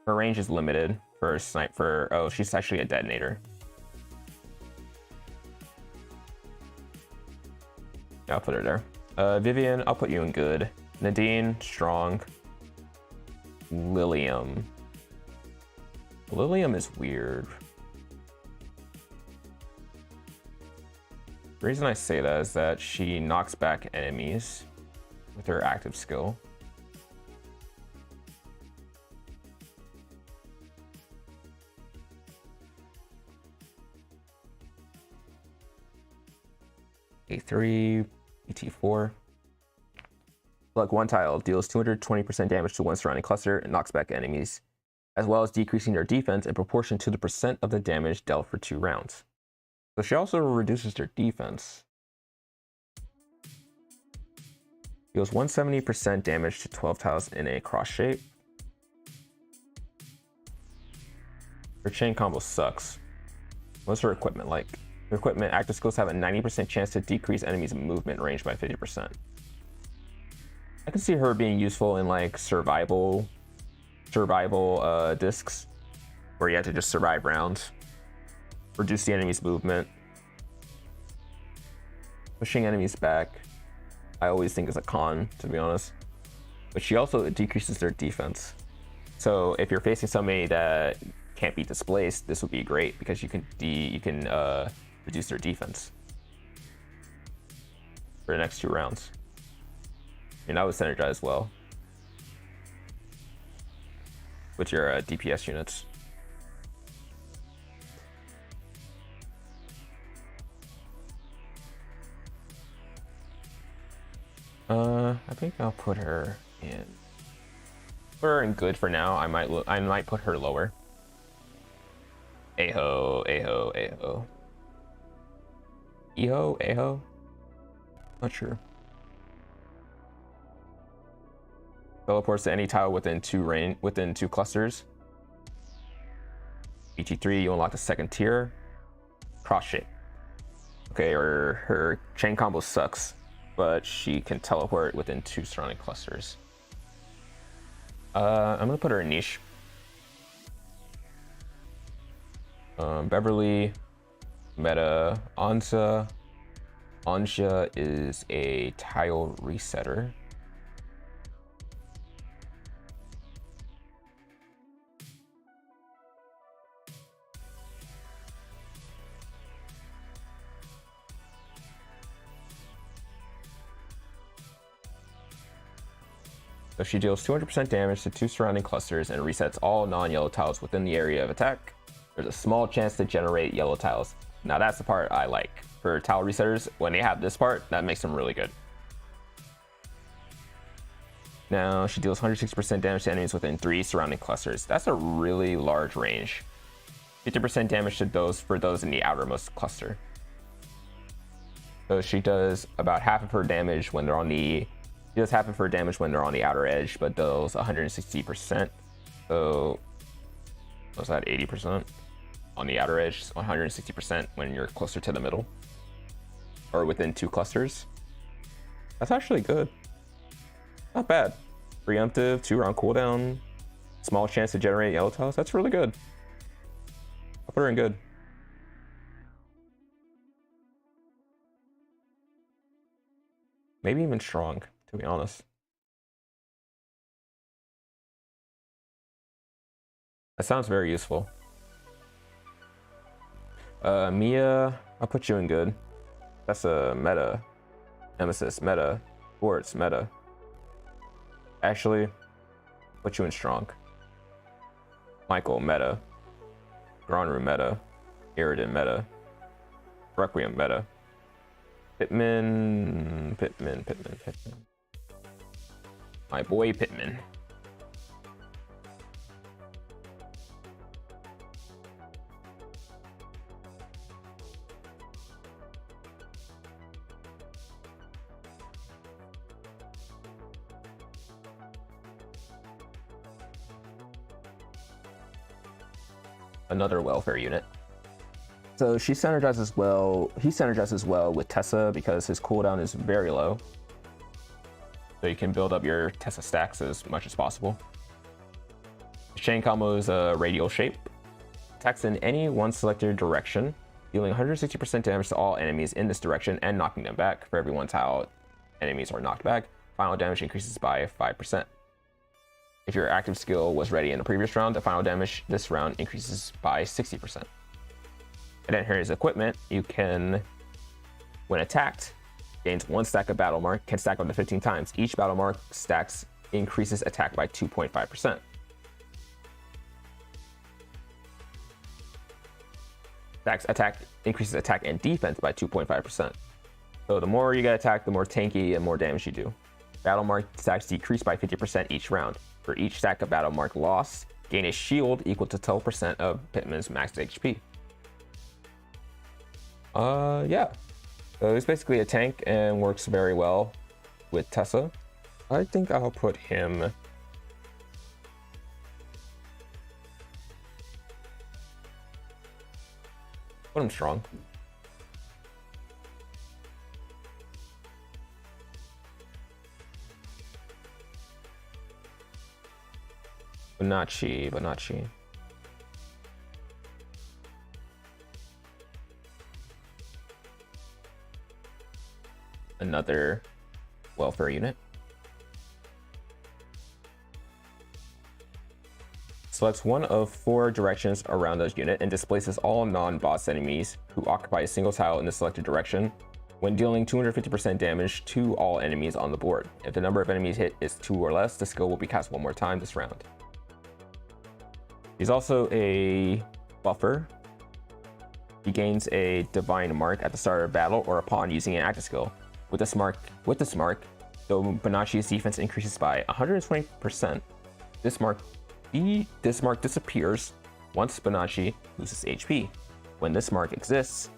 Her range is limited for a sniper. Oh, she's actually a detonator. Yeah, I'll put her there. Vivian, I'll put you in good. Nadine, strong. Lilium. Lilium is weird. The reason I say that is that she knocks back enemies with her active skill. A3, ET4. Select one tile, deals 220% damage to one surrounding cluster and knocks back enemies, as well as decreasing their defense in proportion to the percent of the damage dealt for 2 rounds. So she also reduces their defense. Deals 170% damage to 12 tiles in a cross shape. Her chain combo sucks. What's her equipment like? Her equipment, active skills have a 90% chance to decrease enemies' movement range by 50%. I can see her being useful in like survival discs, where you have to just survive rounds. Reduce the enemy's movement. Pushing enemies back, I always think is a con, to be honest. But she also decreases their defense. So if you're facing somebody that can't be displaced, this would be great because you can reduce their defense for the next 2 rounds. I mean, that would synergize well with your DPS units. I think I'll put her in. Put her in good for now. I might put her lower. Aho. Aho. Not sure. Teleports to any tile within 2 clusters. BT3, you unlock the 2nd tier. Cross shape. Okay, her chain combo sucks, but she can teleport within 2 surrounding clusters. I'm gonna put her in niche. Beverly, meta, Ansa. Anja is a tile resetter. So she deals 200% damage to 2 surrounding clusters and resets all non-yellow tiles within the area of attack. There's a small chance to generate yellow tiles. Now that's the part I like. For tile resetters, when they have this part, that makes them really good. Now she deals 160% damage to enemies within 3 surrounding clusters. That's a really large range. 50% damage to those in the outermost cluster. So she does about half of her damage when they're on the outer edge, but does 160%. So what's that, 80% on the outer edge, 160% when you're closer to the middle or within 2 clusters. That's actually good. Not bad. Preemptive, 2-round cooldown, small chance to generate yellow tiles. That's really good. I'll put her in good. Maybe even strong, to be honest. That sounds very useful. Mia, I'll put you in good. That's a meta. Nemesis, meta. Sports, meta. Ashley, put you in strong. Michael, meta. Gronru, meta. Iridan, meta. Requiem, meta. Pittman. My boy Pittman. Another welfare unit. So she synergizes well. He synergizes well with Tessa because his cooldown is very low. So you can build up your Tessa stacks as much as possible. His chain combo is a radial shape. Attacks in any one selected direction, dealing 160% damage to all enemies in this direction and knocking them back. For every 1 tile enemies are knocked back, final damage increases by 5%. If your active skill was ready in the previous round, the final damage this round increases by 60%. And then here's equipment. You can, when attacked, gains 1 stack of battle mark, can stack up to 15 times. Each battle mark stacks increases attack by 2.5%. Stacks attack increases attack and defense by 2.5%. So the more you get attacked, the more tanky and more damage you do. Battle mark stacks decrease by 50% each round. For each stack of battle mark lost, gain a shield equal to 12% of Pittman's max HP. Yeah. So he's basically a tank and works very well with Tessa. I think I'll put him. Put him strong. Bonacci. Another welfare unit. Selects one of 4 directions around the unit and displaces all non-boss enemies who occupy a single tile in the selected direction when dealing 250% damage to all enemies on the board. If the number of enemies hit is 2 or less, the skill will be cast 1 more time this round. He's also a buffer. He gains a divine mark at the start of battle or upon using an active skill. With this mark, though Bonacci's defense increases by 120%, this mark disappears once Bonacci loses HP. When this mark exists,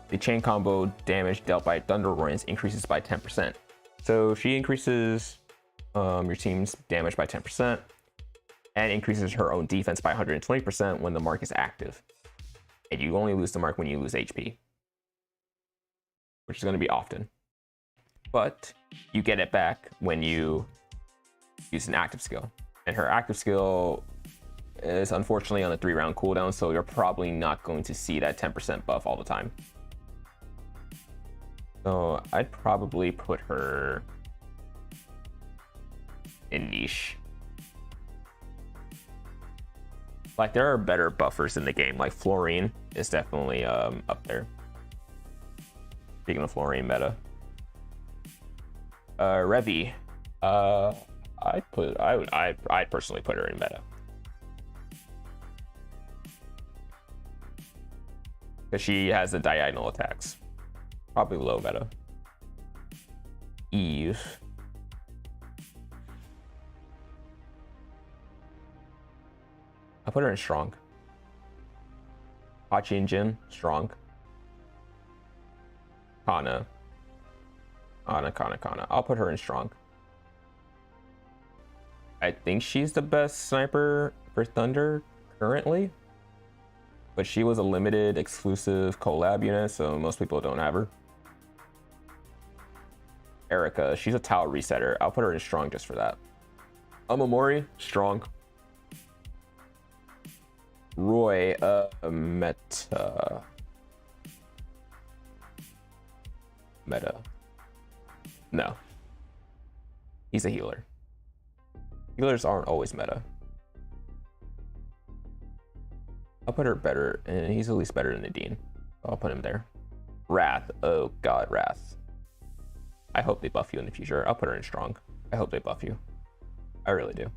the chain combo damage dealt by Thunder Royans increases by 10%. So she increases your team's damage by 10% and increases her own defense by 120% when the mark is active. And you only lose the mark when you lose HP, which is going to be often. But you get it back when you use an active skill. And her active skill is unfortunately on a 3-round cooldown, so you're probably not going to see that 10% buff all the time. So I'd probably put her in niche. Like, there are better buffers in the game. Like, Florine is definitely up there. Speaking of Florine meta. Revi. I'd personally put her in meta. Because she has the diagonal attacks. Probably low meta. Eve. I put her in strong. Hachi and Jin, strong. Kana. I'll put her in strong. I think she's the best sniper for Thunder currently, but she was a limited exclusive collab unit, so most people don't have her. Erica, she's a tile resetter. I'll put her in strong just for that. Amamori, strong. Roy, meta. No. He's a healer. Healers aren't always meta. I'll put her better, and he's at least better than Nadine. I'll put him there. Wrath. Oh god, Wrath. I hope they buff you in the future. I'll put her in strong. I hope they buff you. I really do.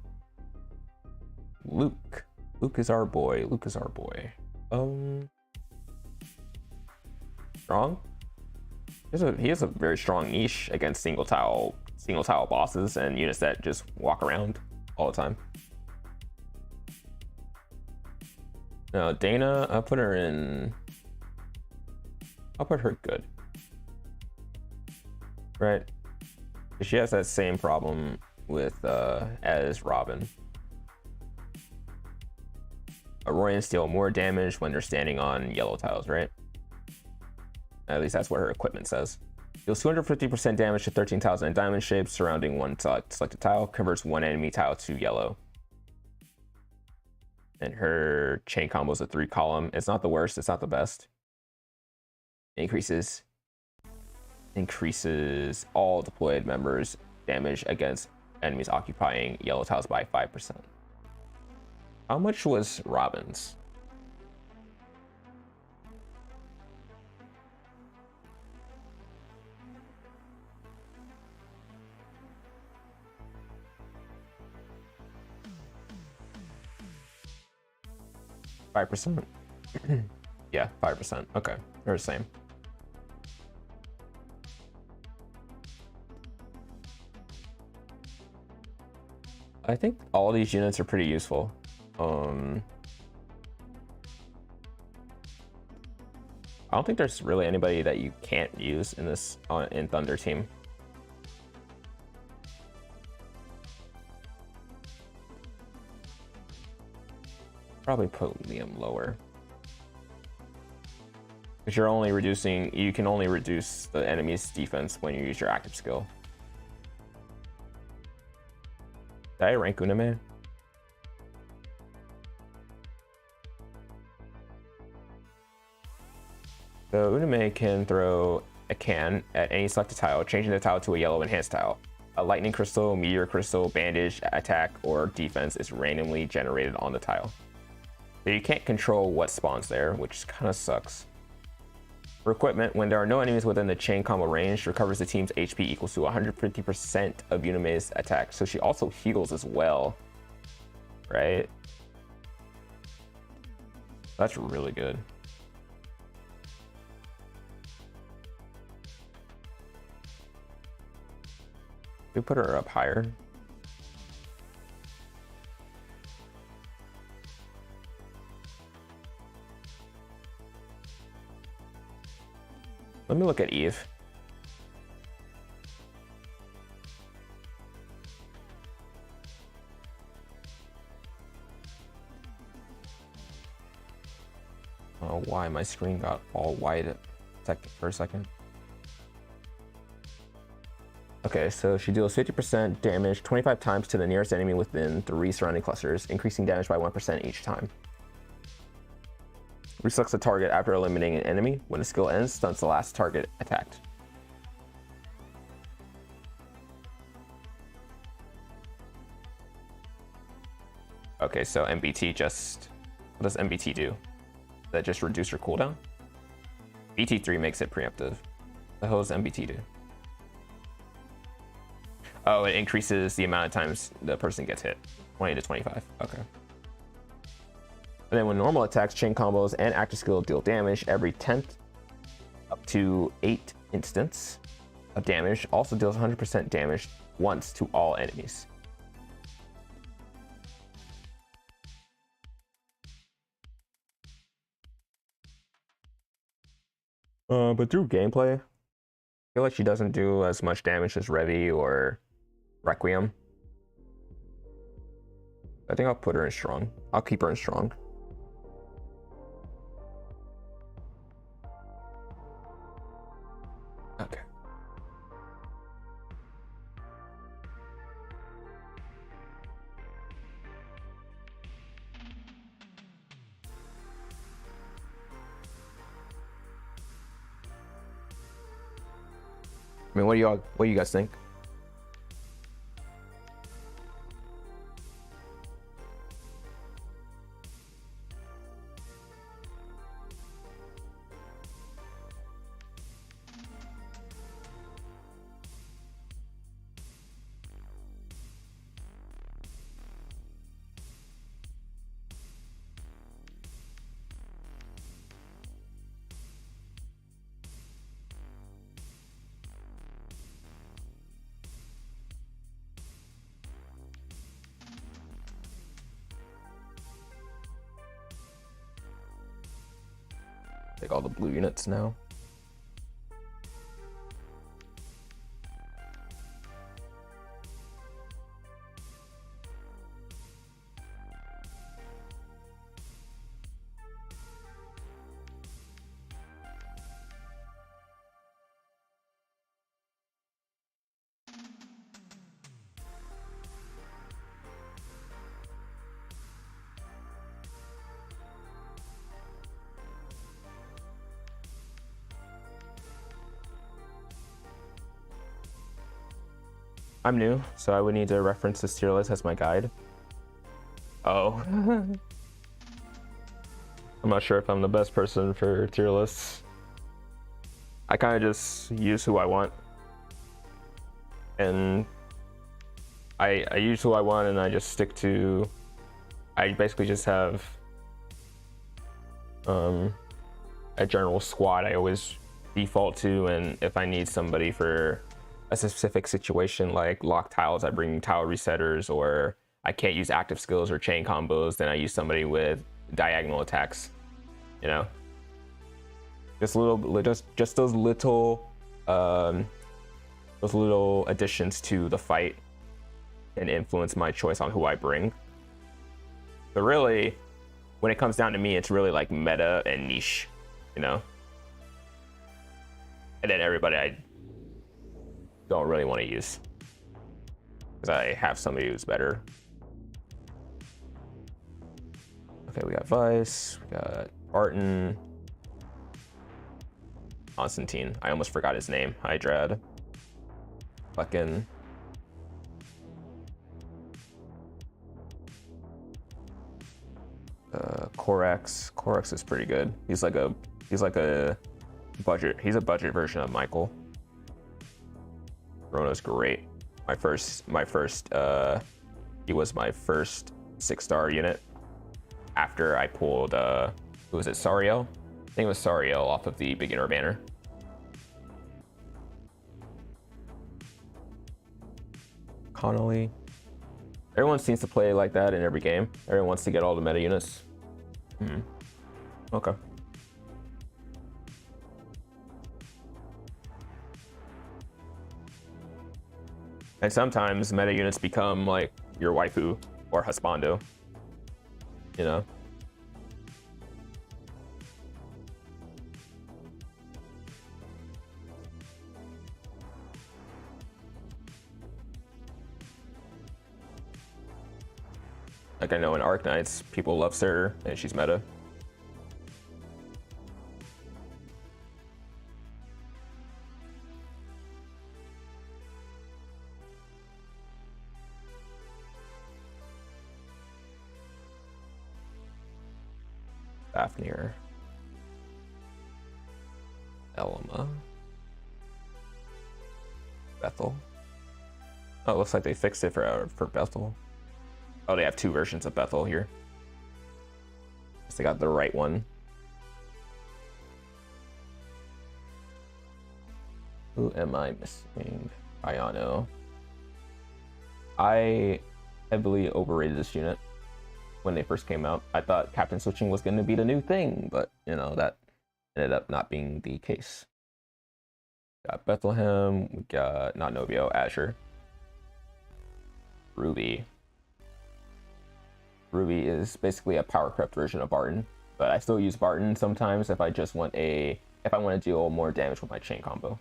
Luke. Luke is our boy. Strong? He has a very strong niche against single tile bosses and units that just walk around all the time. Now Dana, I'll put her good. Right? She has that same problem with as Robin. Royans deal more damage when they're standing on yellow tiles, right? At least that's what her equipment says. Deals 250% damage to 13 tiles in a diamond shape surrounding one selected tile. Converts one enemy tile to yellow. And her chain combo is a 3-column. It's not the worst. It's not the best. Increases all deployed members' damage against enemies occupying yellow tiles by 5%. How much was Robin's? $5%. Yeah, 5%. Okay, they're the same. I think all these units are pretty useful. I don't think there's really anybody that you can't use in this in Thunder team. Probably put Liam lower. Because you're only reducing, you can only reduce the enemy's defense when you use your active skill. Did I rank Uname? So Uname can throw a can at any selected tile, changing the tile to a yellow enhanced tile. A lightning crystal, meteor crystal, bandage, attack, or defense is randomly generated on the tile. So you can't control what spawns there, which kind of sucks. For equipment, when there are no enemies within the chain combo range, recovers the team's HP equals to 150% of Uname's attack. So she also heals as well, right? That's really good. We put her up higher. Let me look at Eve. I don't know why my screen got all white for a second. Okay, so she deals 50% damage 25 times to the nearest enemy within 3 surrounding clusters, increasing damage by 1% each time. Reselects the target after eliminating an enemy. When the skill ends, stuns the last target attacked. Okay, so MBT just... What does MBT do? Does that just reduce your cooldown? BT3 makes it preemptive. What the hell does MBT do? Oh, it increases the amount of times the person gets hit. 20 to 25. Okay. And then when normal attacks, chain combos, and active skill deal damage every 10th up to 8 instance of damage, also deals 100% damage once to all enemies. But through gameplay, I feel like she doesn't do as much damage as Revi or Requiem. I think I'll put her in strong. I'll keep her in strong. Okay. I mean, what do you guys think? Take all the blue units now. I'm new, so I would need to reference this tier list as my guide. Oh. I'm not sure if I'm the best person for tier lists. I kind of just use who I want. And I use who I want and I just stick to... I basically just have a general squad I always default to, and if I need somebody for a specific situation like lock tiles, I bring tile resetters, or I can't use active skills or chain combos, then I use somebody with diagonal attacks, you know? Just those little additions to the fight and influence my choice on who I bring. So really, when it comes down to me, it's really like meta and niche, you know? And then everybody I don't really want to use, because I have somebody who's better. Okay, we got Vice, we got Barton, Constantine. I almost forgot his name. Hydrad. Fucking. Corax. Corax is pretty good. He's like a budget. He's a budget version of Michael. Rona's great. He was my first 6-star unit after I pulled who was it, Sariel? I think it was Sariel off of the beginner banner. Connolly. Everyone seems to play like that in every game. Everyone wants to get all the meta units. Okay. And sometimes meta units become like your waifu or husbando, you know? Like I know in Arknights, people love Sarah and she's meta. Fafnir. Elma. Bethel. Oh, it looks like they fixed it for Bethel. Oh, they have 2 versions of Bethel here. Guess they got the right one. Who am I missing? Ayano. I heavily overrated this unit when they first came out. I thought captain switching was going to be the new thing, but you know, that ended up not being the case. Got Bethlehem, we got not Novio, Azure. Ruby. Ruby is basically a power crept version of Barton, but I still use Barton sometimes if I want to deal more damage with my chain combo.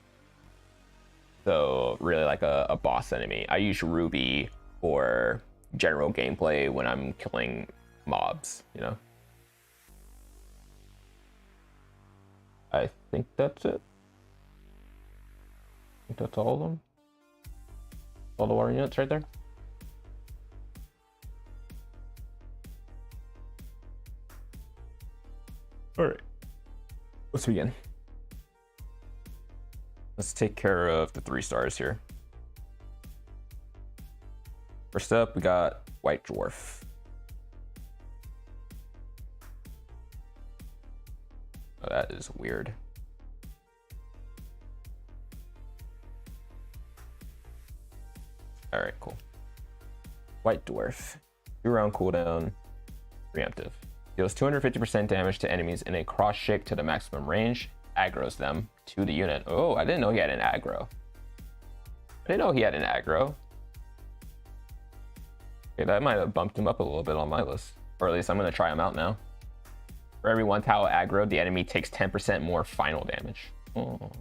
So really like a boss enemy. I use Ruby for general gameplay when I'm killing mobs, you know. I think that's it. I think that's all of them. All the water units right there. All right, let's begin. Let's take care of the 3 stars here. First up, we got White Dwarf. Oh, that is weird. All right, cool. White Dwarf, 2-round cooldown, preemptive. Deals 250% damage to enemies in a cross shake to the maximum range, aggroes them to the unit. Oh, I didn't know he had an aggro. Okay, that might have bumped him up a little bit on my list. Or at least I'm going to try him out now. For every 1 tile aggroed, the enemy takes 10% more final damage. Oh.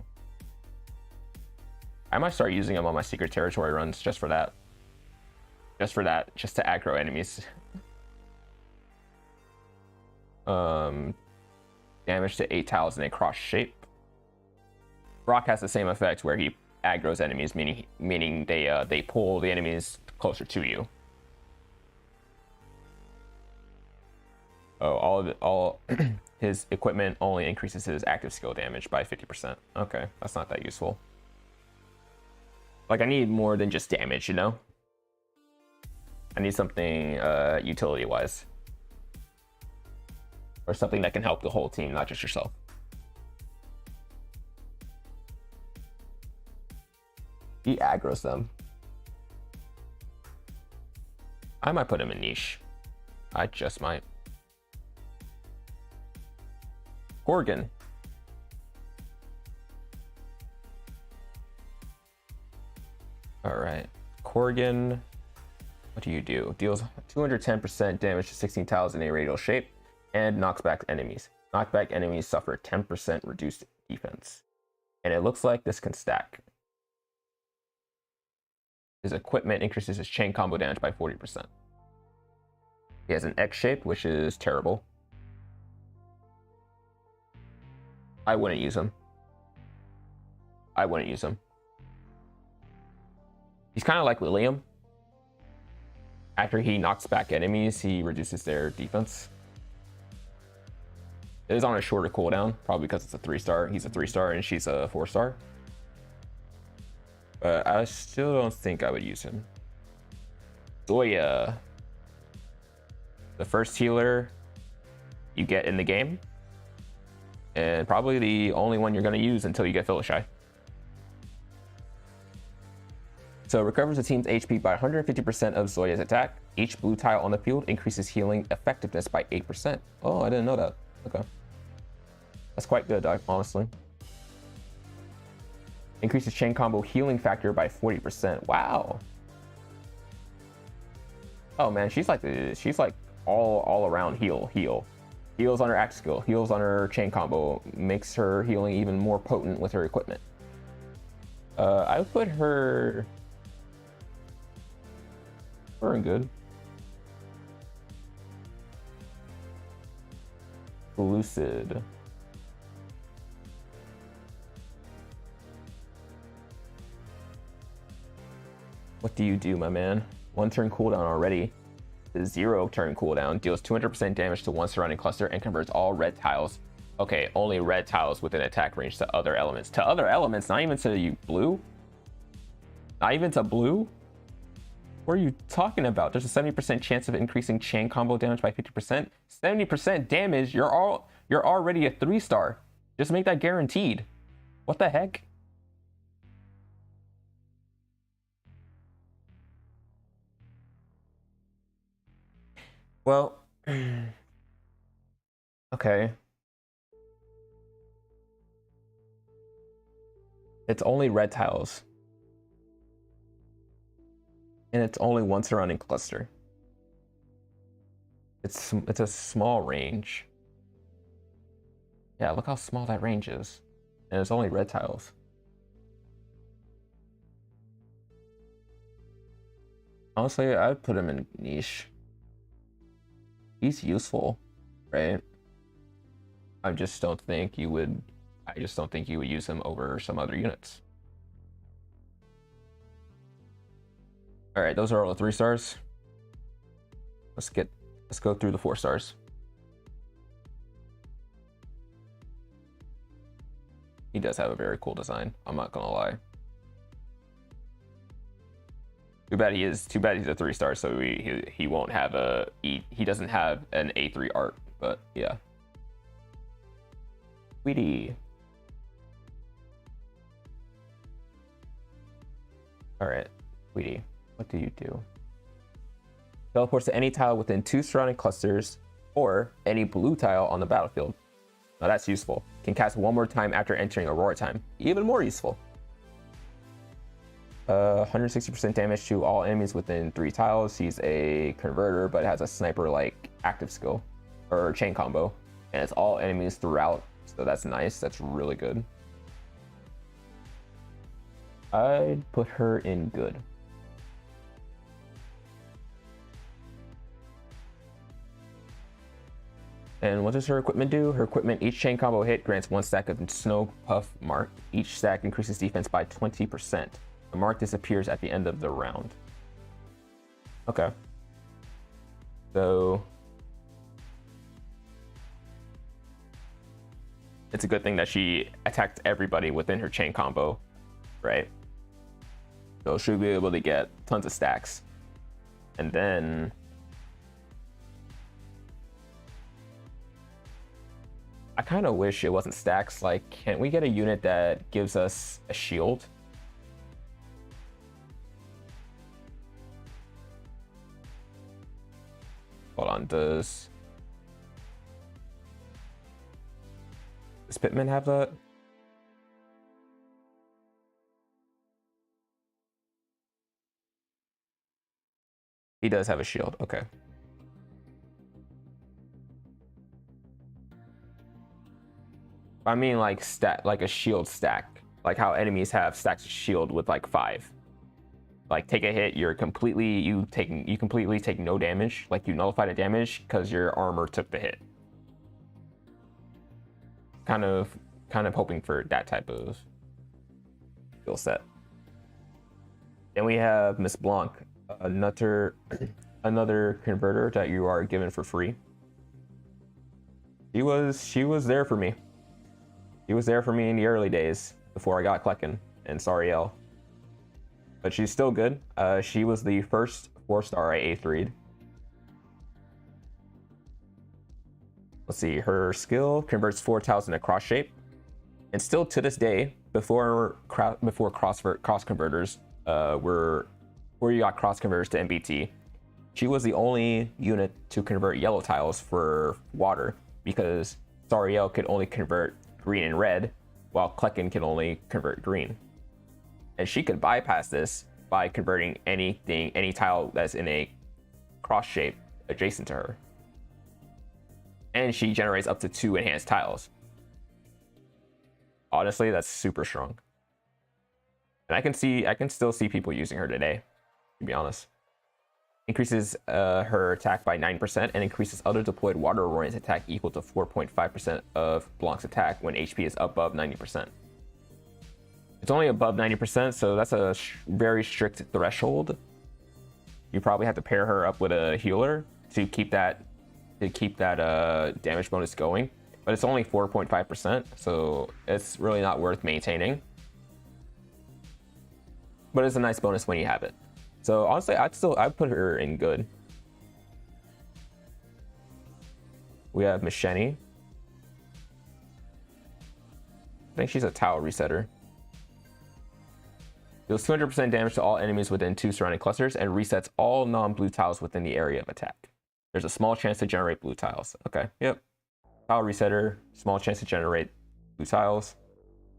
I might start using him on my secret territory runs just for that. Just to aggro enemies. Damage to 8 tiles in a cross shape. Brock has the same effect where he aggroes enemies, meaning they pull the enemies closer to you. Oh, all his equipment only increases his active skill damage by 50%. Okay, that's not that useful. Like I need more than just damage, you know? I need something utility-wise. Or something that can help the whole team, not just yourself. He aggroes them. I might put him in niche. I just might. Gorgon. Corrigan, what do you do? Deals 210% damage to 16 tiles in a radial shape and knocks back enemies. Knockback enemies suffer 10% reduced defense. And it looks like this can stack. His equipment increases his chain combo damage by 40%. He has an X shape, which is terrible. I wouldn't use him. I wouldn't use him. He's kind of like William. After he knocks back enemies, he reduces their defense. It is on a shorter cooldown, probably because it's a 3-star. He's a 3-star and she's a 4-star. But I still don't think I would use him. Zoya. The first healer you get in the game. And probably the only one you're going to use until you get Philishai. So it recovers the team's HP by 150% of Zoya's attack. Each blue tile on the field increases healing effectiveness by 8%. Oh, I didn't know that. Okay. That's quite good, honestly. Increases chain combo healing factor by 40%. Wow. Oh man, she's like all around heal. Heals on her act skill, heals on her chain combo, makes her healing even more potent with her equipment. I would put her in good. Lucid. What do you do, my man? 1 turn cooldown already. The 0 turn cooldown deals 200% damage to one surrounding cluster and converts all red tiles. Okay, only red tiles within attack range to other elements. To other elements, not even to you blue? Not even to blue? What are you talking about? There's a 70% chance of increasing chain combo damage by 50%. 70% damage? You're already a 3-star. Just make that guaranteed. What the heck? Well, okay. It's only red tiles. And it's only one surrounding cluster. It's a small range. Yeah, look how small that range is. And it's only red tiles. Honestly, I would put him in niche. He's useful, right? I just don't think you would use him over some other units. All right, those are all the 3 stars. Let's go through the 4 stars. He does have a very cool design, I'm not gonna lie. Too bad he's a 3-star, so he won't have he doesn't have an A3 art, but yeah. Sweetie. Alright, Sweetie, what do you do? Teleports to any tile within 2 surrounding clusters or any blue tile on the battlefield. Now that's useful. Can cast 1 more time after entering Aurora time. Even more useful. 160% damage to all enemies within 3 tiles. He's a converter, but has a sniper-like active skill or chain combo, and it's all enemies throughout. So that's nice. That's really good. I'd put her in good. And what does her equipment do? Her equipment, each chain combo hit grants 1 stack of Snow Puff Mark. Each stack increases defense by 20%. The mark disappears at the end of the round. Okay. So it's a good thing that she attacked everybody within her chain combo, right? So she'll be able to get tons of stacks. And then I kind of wish it wasn't stacks. Like, can't we get a unit that gives us a shield? Hold on, does Pitman have that? He does have a shield. Okay. I mean, like like a shield stack, like how enemies have stacks of shield with like 5. Like take a hit, you completely take no damage. Like you nullify the damage because your armor took the hit. Kind of hoping for that type of skill set. Then we have Miss Blanc, another converter that you are given for free. She was there for me. She was there for me in the early days before I got Klecken and Sariel. But she's still good. She was the first 4-star I A3'd. Let's see, her skill converts 4 tiles into cross shape. And still to this day, before cross converters before you got cross converters to MBT, she was the only unit to convert yellow tiles for water, because Sariel could only convert green and red, while Klecken can only convert green. And she could bypass this by converting any tile that's in a cross shape adjacent to her. And she generates up to 2 enhanced tiles. Honestly, that's super strong. And I can still see people using her today, to be honest. Increases her attack by 9% and increases other deployed water warriors attack equal to 4.5% of Blanc's attack when HP is above 90%. It's only above 90%, so that's a very strict threshold. You probably have to pair her up with a healer to keep that damage bonus going. But it's only 4.5%, so it's really not worth maintaining. But it's a nice bonus when you have it. So honestly, I'd put her in good. We have Machete. I think she's a tile resetter. Deals 200% damage to all enemies within 2 surrounding clusters and resets all non-blue tiles within the area of attack. There's a small chance to generate blue tiles. Okay, yep. Tile resetter, small chance to generate blue tiles.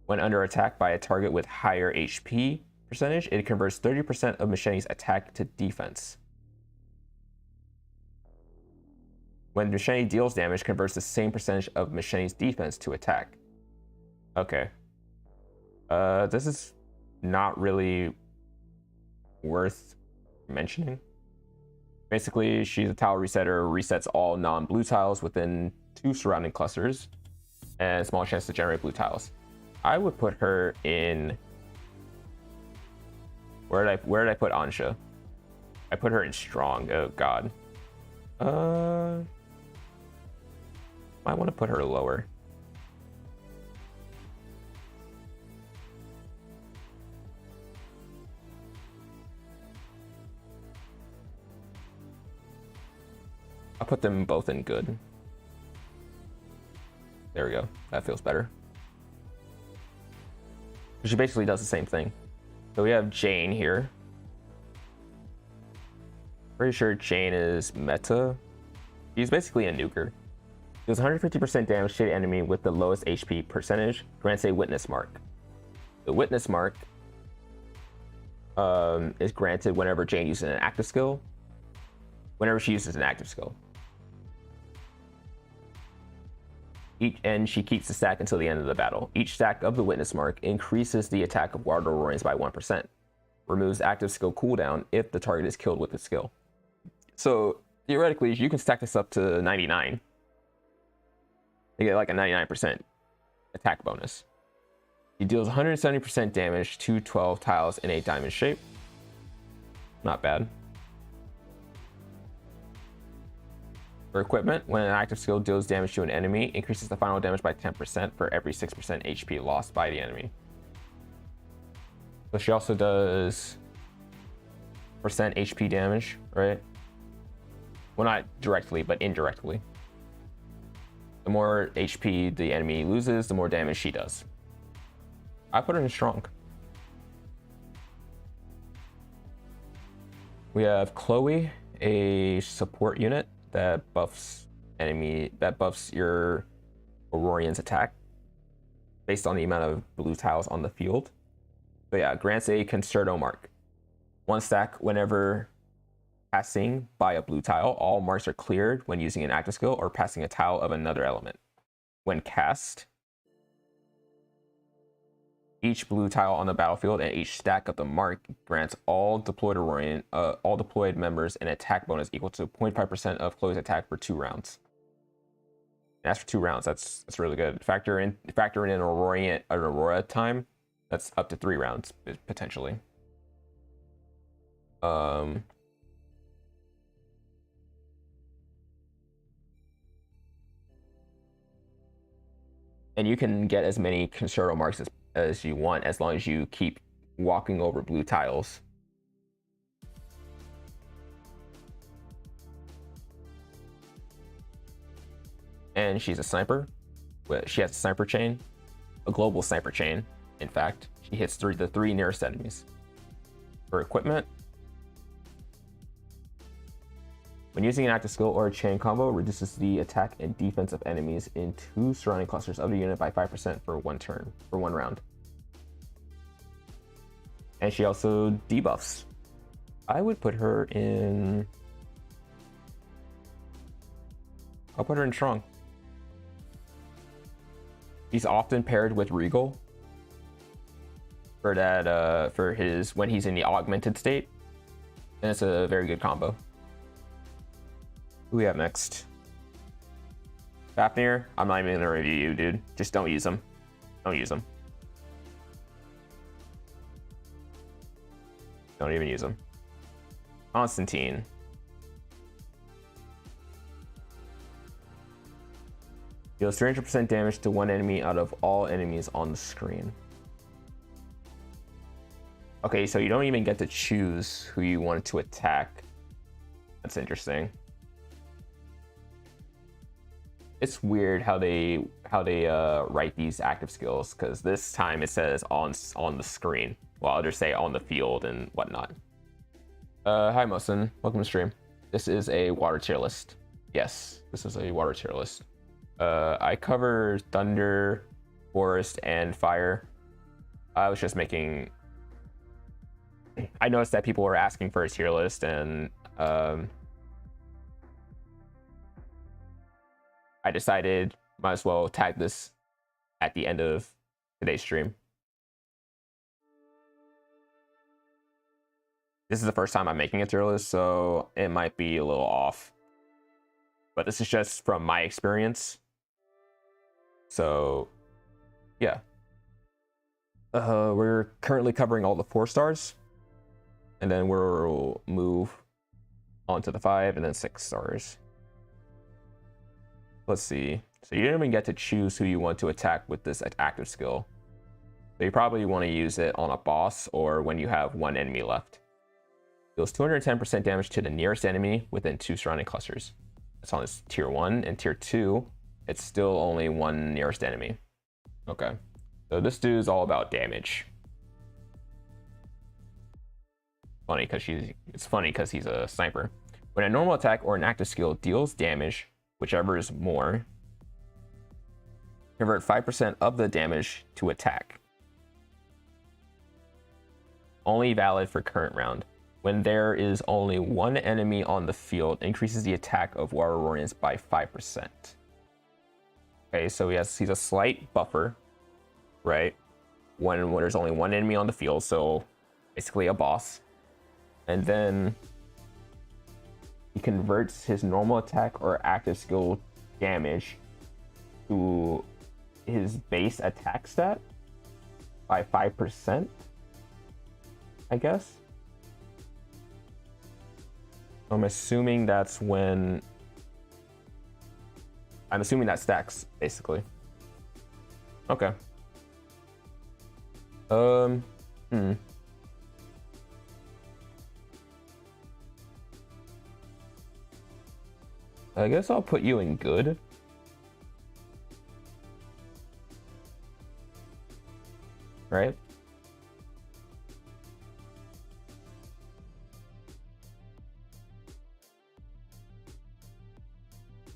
When under attack by a target with higher HP percentage, it converts 30% of Machete's attack to defense. When Machete deals damage, converts the same percentage of Machete's defense to attack. Okay. This is not really worth mentioning. Basically, she's a tile resetter, resets all non-blue tiles within 2 surrounding clusters, and small chance to generate blue tiles. I would put her in... Where did I put Ansha? I put her in strong. Oh god. I want to put her lower. I'll put them both in good. There we go. That feels better. She basically does the same thing. So we have Jane here. Pretty sure Jane is meta. She's basically a nuker. Deals 150% damage to the enemy with the lowest HP percentage. Grants a witness mark. The witness mark is granted whenever Jane uses an active skill. Whenever she uses an active skill. And she keeps the stack until the end of the battle. Each stack of the witness mark increases the attack of water warriors by 1%. Removes active skill cooldown if the target is killed with the skill. So theoretically, you can stack this up to 99. You get like a 99% attack bonus. He deals 170% damage to 12 tiles in a diamond shape. Not bad. For equipment, when an active skill deals damage to an enemy, increases the final damage by 10% for every 6% HP lost by the enemy. So she also does percent HP damage, right? Well, not directly, but indirectly. The more HP the enemy loses, the more damage she does. I put her in strong. We have Chloe, a support unit that buffs your Aurorian's attack based on the amount of blue tiles on the field. So yeah, grants a Concerto mark. 1 stack whenever passing by a blue tile. All marks are cleared when using an active skill or passing a tile of another element. When cast, each blue tile on the battlefield and each stack of the mark grants all deployed members an attack bonus equal to 0.5% of close attack for 2 rounds. And that's for 2 rounds. That's really good. Factor in an Aurora time. That's up to 3 rounds potentially. And you can get as many concerto marks as you want as long as you keep walking over blue tiles. And she's a sniper. She has a sniper chain, a global sniper chain. In fact, she hits the 3 nearest enemies. For equipment, when using an active skill or a chain combo, reduces the attack and defense of enemies in 2 surrounding clusters of the unit by 5% for 1 round. And she also debuffs. I would put her in... I'll put her in strong. He's often paired with Regal for that when he's in the augmented state, and it's a very good combo. Who we have next? Fafnir. I'm not even gonna review you, dude. Just don't use them. Don't use them. Don't even use them. Constantine. Deals 300% damage to 1 enemy out of all enemies on the screen. Okay, so you don't even get to choose who you want to attack. That's interesting. It's weird how they write these active skills, because this time it says on the screen, while others say on the field and whatnot. Hi Mosin, welcome to stream. This is a water tier list. Yes, this is a water tier list. I cover thunder, forest, and fire. I was just making... I noticed that people were asking for a tier list, and I decided might as well tag this at the end of today's stream. This is the first time I'm making a tier list, so it might be a little off. But this is just from my experience. So, yeah. We're currently covering all the 4 stars. And then we'll move on to the 5 and then 6 stars. Let's see. So you don't even get to choose who you want to attack with this active skill. So you probably want to use it on a boss or when you have 1 enemy left. Deals 210% damage to the nearest enemy within 2 surrounding clusters. It's on its tier 1, and tier 2, it's still only 1 nearest enemy. Okay. So this dude is all about damage. It's funny because he's a sniper. When a normal attack or an active skill deals damage, whichever is more, convert 5% of the damage to attack. Only valid for current round. When there is only 1 enemy on the field, increases the attack of Warriors by 5%. Okay, so he's a slight buffer, right? When there's only 1 enemy on the field, so basically a boss. And then he converts his normal attack or active skill damage to his base attack stat by 5%, I guess. I'm assuming that's when... I'm assuming that stacks, basically. Okay. I guess I'll put you in good. Right?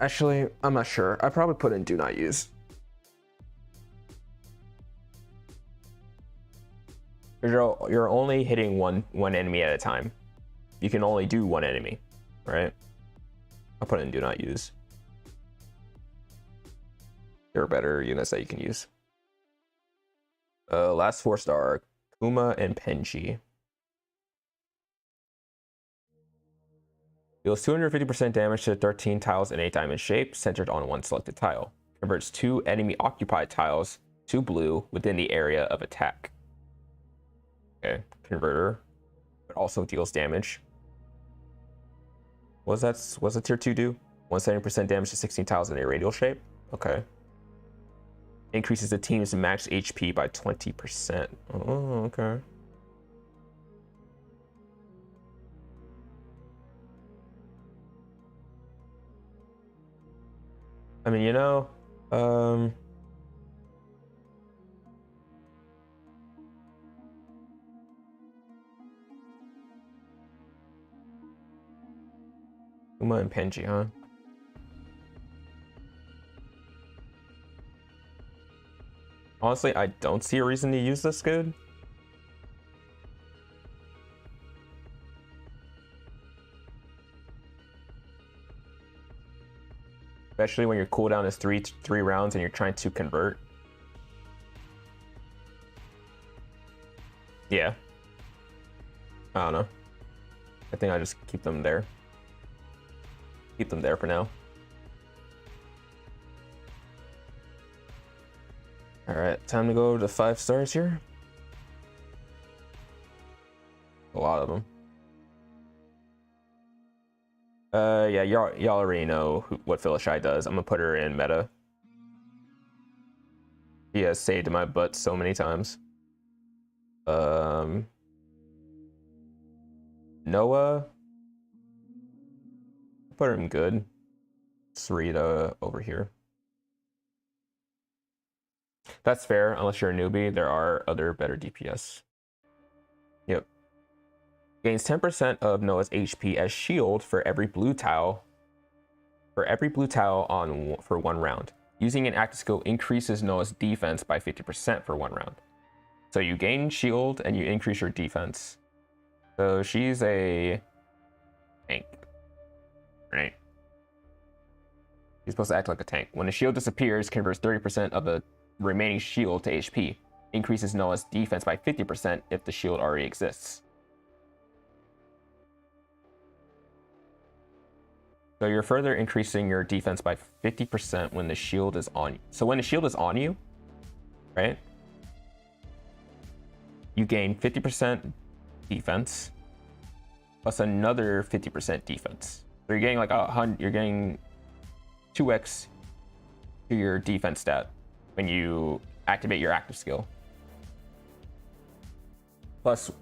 Actually, I'm not sure. I probably put in do not use. You're only hitting one enemy at a time. You can only do 1 enemy. right? I'll put it in do not use. There are better units that you can use. Last 4-star, Kuma and Penji. Deals 250% damage to 13 tiles in a diamond shape centered on one selected tile. Converts 2 enemy occupied tiles to blue within the area of attack. Okay, converter, but also deals damage. What's the tier 2 do? 170% damage to 16 tiles in a radial shape. Okay. Increases the team's max HP by 20%. Oh, okay. I mean, you know, Uma and Penji, huh? Honestly, I don't see a reason to use this good. Especially when your cooldown is three rounds and you're trying to convert. Yeah. I don't know. I think I just keep them there. Keep them there for now. All right, time to go to 5 stars here. A lot of them. Yeah, y'all already know what Phyllishy does. I'm gonna put her in meta. He has saved my butt so many times. Noah. Put her in good. Sarita over here. That's fair, unless you're a newbie. There are other better DPS. Yep. Gains 10% of Noah's HP as shield for every blue tile. For 1 round. Using an active skill increases Noah's defense by 50% for 1 round. So you gain shield and you increase your defense. So she's a tank, right? She's supposed to act like a tank. When the shield disappears, converts 30% of the remaining shield to HP. Increases Noah's defense by 50% if the shield already exists. So you're further increasing your defense by 50% when the shield is on you. So when the shield is on you, right? You gain 50% defense plus another 50% defense. So you're getting like 100, you're getting 2x to your defense stat when you activate your active skill. Plus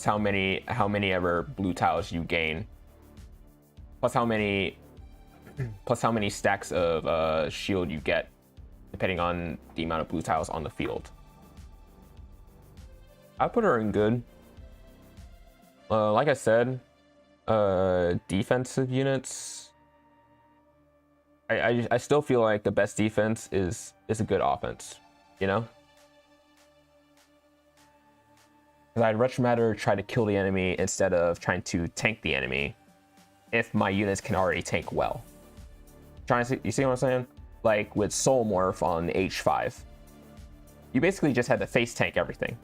how many ever blue tiles you gain. Plus how many stacks of shield you get, depending on the amount of blue tiles on the field. I put her in good. Like I said, defensive units. I still feel like the best defense is a good offense, you know? Because I'd much rather try to kill the enemy instead of trying to tank the enemy if my units can already tank well. You see what I'm saying? Like with Soul Morph on H5. You basically just had to face tank everything.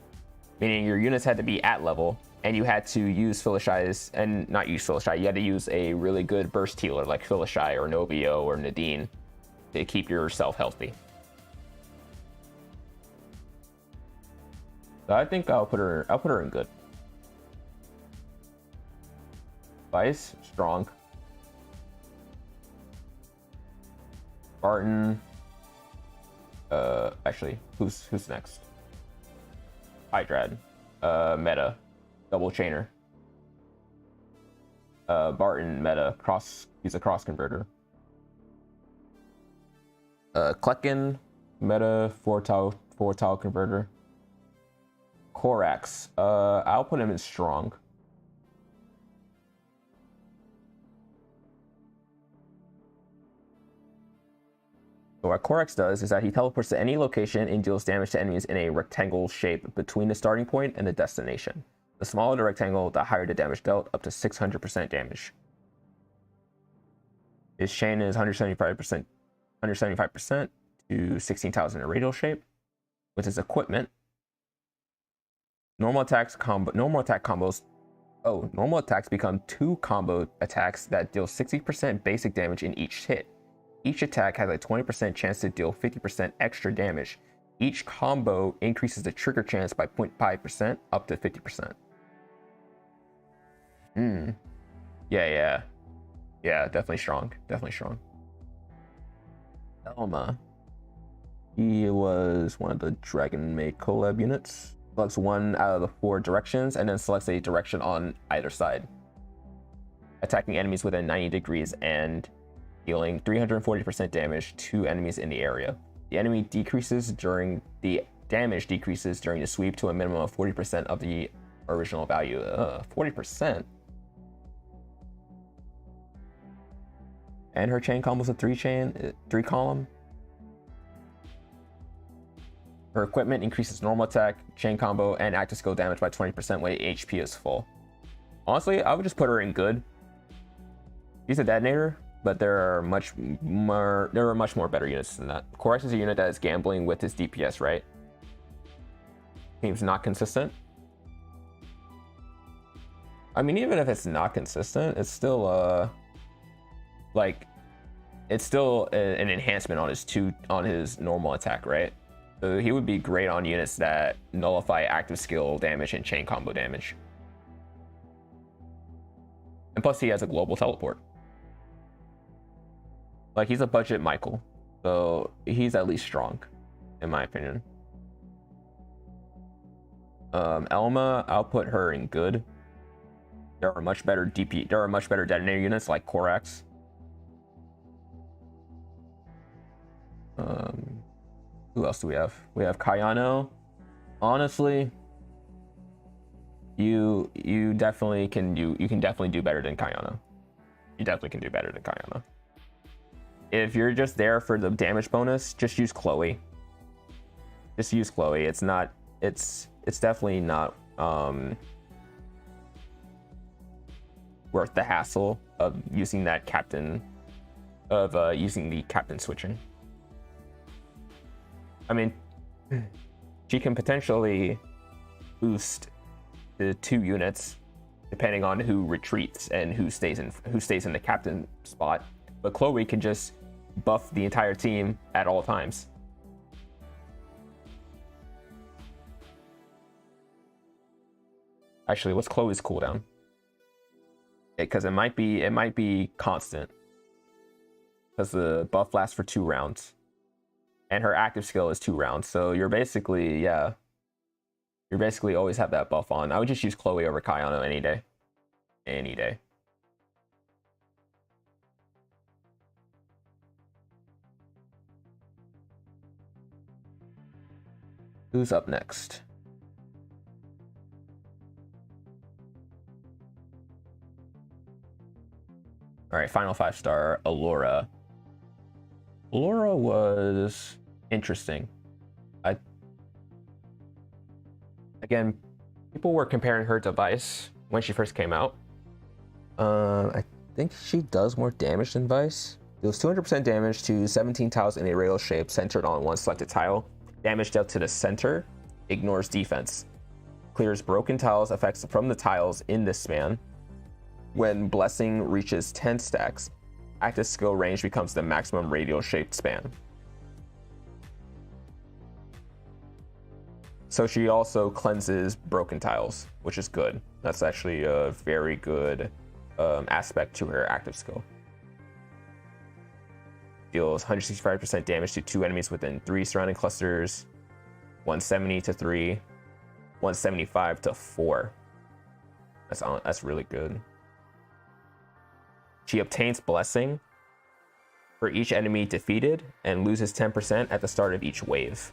Meaning your units had to be at level, and you had to use Phyllishy's, and not use Phyllishy, you had to use a really good burst healer like Phyllishy or Novio or Nadine to keep yourself healthy. So I think I'll put her in good. Vice, strong. Barton. Actually, who's next? Hydrad. Meta. Double chainer. Barton, meta. He's a cross converter. Klecken, meta, 4-tile converter. Korax. I'll put him in strong. So what Korax does is that he teleports to any location and deals damage to enemies in a rectangle shape between the starting point and the destination. The smaller the rectangle, the higher the damage dealt, up to 600% damage. His chain is 175% to 16 tiles in a radial shape. With his equipment, normal attack combos. Oh, normal attacks become 2 combo attacks that deal 60% basic damage in each hit. Each attack has a 20% chance to deal 50% extra damage. Each combo increases the trigger chance by 0.5% up to 50%. Yeah, definitely strong. Elma. He was one of the Dragon Maid collab units. Selects 1 out of the 4 directions and then selects a direction on either side. Attacking enemies within 90 degrees and dealing 340% damage to enemies in the area. The enemy decreases during the damage decreases during the sweep to a minimum of 40% of the original value. 40%. And her chain combo is a 3 column. Her equipment increases normal attack, chain combo, and active skill damage by 20% when HP is full. Honestly, I would just put her in good. She's a detonator, but there are much more better units than that. Korax is a unit that is gambling with his DPS, right? Seems not consistent. I mean, even if it's not consistent, it's still it's still an enhancement on his normal attack, right? So he would be great on units that nullify active skill damage and chain combo damage. And plus he has a global teleport. Like, he's a budget Michael, so he's at least strong, in my opinion. Elma, I'll put her in good. There are much better detonator units like Korax. Who else do we have? We have Kayano. Honestly, you definitely can do better than Kayano. You definitely can do better than Kayano. If you're just there for the damage bonus, just use Chloe. Just use Chloe. It's definitely not worth the hassle of using that captain using the captain switching. I mean, she can potentially boost the 2 units depending on who retreats and who stays in the captain spot. But Chloe can just buff the entire team at all times. Actually, what's Chloe's cooldown? Because it might be constant. Because the buff lasts for 2 rounds. And her active skill is 2 rounds. So you're basically always have that buff on. I would just use Chloe over Kayano any day. Any day. Who's up next? All right, final 5-star, Allura. Allura was interesting. Again, people were comparing her to Vice when she first came out. I think she does more damage than Vice. Deals 200% damage to 17 tiles in a rail shape centered on 1 selected tile. Damage dealt to the center ignores defense. Clears broken tiles effects from the tiles in this span. When Blessing reaches 10 stacks, active skill range becomes the maximum radial shaped span. So she also cleanses broken tiles, which is good. That's actually a very good aspect to her active skill. Deals 165% damage to 2 enemies within 3 surrounding clusters, 170 to 3, 175 to 4. That's really good. She obtains Blessing for each enemy defeated and loses 10% at the start of each wave.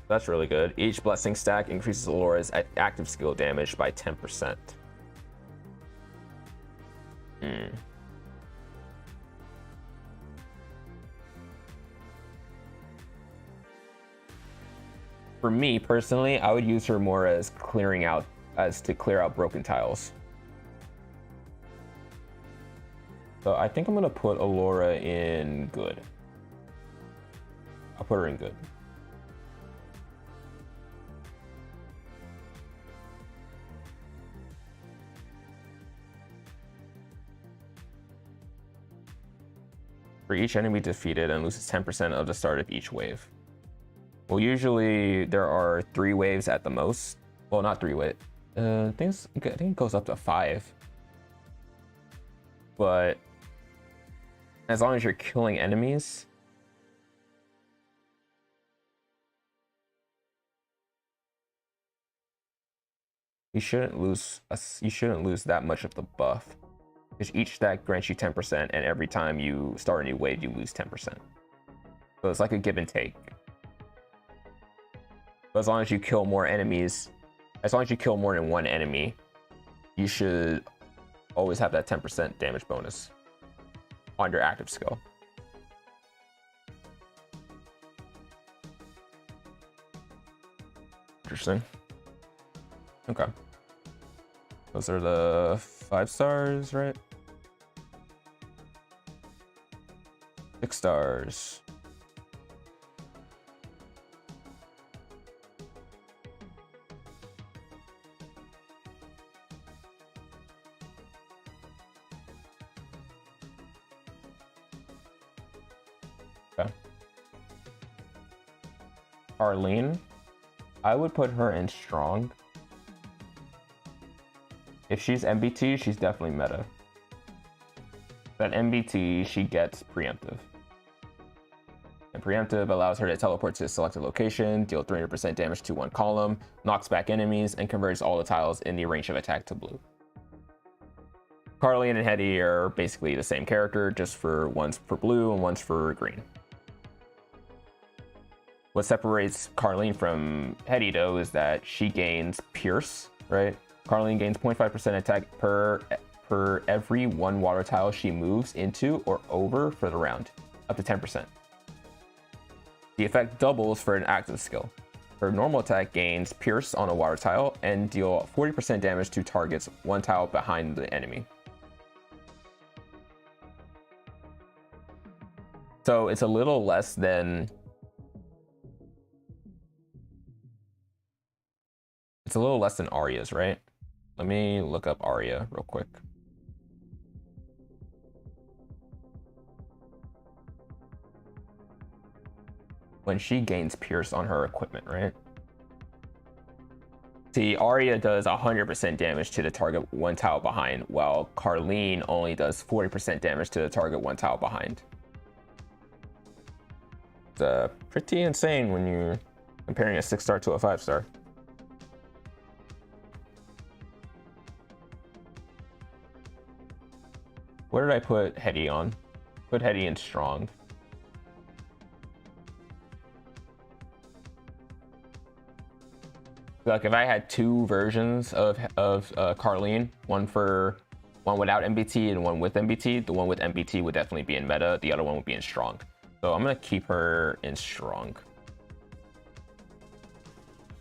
That's really good. Each Blessing stack increases Allura's active skill damage by 10%. For me personally, I would use her more as clearing out as to clear out broken tiles. So I think I'm gonna put Allura in good. I'll put her in good. For each enemy defeated and loses 10% of the start of each wave. Well, usually there are 3 waves at the most. Well, not 3 waves. I think it goes up to 5. But as long as you're killing enemies, you shouldn't lose that much of the buff. Because each stack grants you 10%, and every time you start a new wave, you lose 10%. So it's like a give and take. But as long as you kill more enemies, as long as you kill more than one enemy, you should always have that 10% damage bonus on your active skill. Interesting. Okay. Those are the 5 stars, right? 6 stars. Okay. Arlene, I would put her in strong. If she's MBT, she's definitely meta. That MBT, she gets preemptive. And preemptive allows her to teleport to a selected location, deal 300% damage to one column, knocks back enemies, and converts all the tiles in the range of attack to blue. Carly and Hetty are basically the same character, just for one's for blue and one's for green. What separates Carleen from Hetty, though, is that she gains Pierce, right? Carleen gains 0.5% attack per every 1 water tile she moves into or over for the round, up to 10%. The effect doubles for an active skill. Her normal attack gains Pierce on a water tile and deal 40% damage to targets 1 tile behind the enemy. So it's a little less than... It's a little less than Arya's, right? Let me look up Arya real quick. When she gains Pierce on her equipment, right? See, Arya does 100% damage to the target 1 tile behind, while Carleen only does 40% damage to the target 1 tile behind. It's pretty insane when you're comparing a 6-star to a 5-star. Where did I put Hetty on? Put Hetty in strong. Like if I had 2 versions of Carleen, one without MBT and one with MBT, the one with MBT would definitely be in meta. The other one would be in strong. So I'm gonna keep her in strong,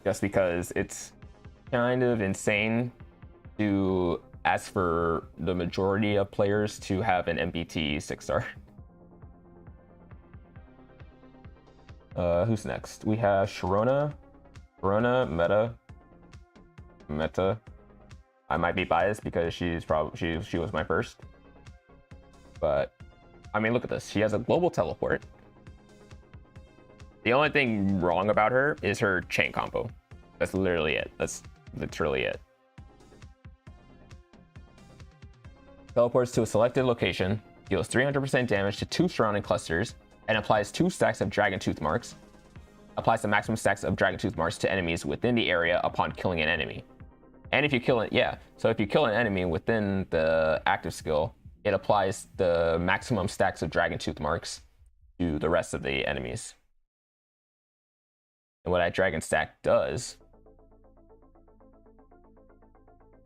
just because it's kind of insane to ask for the majority of players to have an MBT 6-star. Who's next? We have Sharona. Sharona, meta. I might be biased because she was my first. But I mean, look at this. She has a global teleport. The only thing wrong about her is her chain combo. That's literally it. That's literally it. Teleports to a selected location, deals 300% damage to 2 surrounding clusters, and applies 2 stacks of Dragon Tooth marks. Applies the maximum stacks of Dragon Tooth marks to enemies within the area upon killing an enemy. And if you kill it, so if you kill an enemy within the active skill, it applies the maximum stacks of Dragon Tooth marks to the rest of the enemies. And what that Dragon stack does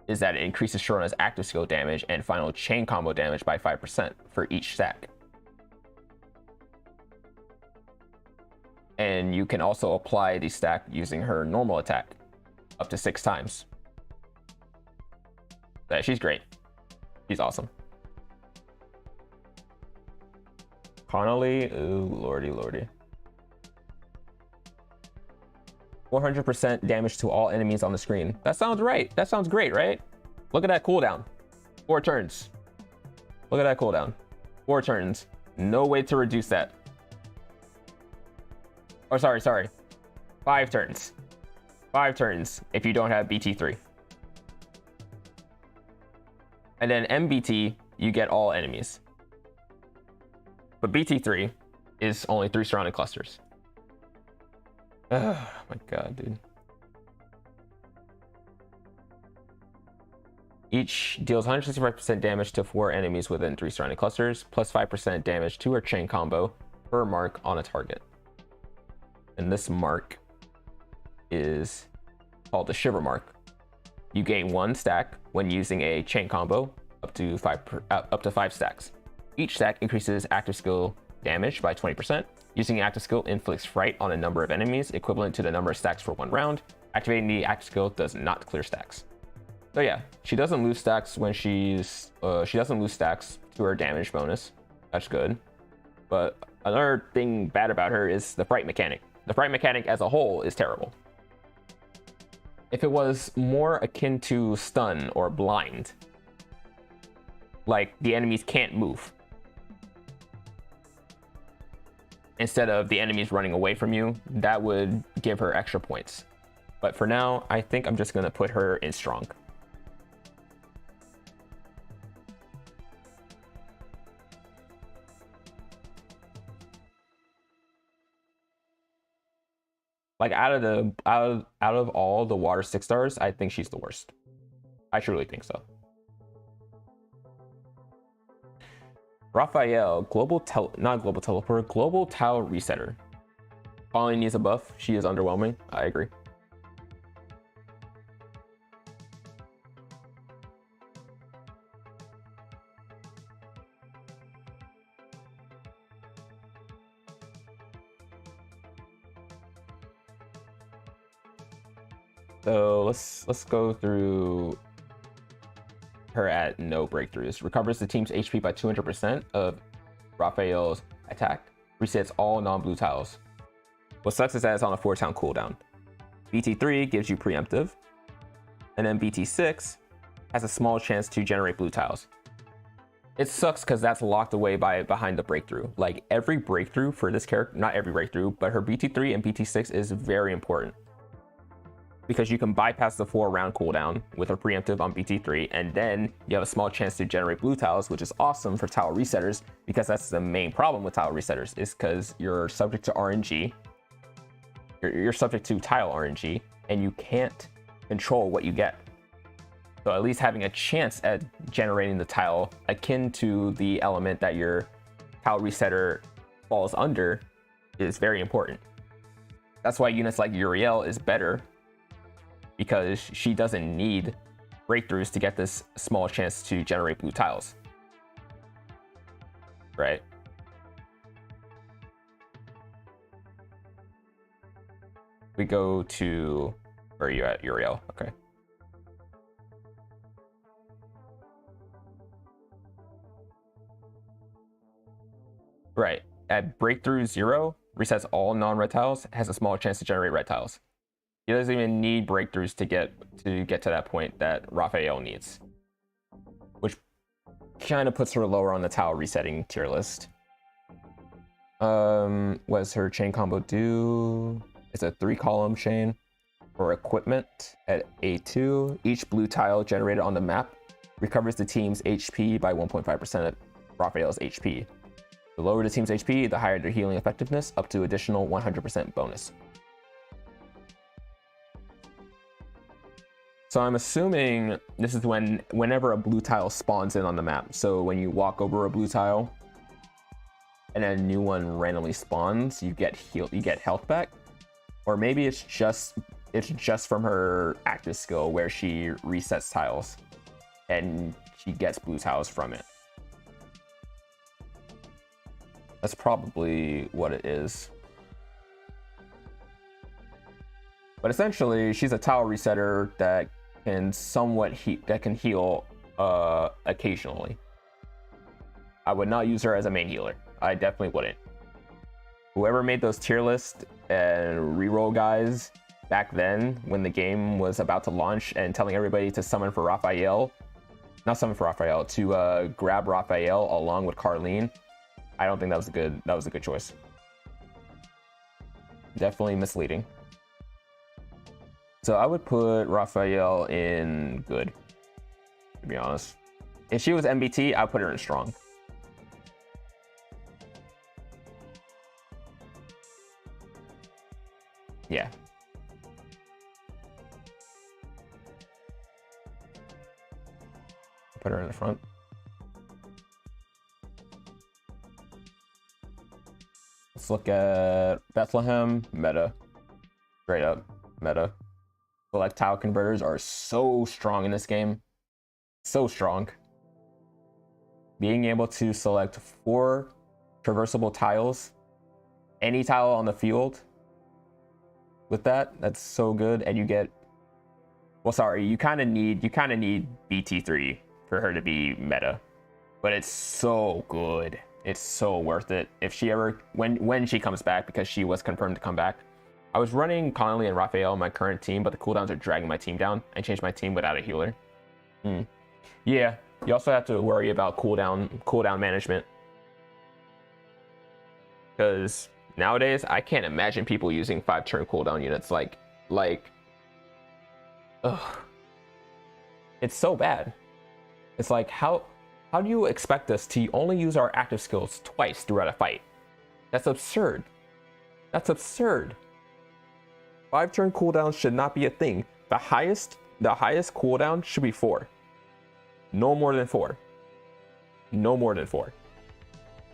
is that it increases Sharona's active skill damage and final chain combo damage by 5% for each stack. And you can also apply the stack using her normal attack up to 6 times. Yeah, she's great. She's awesome. Connolly, ooh, lordy, lordy. 400% damage to all enemies on the screen. That sounds right. That sounds great, right? Look at that cooldown. 4 turns. Look at that cooldown. 4 turns. No way to reduce that. Oh, sorry. 5 turns. 5 turns if you don't have BT3. And then MBT, you get all enemies. But BT3 is only 3 surrounding clusters. Oh my god, dude. Each deals 165% damage to 4 enemies within 3 surrounding clusters, plus 5% damage to her chain combo per mark on a target. And this mark is called the Shiver mark. You gain 1 stack when using a chain combo up to 5 stacks. Each stack increases active skill damage by 20%. Using active skill inflicts fright on a number of enemies equivalent to the number of stacks for 1 round. Activating the active skill does not clear stacks. So yeah, she doesn't lose stacks when she doesn't lose stacks to her damage bonus. That's good. But another thing bad about her is the fright mechanic. The fright mechanic as a whole is terrible. If it was more akin to stun or blind, like the enemies can't move, instead of the enemies running away from you, that would give her extra points. But for now, I think I'm just gonna put her in strong. Like out of all the water 6 stars, I think she's the worst. I truly think so. Raphael, global tile resetter. Colony needs a buff. She is underwhelming. I agree. So let's go through her at no breakthroughs. Recovers the team's HP by 200% of Raphael's attack. Resets all non-blue tiles. What sucks is that it's on a 4-turn cooldown. BT3 gives you preemptive. And then BT6 has a small chance to generate blue tiles. It sucks because that's locked away behind the breakthrough. Like every breakthrough for this character, not every breakthrough, but her BT3 and BT6 is very important. Because you can bypass the 4-round cooldown with a preemptive on BT3, and then you have a small chance to generate blue tiles, which is awesome for tile resetters, because that's the main problem with tile resetters, is because you're subject to RNG. You're subject to tile RNG, and you can't control what you get. So at least having a chance at generating the tile akin to the element that your tile resetter falls under is very important. That's why units like Uriel is better, because she doesn't need breakthroughs to get this small chance to generate blue tiles. Right? We go to, where are you at, Uriel? Okay. Right, at breakthrough 0, resets all non-red tiles, has a small chance to generate red tiles. He doesn't even need breakthroughs to get to that point that Raphael needs, which kind of puts her lower on the tile resetting tier list. What does her chain combo do? It's a 3-column chain for equipment at A2. Each blue tile generated on the map recovers the team's HP by 1.5% of Raphael's HP. The lower the team's HP, the higher their healing effectiveness, up to additional 100% bonus. So I'm assuming this is whenever a blue tile spawns in on the map. So when you walk over a blue tile and a new one randomly spawns, you get health back. Or maybe it's just from her active skill where she resets tiles and she gets blue tiles from it. That's probably what it is. But essentially, she's a tile resetter that can heal occasionally. I would not use her as a main healer. I definitely wouldn't. Whoever made those tier lists and reroll guys back then when the game was about to launch and telling everybody to summon for Raphael, not summon for Raphael, to grab Raphael along with Carlene, I don't think that was a good choice. Definitely misleading. So I would put Raphael in good, to be honest. If she was MBT, I'd put her in strong. Yeah. Put her in the front. Let's look at Bethlehem. Meta. Straight up. Meta. Select tile converters are so strong in this game. So strong. Being able to select 4 traversable tiles, any tile on the field, with that's so good. And you get, well, sorry, you kind of need BT3 for her to be meta, but it's so good. It's so worth it if she ever, when she comes back, because she was confirmed to come back. I was running Connolly and Raphael on my current team, but the cooldowns are dragging my team down. I changed my team without a healer. Yeah, you also have to worry about cooldown management, because nowadays I can't imagine people using 5-turn cooldown units like ugh. It's so bad. It's like, how do you expect us to only use our active skills twice throughout a fight? That's absurd. That's absurd. 5-turn cooldowns should not be a thing. The highest cooldown should be 4. No more than 4. No more than 4.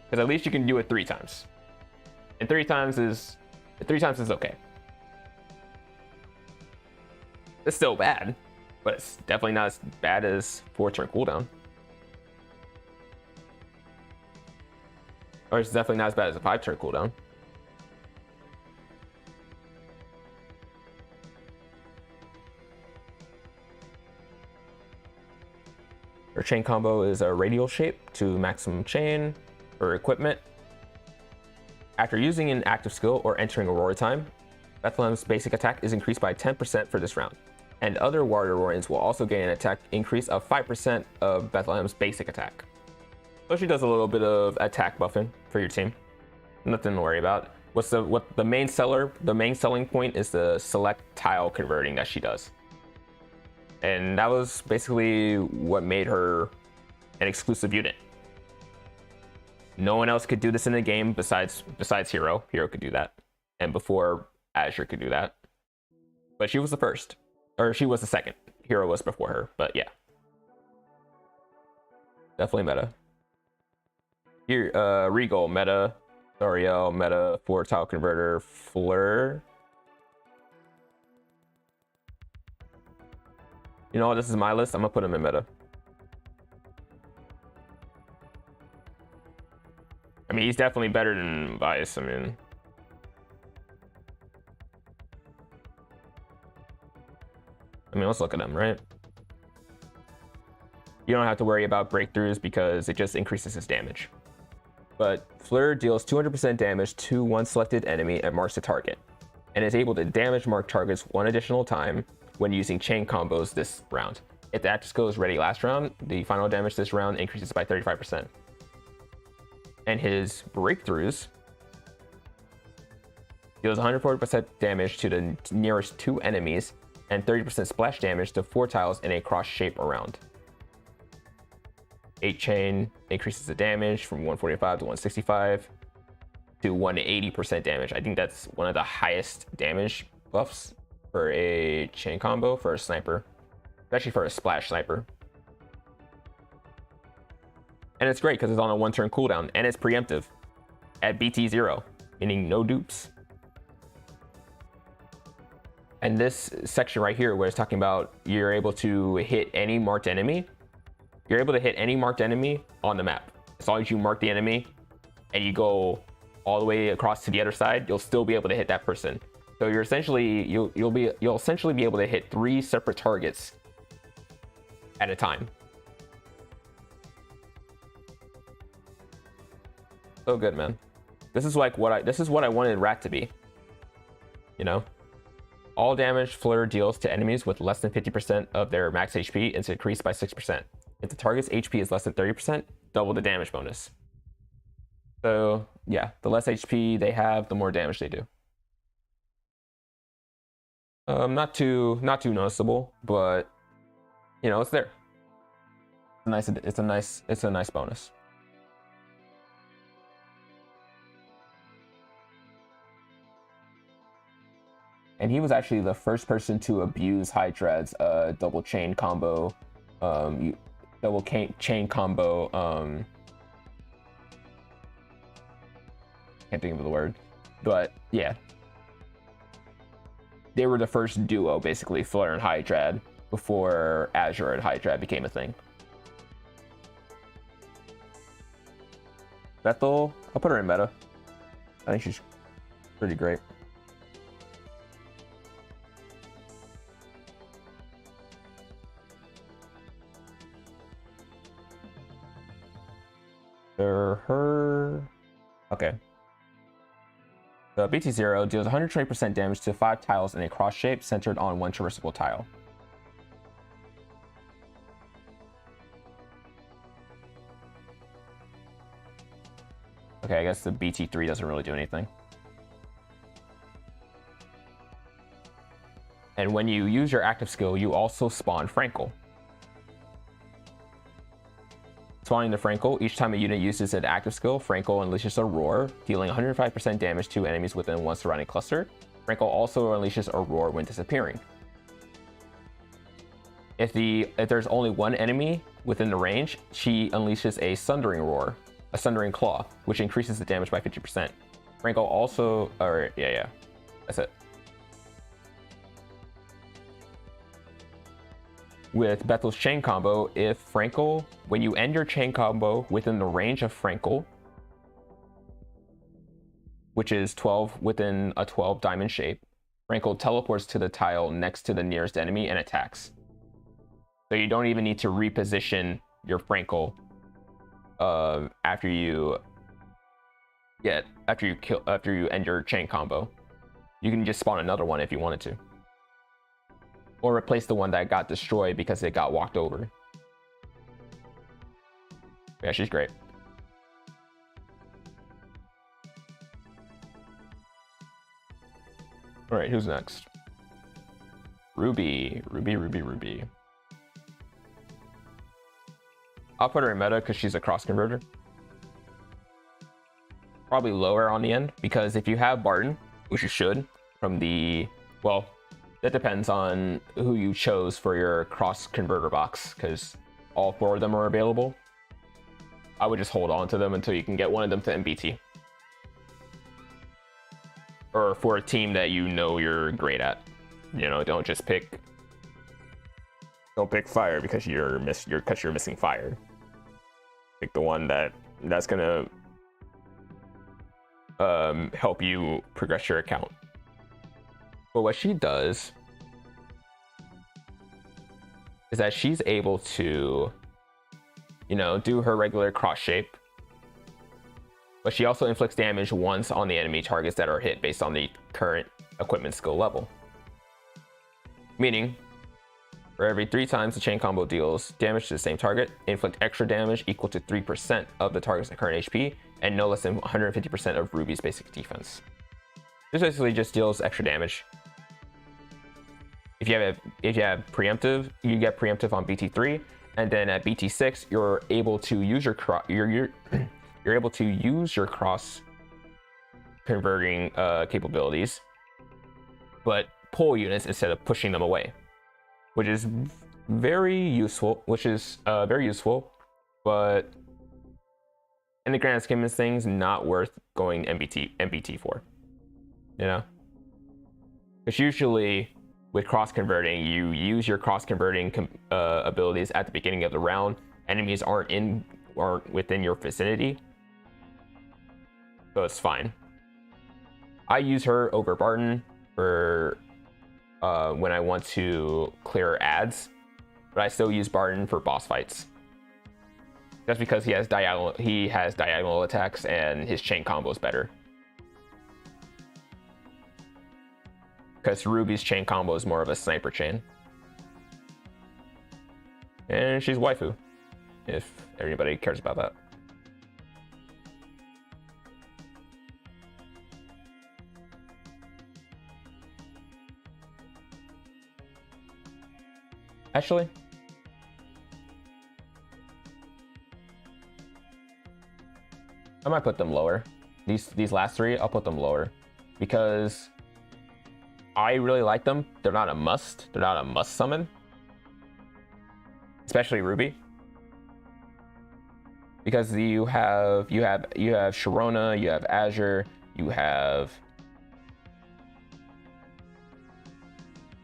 Because at least you can do it 3 times. And 3 times is okay. It's still bad, but it's definitely not as bad as 4-turn cooldown. Or it's definitely not as bad as a 5-turn cooldown. Her chain combo is a radial shape to maximum chain for equipment. After using an active skill or entering Aurora time, Bethlehem's basic attack is increased by 10% for this round. And other Warrior Aurorians will also gain an attack increase of 5% of Bethlehem's basic attack. So she does a little bit of attack buffing for your team. Nothing to worry about. The main selling point is the select tile converting that she does. And that was basically what made her an exclusive unit. No one else could do this in the game besides Hero. Hero could do that. And before, Azure could do that. But she was the first. Or she was the second. Hero was before her, but yeah. Definitely meta. Here, Regal, meta. Zoriel, meta. 4-tile converter. Fleur. You know what? This is my list. I'm gonna put him in meta. I mean, he's definitely better than Vice. I mean, let's look at him, right? You don't have to worry about breakthroughs because it just increases his damage. But Fleur deals 200% damage to one selected enemy and marks the target, and is able to damage mark targets 1 additional time when using chain combos this round. If the active skill is ready last round, the final damage this round increases by 35%. And his breakthroughs deals 140% damage to the nearest 2 enemies and 30% splash damage to 4 tiles in a cross shape around. 8 chain increases the damage from 145 to 165 to 180% damage. I think that's one of the highest damage buffs for a chain combo for a sniper, especially for a splash sniper. And it's great because it's on a 1-turn cooldown and it's preemptive at BT0, meaning no dupes. And this section right here where it's talking about you're able to hit any marked enemy, you're able to hit any marked enemy on the map. As long as you mark the enemy and you go all the way across to the other side, you'll still be able to hit that person. So you're essentially you'll essentially be able to hit 3 separate targets at a time. So good, man. This is like what I wanted Rat to be. You know? All damage Fleur deals to enemies with less than 50% of their max HP is increased by 6%. If the target's HP is less than 30%, double the damage bonus. So yeah, the less HP they have, the more damage they do. Not too noticeable, but you know, it's there. It's a nice bonus. And he was actually the first person to abuse Hydra's double chain combo, chain combo. Can't think of the word, but yeah, they were the first duo, basically, Flare and Hydrad, before Azure and Hydrad became a thing. Bethel, I'll put her in meta. I think she's pretty great. Okay. The BT0 deals 120% damage to 5 tiles in a cross shape centered on one traversable tile. Okay, I guess the BT3 doesn't really do anything. And when you use your active skill, you also spawn Frankel. Spawning the Frankel, each time a unit uses an active skill, Frankel unleashes a roar, dealing 105% damage to enemies within one surrounding cluster. Frankel also unleashes a roar when disappearing. If there's only one enemy within the range, she unleashes a Sundering Roar, a Sundering Claw, which increases the damage by 50%. Frankel also, yeah, that's it. With Bethel's chain combo, if Frankel, when you end your chain combo within the range of Frankel, which is 12 within a 12 diamond shape, Frankel teleports to the tile next to the nearest enemy and attacks. So you don't even need to reposition your Frankel after you end your chain combo. You can just spawn another one if you wanted to. Or replace the one that got destroyed because it got walked over. Yeah, she's great. All right, who's next? Ruby. I'll put her in meta because she's a cross converter. Probably lower on the end, because if you have Barton, which you should, from the, well, that depends on who you chose for your cross converter box, because all 4 of them are available. I would just hold on to them until you can get one of them to MBT. Or for a team that you know you're great at. You know, don't pick fire because you're missing fire. Pick the one that's gonna help you progress your account. But what she does is that she's able to, you know, do her regular cross shape, but she also inflicts damage once on the enemy targets that are hit based on the current equipment skill level. Meaning, for every 3 times the chain combo deals damage to the same target, inflict extra damage equal to 3% of the target's current HP and no less than 150% of Ruby's basic defense. This basically just deals extra damage. If you have preemptive, you get preemptive on BT3, and then at BT6 you're able to use your cross converting capabilities, but pull units instead of pushing them away, which is very useful. But in the grand scheme of things, not worth going MBT for. You know, because usually with cross converting, you use your cross converting abilities at the beginning of the round. Enemies aren't within your vicinity, so it's fine. I use her over Barton for when I want to clear ads, but I still use Barton for boss fights. Just because he has diagonal attacks and his chain combo is better. Because Ruby's chain combo is more of a sniper chain. And she's waifu, if anybody cares about that. Actually, I might put them lower. These last three, I'll put them lower because I really like them. They're not a must. They're not a must summon, especially Ruby, because you have Sharona, you have Azure, you have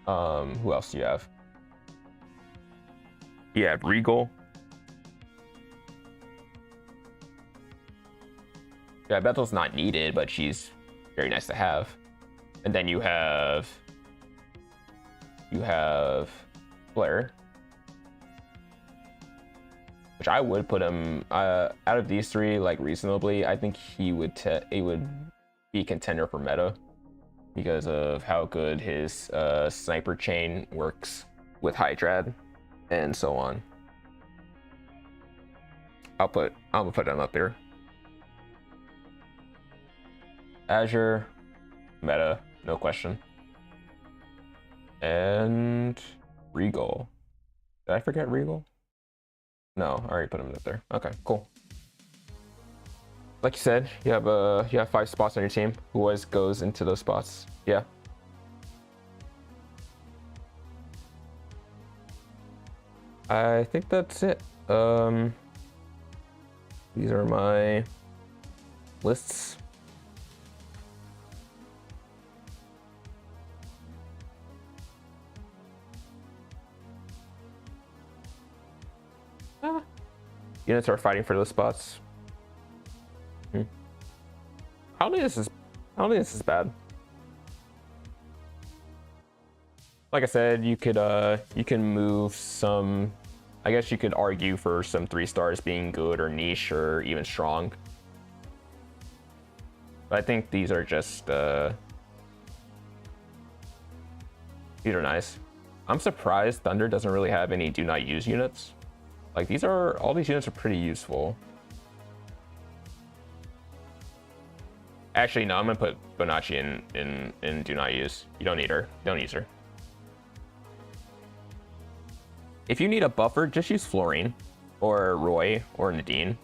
who else do you have? You have Regal. Yeah, Bethel's not needed, but she's very nice to have. And then you have Blair, which I would put him out of these three, like reasonably. I think he would be a contender for meta because of how good his sniper chain works with Hydrad and so on. I'm gonna put him up here. Azure, meta, no question. And Regal. Did I forget Regal? No, I already put him up there. Okay, cool. Like you said, you have 5 spots on your team. Who always goes into those spots? Yeah. I think that's it. These are my lists. Units are fighting for those spots. I don't think this is bad. Like I said, you can move some. I guess you could argue for some 3 stars being good or niche or even strong. But I think these are just these are nice. I'm surprised Thunder doesn't really have any do not use units. Like all these units are pretty useful. Actually, no, I'm gonna put Bonacci in do not use. You don't need her. Don't use her. If you need a buffer, just use Florine or Roy or Nadine.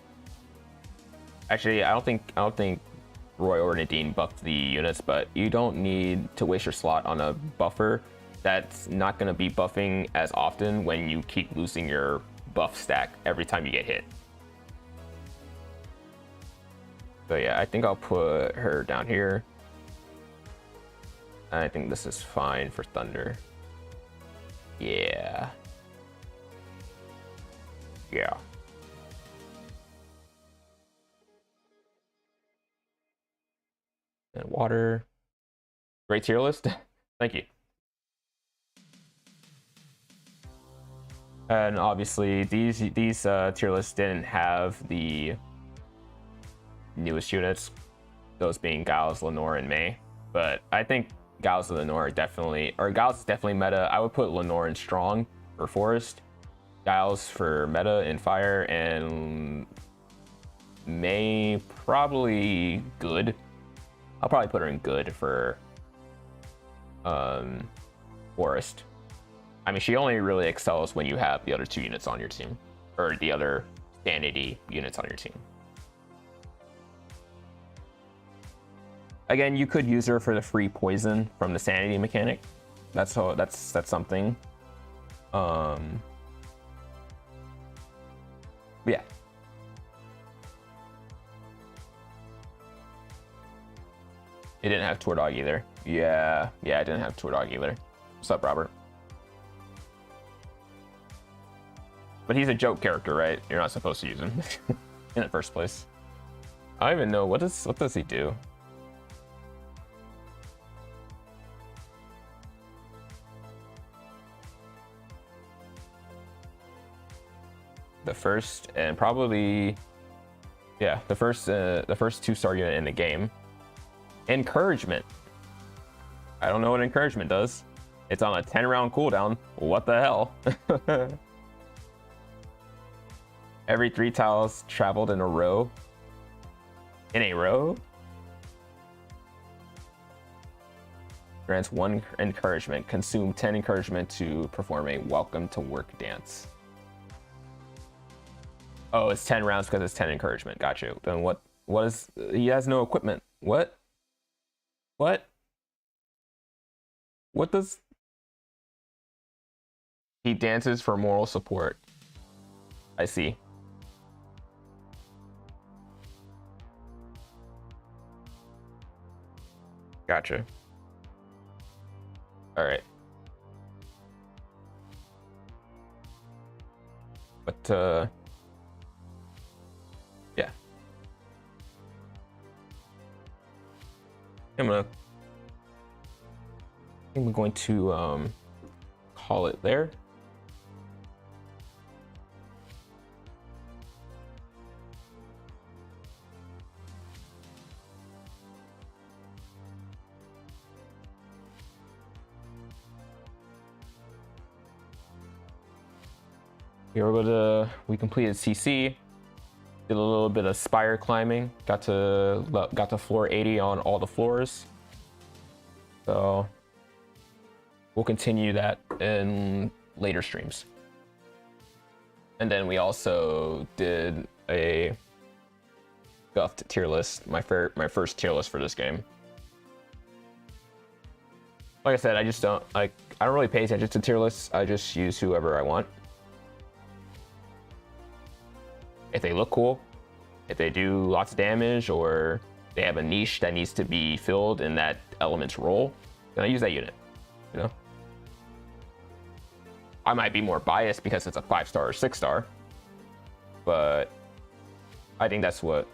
Actually, I don't think Roy or Nadine buff the units, but you don't need to waste your slot on a buffer that's not gonna be buffing as often when you keep losing your buff stack every time you get hit. So yeah, I think I'll put her down here. And I think this is fine for Thunder. Yeah. Yeah. And water. Great tier list. Thank you. And obviously these tier lists didn't have the newest units, those being Giles, Lenore, and May. But I think Giles and Lenore are definitely, or Giles is definitely meta. I would put Lenore in strong for Forest, Giles for meta in fire, and May probably good. I'll probably put her in good for Forest. I mean, she only really excels when you have the other 2 units on your team, or the other sanity units on your team. Again, you could use her for the free poison from the sanity mechanic. That's something. Yeah. It didn't have Tour Dog either. Yeah, it didn't have Tour Dog either. What's up, Robert? But he's a joke character, right? You're not supposed to use him in the first place. I don't even know what does he do? the first and probably, yeah, the first 2-star unit in the game. Encouragement. I don't know what encouragement does. It's on a 10-round cooldown. What the hell? Every 3 tiles traveled in a row. In a row? Grants 1 encouragement. Consume 10 encouragement to perform a welcome to work dance. Oh, it's 10 rounds because it's 10 encouragement. Got you. Then what is, he has no equipment. What? What does, he dances for moral support. I see. Gotcha. All right. But yeah. I'm going to call it there. We completed CC, did a little bit of Spire climbing, got to floor 80 on all the floors. So we'll continue that in later streams. And then we also did a Guffed tier list, my first tier list for this game. Like I said, I don't really pay attention to tier lists. I just use whoever I want. If they look cool, if they do lots of damage, or they have a niche that needs to be filled in that element's role, then I use that unit, you know? I might be more biased because it's a 5-star or 6-star, but I think that's what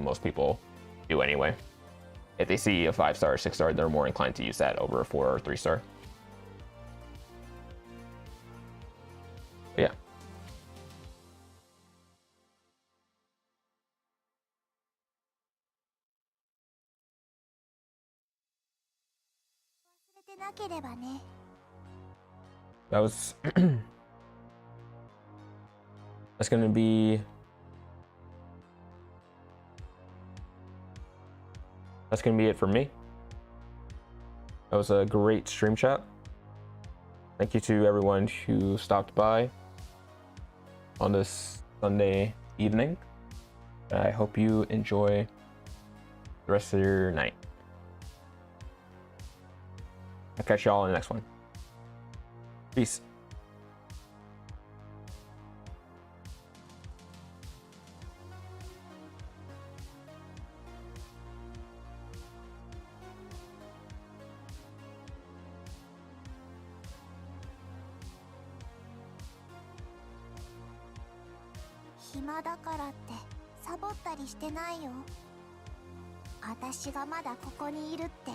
most people do anyway. If they see a 5-star or 6-star, they're more inclined to use that over a 4 or 3-star. Yeah. That was that's gonna be it for me. That was a great stream chat. Thank you to everyone who stopped by on this Sunday evening. I hope you enjoy the rest of your night. I'll catch y'all in the next one. Peace. 暇だからってサボったりしてないよ。私がまだここにいるって